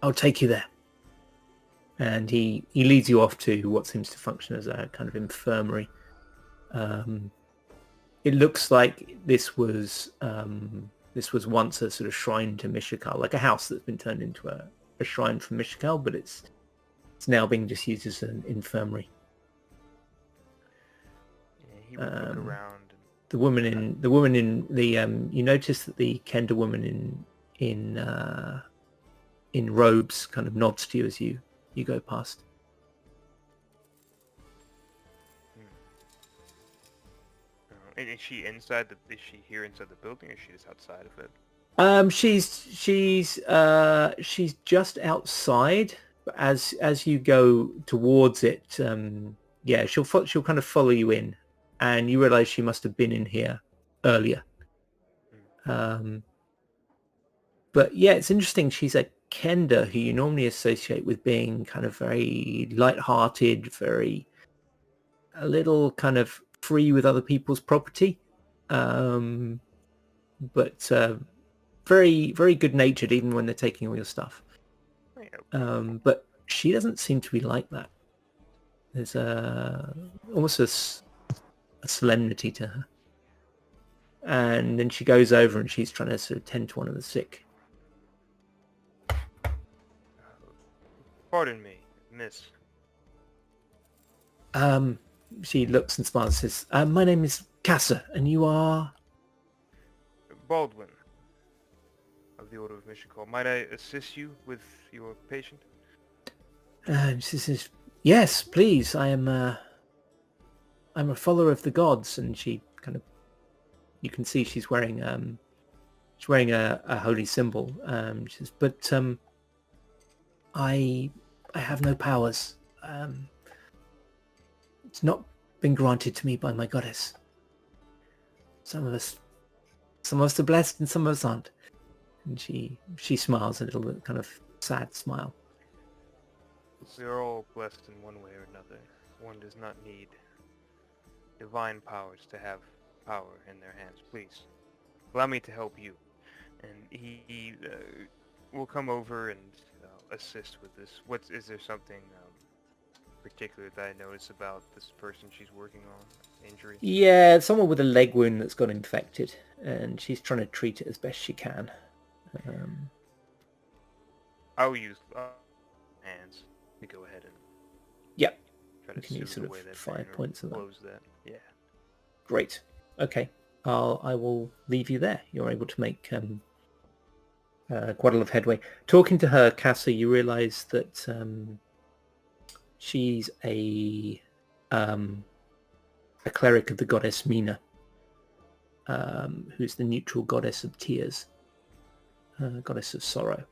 I'll take you there. And he leads you off to what seems to function as a kind of infirmary. It looks like this was once a sort of shrine to Mishikal, like a house that's been turned into a shrine for Mishikal, but it's now being just used as an infirmary. Yeah, he would look around. The woman in the you notice that the Kenda woman in robes kind of nods to you as you go past. And is she inside is she here inside the building, or is she just outside of it? She's just outside. But as you go towards it, she'll kind of follow you in, and you realise she must have been in here earlier. But yeah, it's interesting. She's a Kenda, who you normally associate with being kind of very light-hearted, a little kind of free with other people's property, but very, very good-natured even when they're taking all your stuff. But she doesn't seem to be like that. There's almost a solemnity to her. And then she goes over and she's trying to sort of tend to one of the sick. Pardon me, miss. She looks and smiles and says, my name is Cassa, and you are... Baldwin of the Order of Mishakal. Might I assist you with your patient? She says, yes, please. I'm a follower of the gods, and she kind of, you can see she's wearing a holy symbol. She says, but I have no powers. It's not been granted to me by my goddess. Some of us are blessed, and some of us aren't. And she smiles a little kind of sad smile. We are all blessed in one way or another. One does not need divine powers to have power in their hands. Please, allow me to help you. And he will come over and assist with this. Is there something particular that I notice about this person she's working on? Injury? Yeah, someone with a leg wound that's got infected, and she's trying to treat it as best she can. I'll use hands to go ahead and Yep. try You to can use soothe sort away of that 5 pain or points of that. close that. Yeah. Great. Okay. I will leave you there. You're able to make quite a lot of headway. Talking to her, Cassa, you realise that she's a cleric of the goddess Mina, who's the neutral goddess of tears, goddess of sorrow.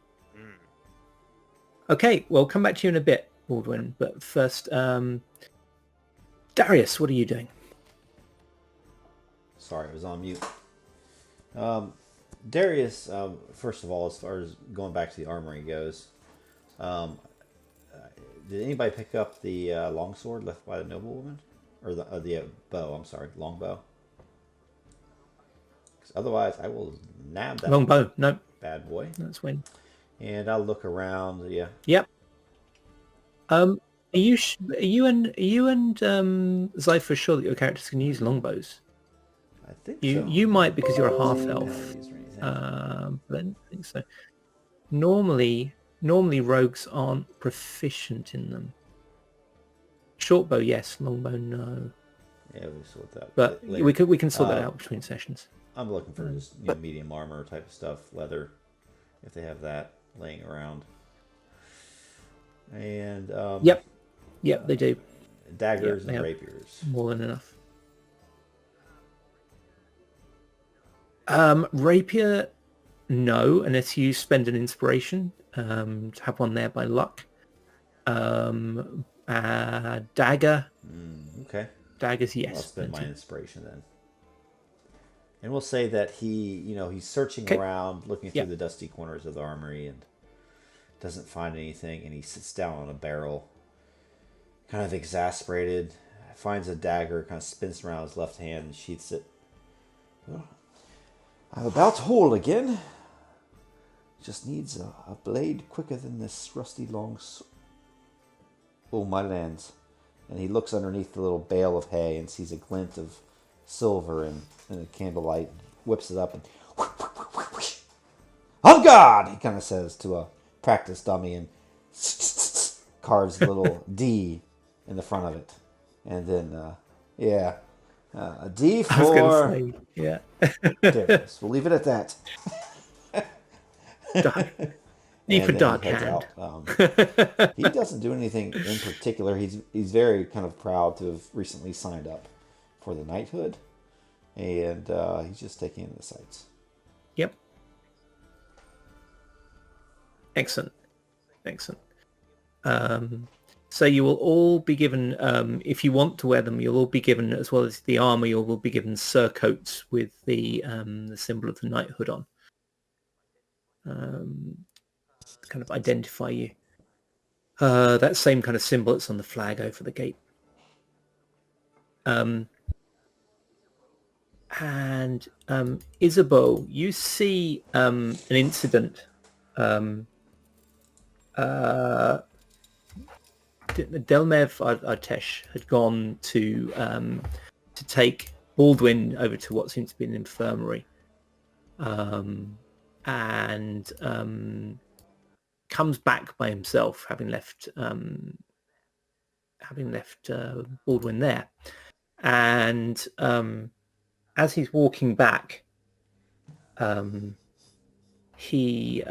Okay, well, come back to you in a bit, Baldwin. But first, Darius, what are you doing? Sorry, I was on mute. Darius, first of all, as far as going back to the armory goes, did anybody pick up the longsword left by the noblewoman? Or the bow, I'm sorry, longbow? 'Cause otherwise, I will nab that Longbow, no. bad boy. That's when. And I'll look around, yeah. Yep. Are you and Zypher sure that your characters can use longbows? I think so. You might because you're a half elf. Penalties or anything. But I don't think so. Normally rogues aren't proficient in them. Shortbow, yes. Longbow, no. Yeah, we'll sort that. But later. we can sort that out between sessions. I'm looking for just medium armor type of stuff, leather, if they have that laying around. And Yep, they do. Daggers Yep, they and have rapiers. more than enough. Rapier, no, unless you spend an inspiration to have one there by luck. Dagger. Okay. Daggers, yes. I'll spend my plenty. inspiration then. And we'll say that he's searching around, looking through the dusty corners of the armory, and doesn't find anything. And he sits down on a barrel, kind of exasperated. Finds a dagger, kind of spins around his left hand, and sheaths it. Well, I'm about whole again. Just needs a blade quicker than this rusty long Oh, my lands. And he looks underneath the little bale of hay and sees a glint of silver in the candlelight, whips it up, and on guard, he kind of says to a practice dummy, and carves a little D in the front of it. And then, a D for... I was going to say, yeah. Darius. We'll leave it at that. D for And then dark he heads hand. out. He doesn't do anything in particular. He's very kind of proud to have recently signed up for the knighthood, and he's just taking in the sights. Yep. Excellent. So you will all be given, if you want to wear them, you'll all be given, as well as the armor, you'll all be given surcoats with the symbol of the knighthood on. kind of identify you. That same kind of symbol that's on the flag over the gate. And Isabeau, you see an incident. Delmev Artesh had gone to take Baldwin over to what seems to be an infirmary, and comes back by himself, having left Baldwin there. And as he's walking back, he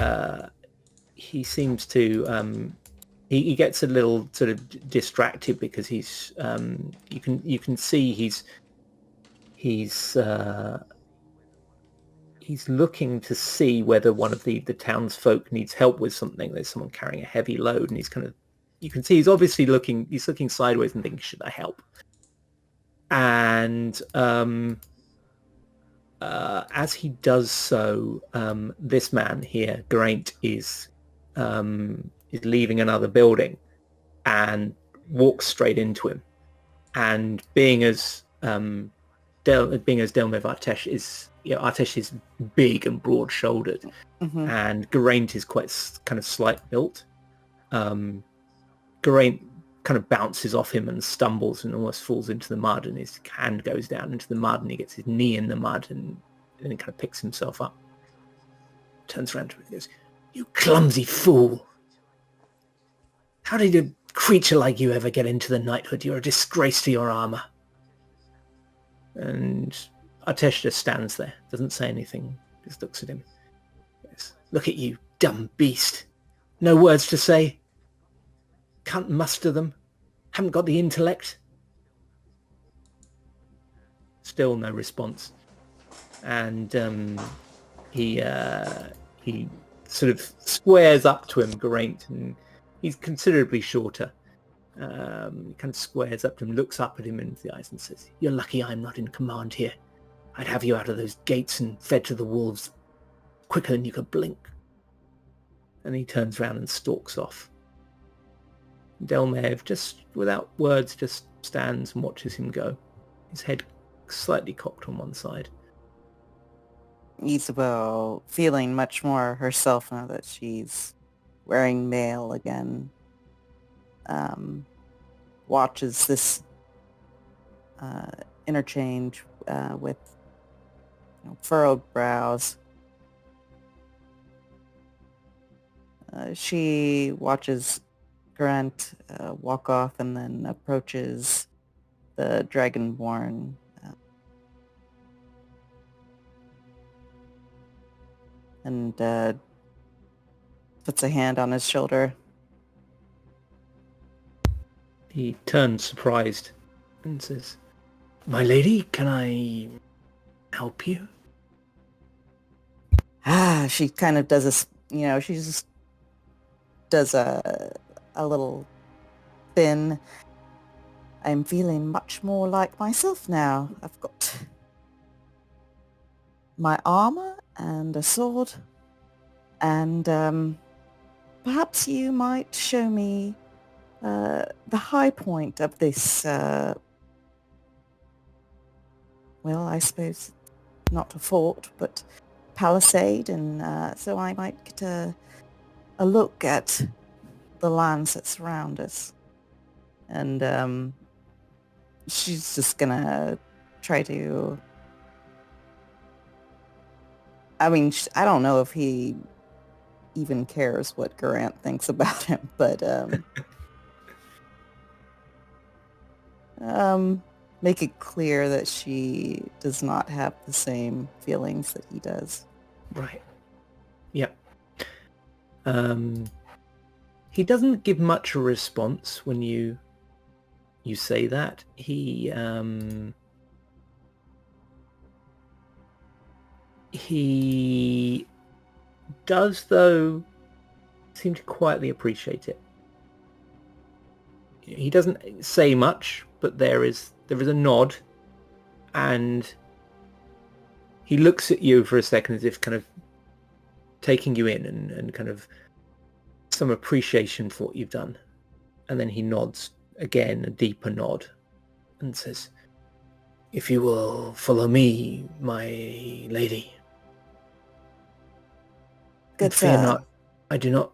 seems to he gets a little sort of distracted because he's you can see he's looking to see whether one of the townsfolk needs help with something. There's someone carrying a heavy load, and he's kind of, you can see he's obviously looking sideways and thinking, should I help? And as he does so, this man here, Geraint, is leaving another building and walks straight into him. And being as Delmev Artesh is, Artesh is big and broad-shouldered, and Geraint is quite kind of slight built. Geraint kind of bounces off him and stumbles and almost falls into the mud, and his hand goes down into the mud, and he gets his knee in the mud, and then he kind of picks himself up, turns around to him and goes, "You clumsy fool! How did a creature like you ever get into the knighthood? You're a disgrace to your armor." And Artesh just stands there, doesn't say anything, just looks at him. Goes, "Look at you, dumb beast. No words to say? Can't muster them? Haven't got the intellect?" Still no response. And he sort of squares up to him, Geraint, and he's considerably shorter. He kind of squares up to him, looks up at him in the eyes and says, "You're lucky I'm not in command here. I'd have you out of those gates and fed to the wolves quicker than you could blink." And he turns around and stalks off. Delmev, just without words, just stands and watches him go, his head slightly cocked on one side. Isabel, feeling much more herself now that she's wearing mail again, watches this interchange with furrowed brows. She watches Grant walk off and then approaches the Dragonborn. And puts a hand on his shoulder. He turns surprised and says, "My lady, can I help you?" She kind of does this, she just does a little thin. "I'm feeling much more like myself now. I've got my armor and a sword, and perhaps you might show me the high point of this, I suppose not a fort, but palisade, and so I might get a look at the lands that surround us." And she's just gonna try to, I don't know if he even cares what Geraint thinks about him, but make it clear that she does not have the same feelings that he does. Right. Yep. He doesn't give much a response when you say that. He does, though, seem to quietly appreciate it. He doesn't say much, but there is a nod, and he looks at you for a second as if kind of taking you in and kind of some appreciation for what you've done. And then he nods again, a deeper nod, and says, "If you will follow me, my lady. And Good fear sir. not, I do not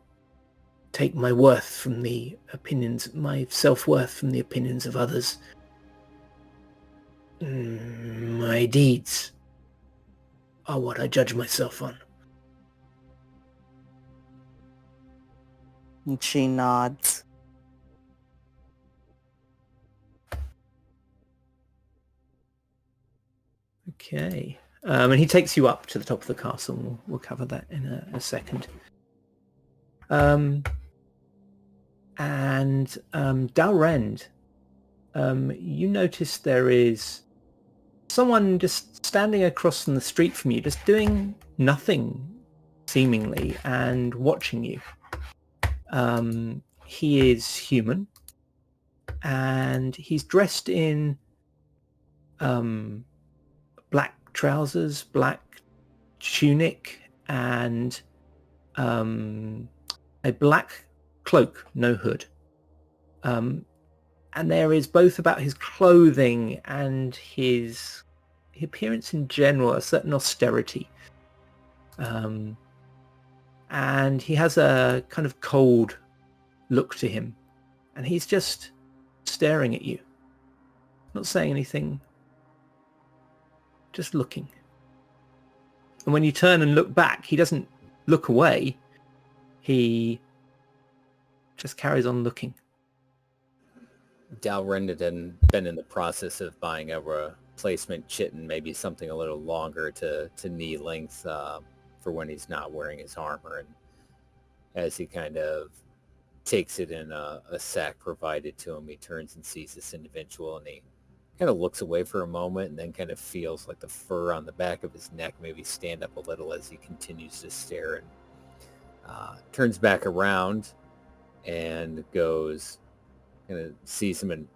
take my worth from the opinions, my self-worth from the opinions of others. My deeds are what I judge myself on." And she nods. Okay. And he takes you up to the top of the castle. We'll cover that in a second. Dalrend, you notice there is someone just standing across from the street from you, just doing nothing, seemingly, and watching you. He is human, and he's dressed in black trousers, black tunic, and a black cloak, no hood. And there is both about his clothing and his appearance in general a certain austerity. And he has a kind of cold look to him. And he's just staring at you. Not saying anything. Just looking. And when you turn and look back, he doesn't look away. He just carries on looking. Dalrend had been in the process of buying a replacement chitin, maybe something a little longer to knee length for when he's not wearing his armor. And as he kind of takes it in a sack provided to him, he turns and sees this individual, and he kind of looks away for a moment and then kind of feels like the fur on the back of his neck maybe stand up a little as he continues to stare, and turns back around and goes, kind of sees him and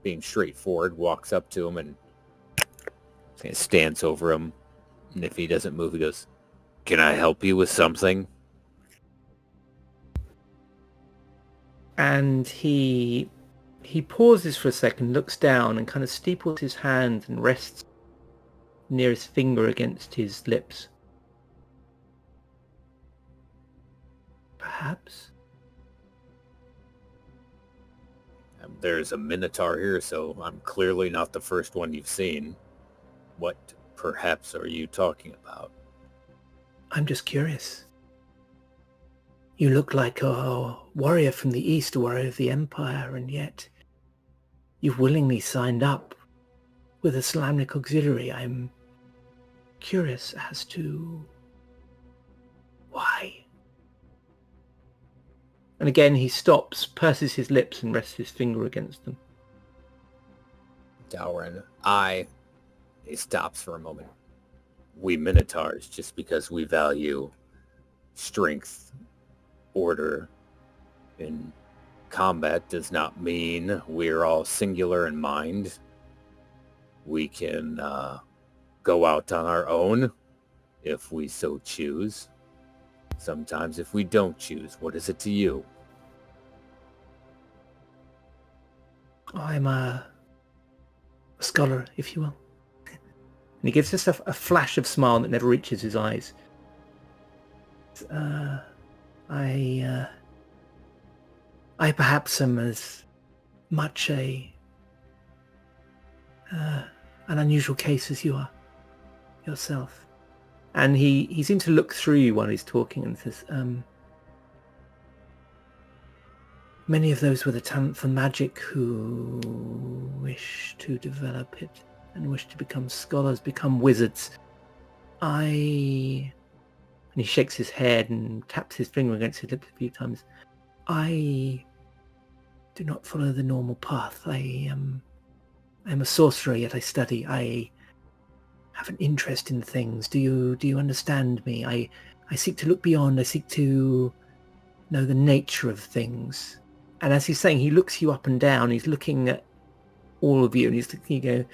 being straightforward, walks up to him and kind of stands over him. And if he doesn't move, he goes, "Can I help you with something?" And he pauses for a second, looks down, and kind of steeples his hand and rests near his finger against his lips. Perhaps? There's a minotaur here, so I'm clearly not the first one you've seen. What perhaps are you talking about? I'm just curious. You look like a warrior from the East, a warrior of the Empire, and yet you've willingly signed up with a Solamnic auxiliary. I'm curious as to why. And again he stops, purses his lips, and rests his finger against them. Dalrend, he stops for a moment. We minotaurs, just because we value strength, order in combat, does not mean we're all singular in mind. We can go out on our own if we so choose. Sometimes if we don't choose, what is it to you? I'm a scholar, if you will. And he gives us a flash of smile that never reaches his eyes. I perhaps am as much an unusual case as you are yourself. And he seems to look through you while he's talking and says, many of those with a talent for magic who wish to develop it and wish to become scholars, become wizards. And he shakes his head and taps his finger against his lips a few times. I do not follow the normal path. I am a sorcerer, yet I study. I have an interest in things. Do you understand me? I seek to look beyond. I seek to know the nature of things. And as he's saying, he looks you up and down. He's looking at all of you, and he's looking.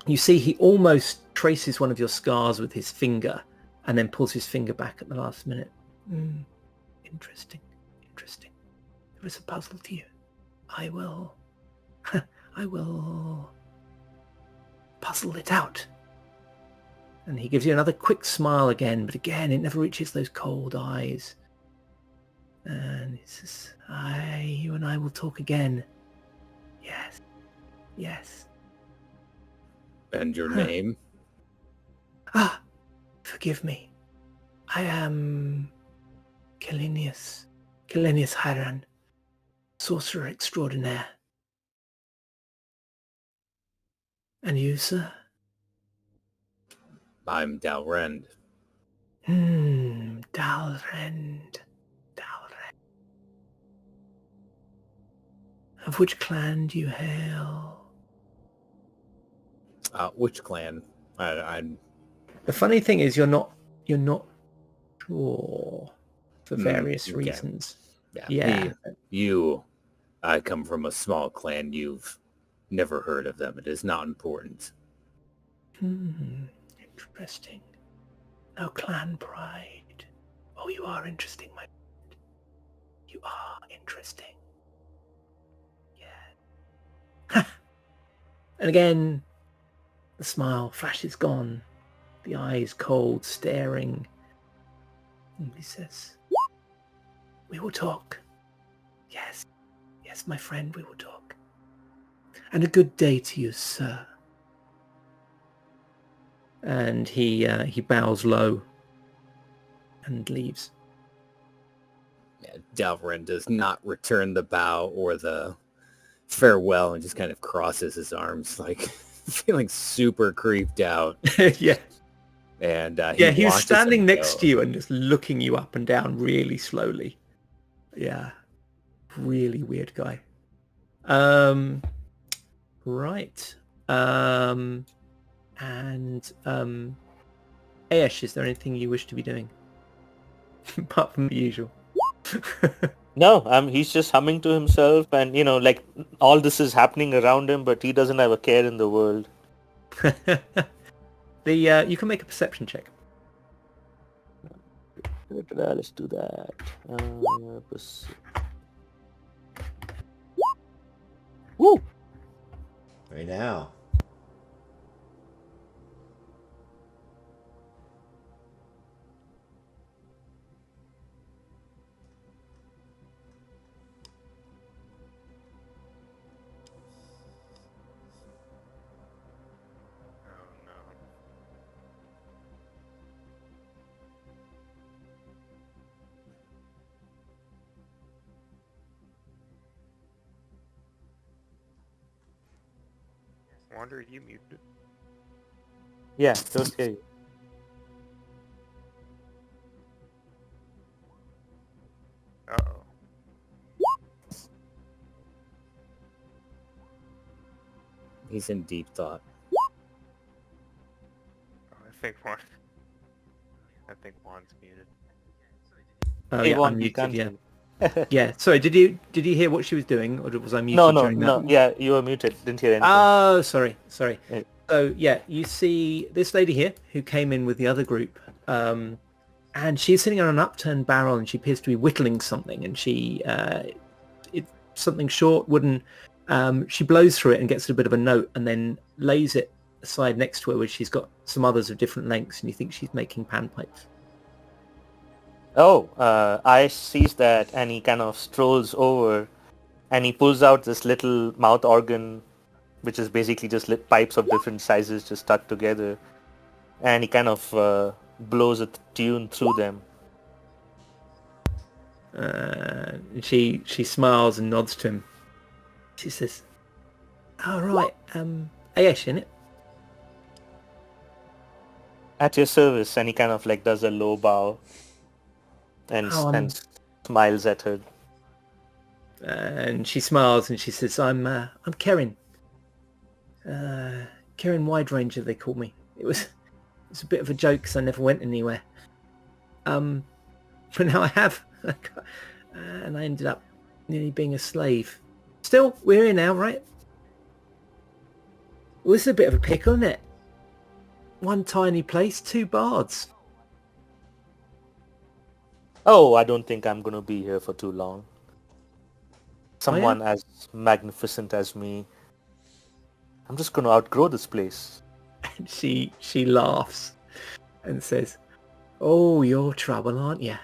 You see, he almost traces one of your scars with his finger, and then pulls his finger back at the last minute. Interesting. There is a puzzle to you. I will puzzle it out. And he gives you another quick smile again, but again, it never reaches those cold eyes. And he says, you and I will talk again. Yes. And your name? Forgive me. I am Kalenius Hiran, sorcerer extraordinaire. And you, sir? I'm Dalrend. Dalrend. Of which clan do you hail? Which clan? I'm The funny thing is, you're not sure for various okay. reasons. Yeah. I come from a small clan. You've never heard of them. It is not important. Interesting. No clan pride. Oh, you are interesting, my friend. You are interesting. Yeah. And again, the smile flashes gone. The eyes cold, staring. And he says, we will talk. Yes, my friend, we will talk. And a good day to you, sir. And he bows low and leaves. Yeah, Dalrend does not return the bow or the farewell and just kind of crosses his arms, like feeling super creeped out. Yeah. And he was watches standing him next go. to you and just looking you up and down really slowly. Yeah. Really weird guy. Right. Aesh, is there anything you wish to be doing? Apart from the usual. No, he's just humming to himself, and like all this is happening around him, but he doesn't have a care in the world. You can make a perception check. Let's do that. Woo! Right now. Wander, you muted. Yeah, don't hear you. Uh-oh. He's in deep thought. Oh, I think Juan's muted. Oh, Hey, yeah, Juan, I'm you can't muted, yeah. hear. Yeah, sorry, did you hear what she was doing, or was I muted No, during that? yeah, you were muted. Didn't hear anything. Oh, sorry. Yeah. So, yeah, you see this lady here who came in with the other group, and she's sitting on an upturned barrel, and she appears to be whittling something, and it's something short, wooden. She blows through it and gets a bit of a note, and then lays it aside next to her, where she's got some others of different lengths, and you think she's making panpipes. Oh, I sees that, and he kind of strolls over, and he pulls out this little mouth organ, which is basically just lit pipes of different sizes just stuck together, and he kind of blows a tune through them. And she smiles and nods to him. She says, "All right, Ayesh, innit?" At your service, and he kind of like does a low bow, and smiles at her. And she smiles and she says, "I'm Karen. Karen Wide Ranger, they call me. It was a bit of a joke because I never went anywhere. But now I have, and I ended up nearly being a slave. Still, we're here now, right? Well, this is a bit of a pickle, isn't it? One tiny place, two bards. Oh, I don't think I'm going to be here for too long. Oh, yeah? Someone as magnificent as me, I'm just going to outgrow this place. And she laughs and says, "Oh, you're trouble, aren't you?"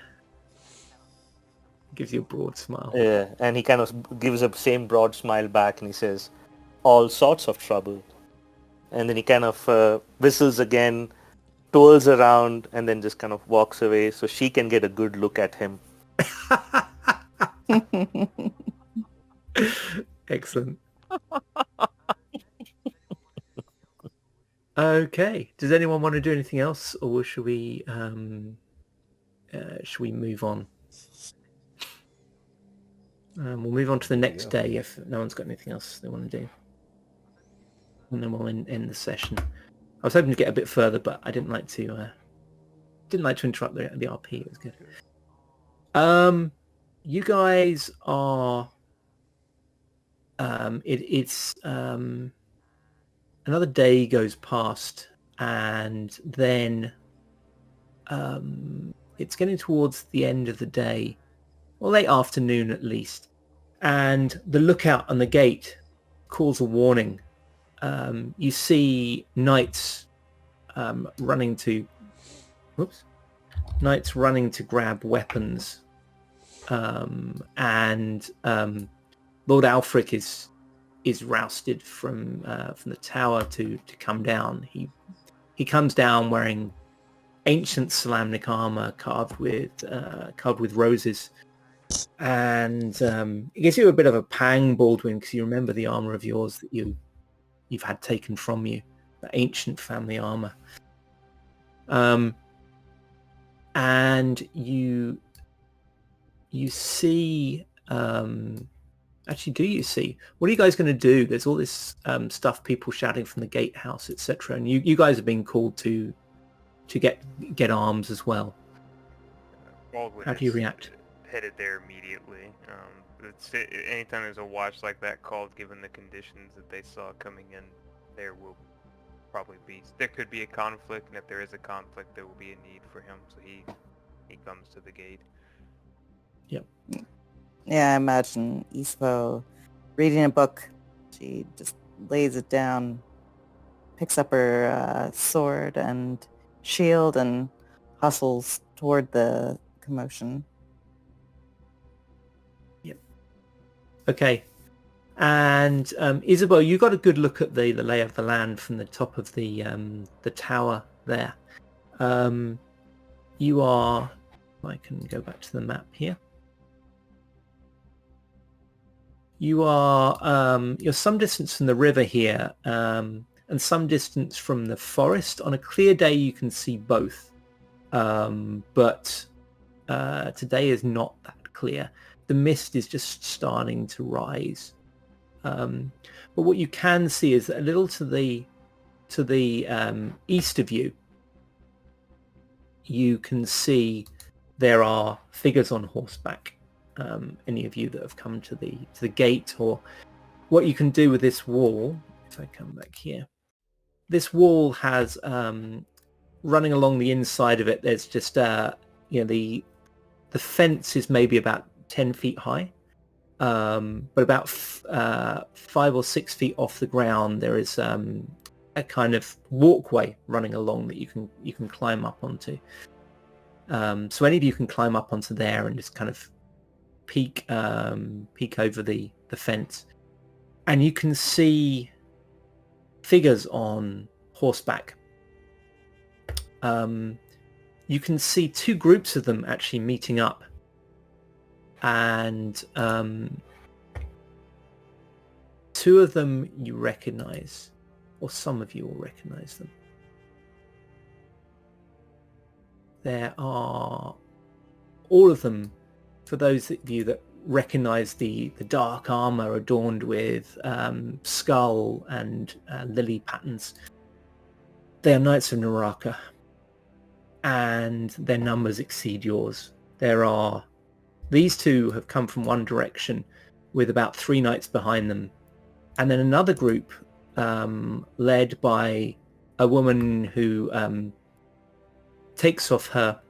Gives you a broad smile. Yeah, and he kind of gives a same broad smile back and he says, all sorts of trouble. And then he kind of whistles again, twirls around, and then just kind of walks away so she can get a good look at him. Excellent. Okay. Does anyone want to do anything else, or should we move on? We'll move on to the next day if no one's got anything else they want to do, and then we'll end the session. I was hoping to get a bit further, but I didn't like to interrupt the RP. It was good. You guys are. It's another day goes past, and then it's getting towards the end of the day, or late afternoon at least, and the lookout on the gate calls a warning. You see knights running to grab weapons, and Lord Alfric is rousted from the tower to come down. He comes down wearing ancient Solamnic armor carved with roses, and it gives you a bit of a pang, Baldwin, because you remember the armor of yours that you've had taken from you, the ancient family armor. And you see. Actually, do you see? What are you guys going to do? There's all this stuff, people shouting from the gatehouse, etc. And you guys have been called to get arms as well. Baldwin How do you is react? Headed there immediately. Anytime there's a watch like that called, given the conditions that they saw coming in, there could be a conflict, and if there is a conflict, there will be a need for him. So he comes to the gate. Yep. Yeah, I imagine Ispo reading a book. She just lays it down, picks up her sword and shield, and hustles toward the commotion. Yep. Okay. And Isabel, you got a good look at the lay of the land from the top of the tower there. You are. I can go back to the map here. You're some distance from the river here, and some distance from the forest. On a clear day, you can see both, but today is not that clear. The mist is just starting to rise, but what you can see is that a little to the east of you, you can see there are figures on horseback. Any of you that have come to the gate, or what you can do with this wall, if I come back here, this wall has running along the inside of it, there's just the fence is maybe about 10 feet high, but about 5 or 6 feet off the ground there is a kind of walkway running along that you can climb up onto. So any of you can climb up onto there and just kind of peek over the fence, and you can see figures on horseback. You can see two groups of them actually meeting up, and two of them you recognize, or some of you will recognize them. There are all of them. For those of you that recognize the dark armor adorned with skull and lily patterns, they are Knights of Neraka, and their numbers exceed yours. These two have come from one direction with about 3 knights behind them, and then another group led by a woman who takes off her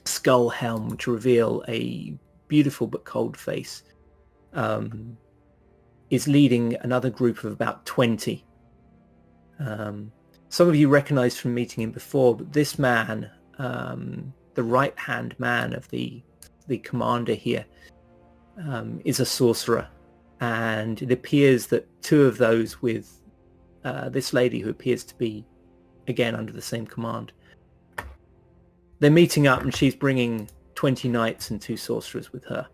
skull helm to reveal a beautiful but cold face, is leading another group of about 20. Some of you recognize from meeting him before, but this man, the right-hand man of the commander here, is a sorcerer. And it appears that two of those with this lady, who appears to be, again, under the same command, they're meeting up, and she's bringing 20 knights and 2 sorcerers with her.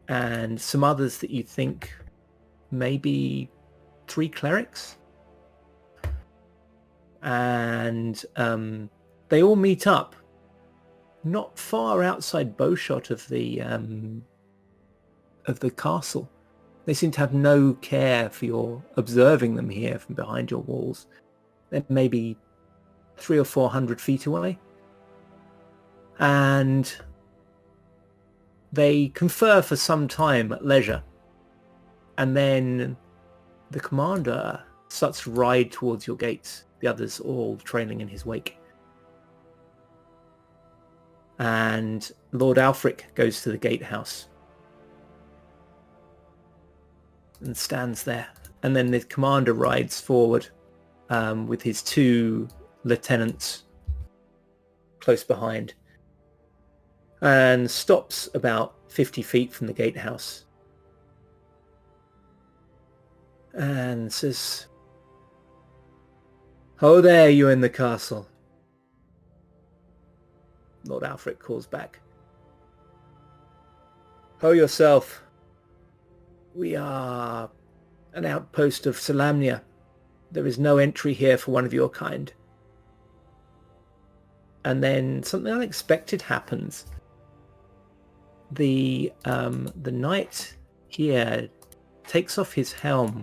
And some others that you think maybe 3 clerics. And they all meet up not far outside bowshot of the castle. They seem to have no care for your observing them here from behind your walls. They're maybe 300 or 400 feet away. And they confer for some time at leisure. And then the commander starts to ride towards your gates, the others all trailing in his wake. And Lord Alfric goes to the gatehouse and stands there. And then the commander rides forward with his 2 lieutenants close behind and stops about 50 feet from the gatehouse and says, "Ho there, you in the castle." Lord Alfred calls back, "Ho yourself. We are an outpost of Solamnia. There is no entry here for one of your kind." And then something unexpected happens. The knight here takes off his helm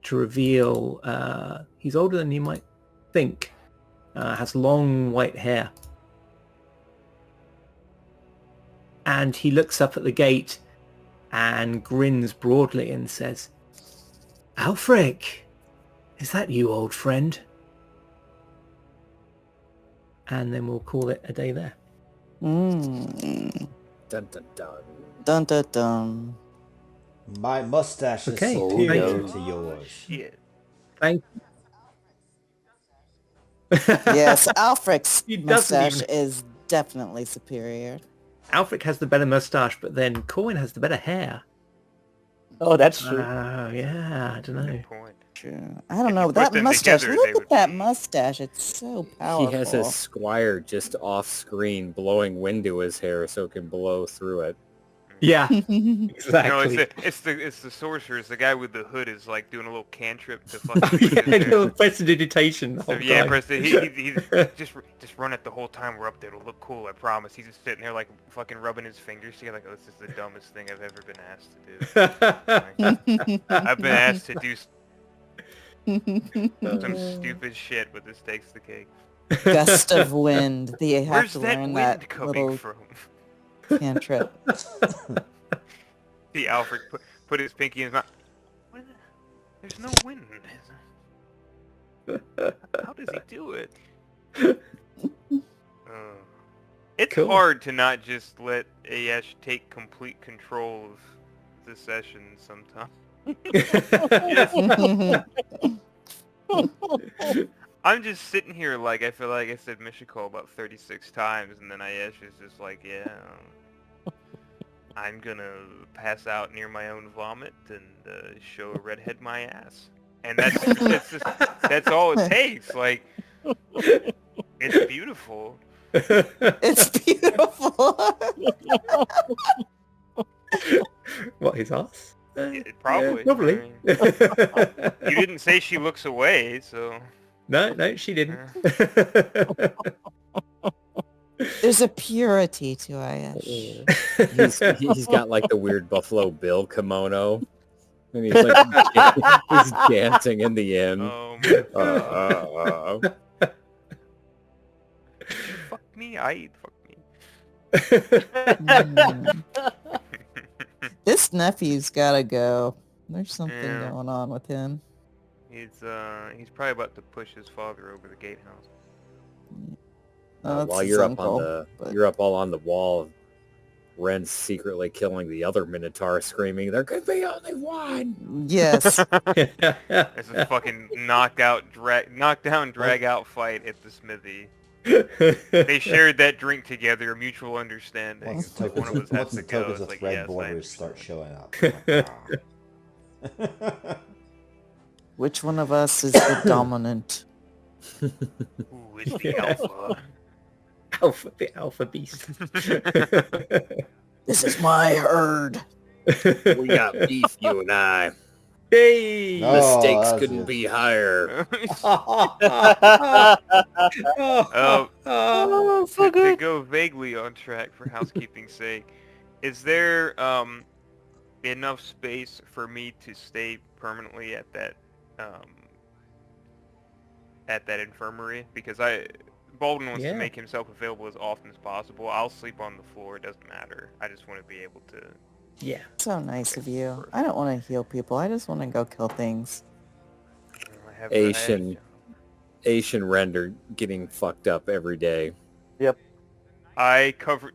to reveal he's older than you might think. Has long white hair. And he looks up at the gate and grins broadly and says, "Alfric, is that you, old friend?" And then we'll call it a day there. Dun dun dun. Dun dun dun. My mustache is Okay. superior Thank to yours. Shit. Thank Yes, Alfric's He doesn't mustache even- is definitely superior. Alfric has the better mustache, but then Corwin has the better hair. Oh, that's true. Yeah, I don't know. Good point. True. I don't If know. you put That them mustache, together, look they at would that be- mustache. It's so powerful. He has a squire just off screen blowing wind to his hair so it can blow through it. Yeah, No, exactly. it's the sorcerer. It's the guy with the hood is like doing a little cantrip to fucking. Yeah, beat his hair. no, prestidigitation the So, whole yeah, time. he's just run it the whole time we're up there. It'll look cool, I promise. He's just sitting there like fucking rubbing his fingers together like, oh, this is the dumbest thing I've ever been asked to do. I've been asked to do some stupid shit, but this takes the cake. Gust of wind. They have Where's to that learn wind that coming little from? cantrip. See, Alfred put his pinky in his mouth. There's no wind. How does he do it? It's Cool. hard to not just let Ayesh take complete control of the session sometimes. I'm just sitting here like I feel like I said Mishiko about 36 times, and then Ayesh is just like, yeah, I'm gonna pass out near my own vomit and show a redhead my ass, and that's all it takes. Like, it's beautiful. It's beautiful. What, his ass? Probably. Probably. I mean, you didn't say she looks away, so. No, she didn't. There's a purity to Ayesh. He's got like the weird Buffalo Bill kimono. And he's like he's dancing in the inn. Oh my God. Fuck me, I eat fuck me. This nephew's gotta go. There's something Yeah. going on with him. He's probably about to push his father over the gatehouse. That's While his you're uncle, but- you're up all on the wall, Ren's secretly killing the other Minotaur, screaming, "There could be only one!" Yes. It's a fucking knockdown, drag out fight at the smithy. They shared that drink together, mutual understanding. Once the It's like one of us has to go. tokens It's with like, red yes, I borders start understand. showing up. Ah. Which one of us is the dominant? Ooh, it's the alpha. The alpha beast. This is my herd. We got beef, you and I. Hey! No. The Oh, stakes that's couldn't good. be higher. To go vaguely on track for housekeeping's sake, is there enough space for me to stay permanently at that infirmary? Because Baldwin wants to Yeah. make himself available as often as possible. I'll sleep on the floor. It doesn't matter. I just want to be able to. Yeah. So nice of you. I don't want to heal people. I just want to go kill things. I have Asian render getting fucked up every day. I covered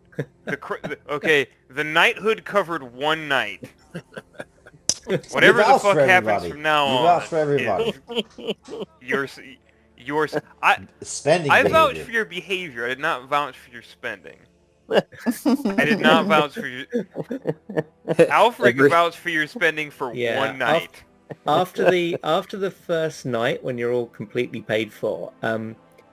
okay. The knighthood covered one night. Whatever You the vouch fuck for happens everybody. from now You on. vouch for everybody. Yours. Spending I behavior. vouch for your behavior. I did not vouch for your spending. I did not vouch for your. Alfred Every- vouched for your spending for Yeah, one night. After the first night, when you're all completely paid for,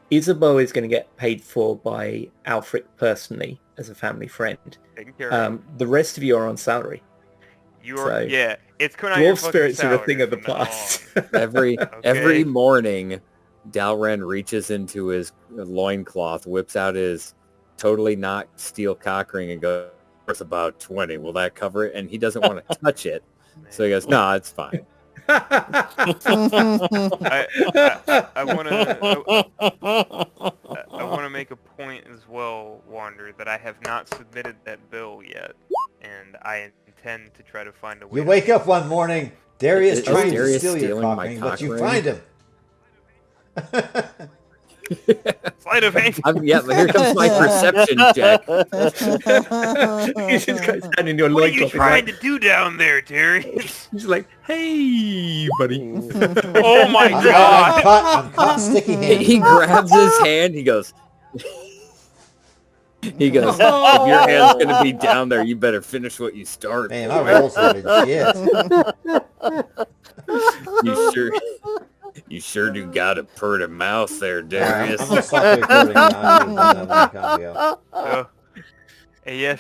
Isabeau is going to get paid for by Alfred personally as a family friend. Taken care of. The rest of you are on salary. You're so- It's coming out of your Dwarf fucking spirits are a salary thing of the from now past. on. Every Okay. morning, Dalren reaches into his loincloth, whips out his totally not steel cock ring, and goes, "Worth about 20. Will that cover it?" And he doesn't want to touch it, so he goes, "No, it's fine." I want to make a point as well, Wander, that I have not submitted that bill yet, and I intend to try to find a way. You wake up one morning, Darius Is trying to Darius steal your stealing cock my ring, but cock you ring? find him. Sleight of hand. Yeah, but here comes my perception check. He's just kind of standing in your What are you loincloth. trying to do down there, Darius? He's like, hey, buddy. Oh my I'm god! caught sticky handed. He grabs his hand. He goes. If your hand's gonna be down there, you better finish what you started. Man, my rolls have been shit. You sure do got a purty mouth there, I'm Darius. gonna stop recording now. I'm gonna do that like audio. Yes.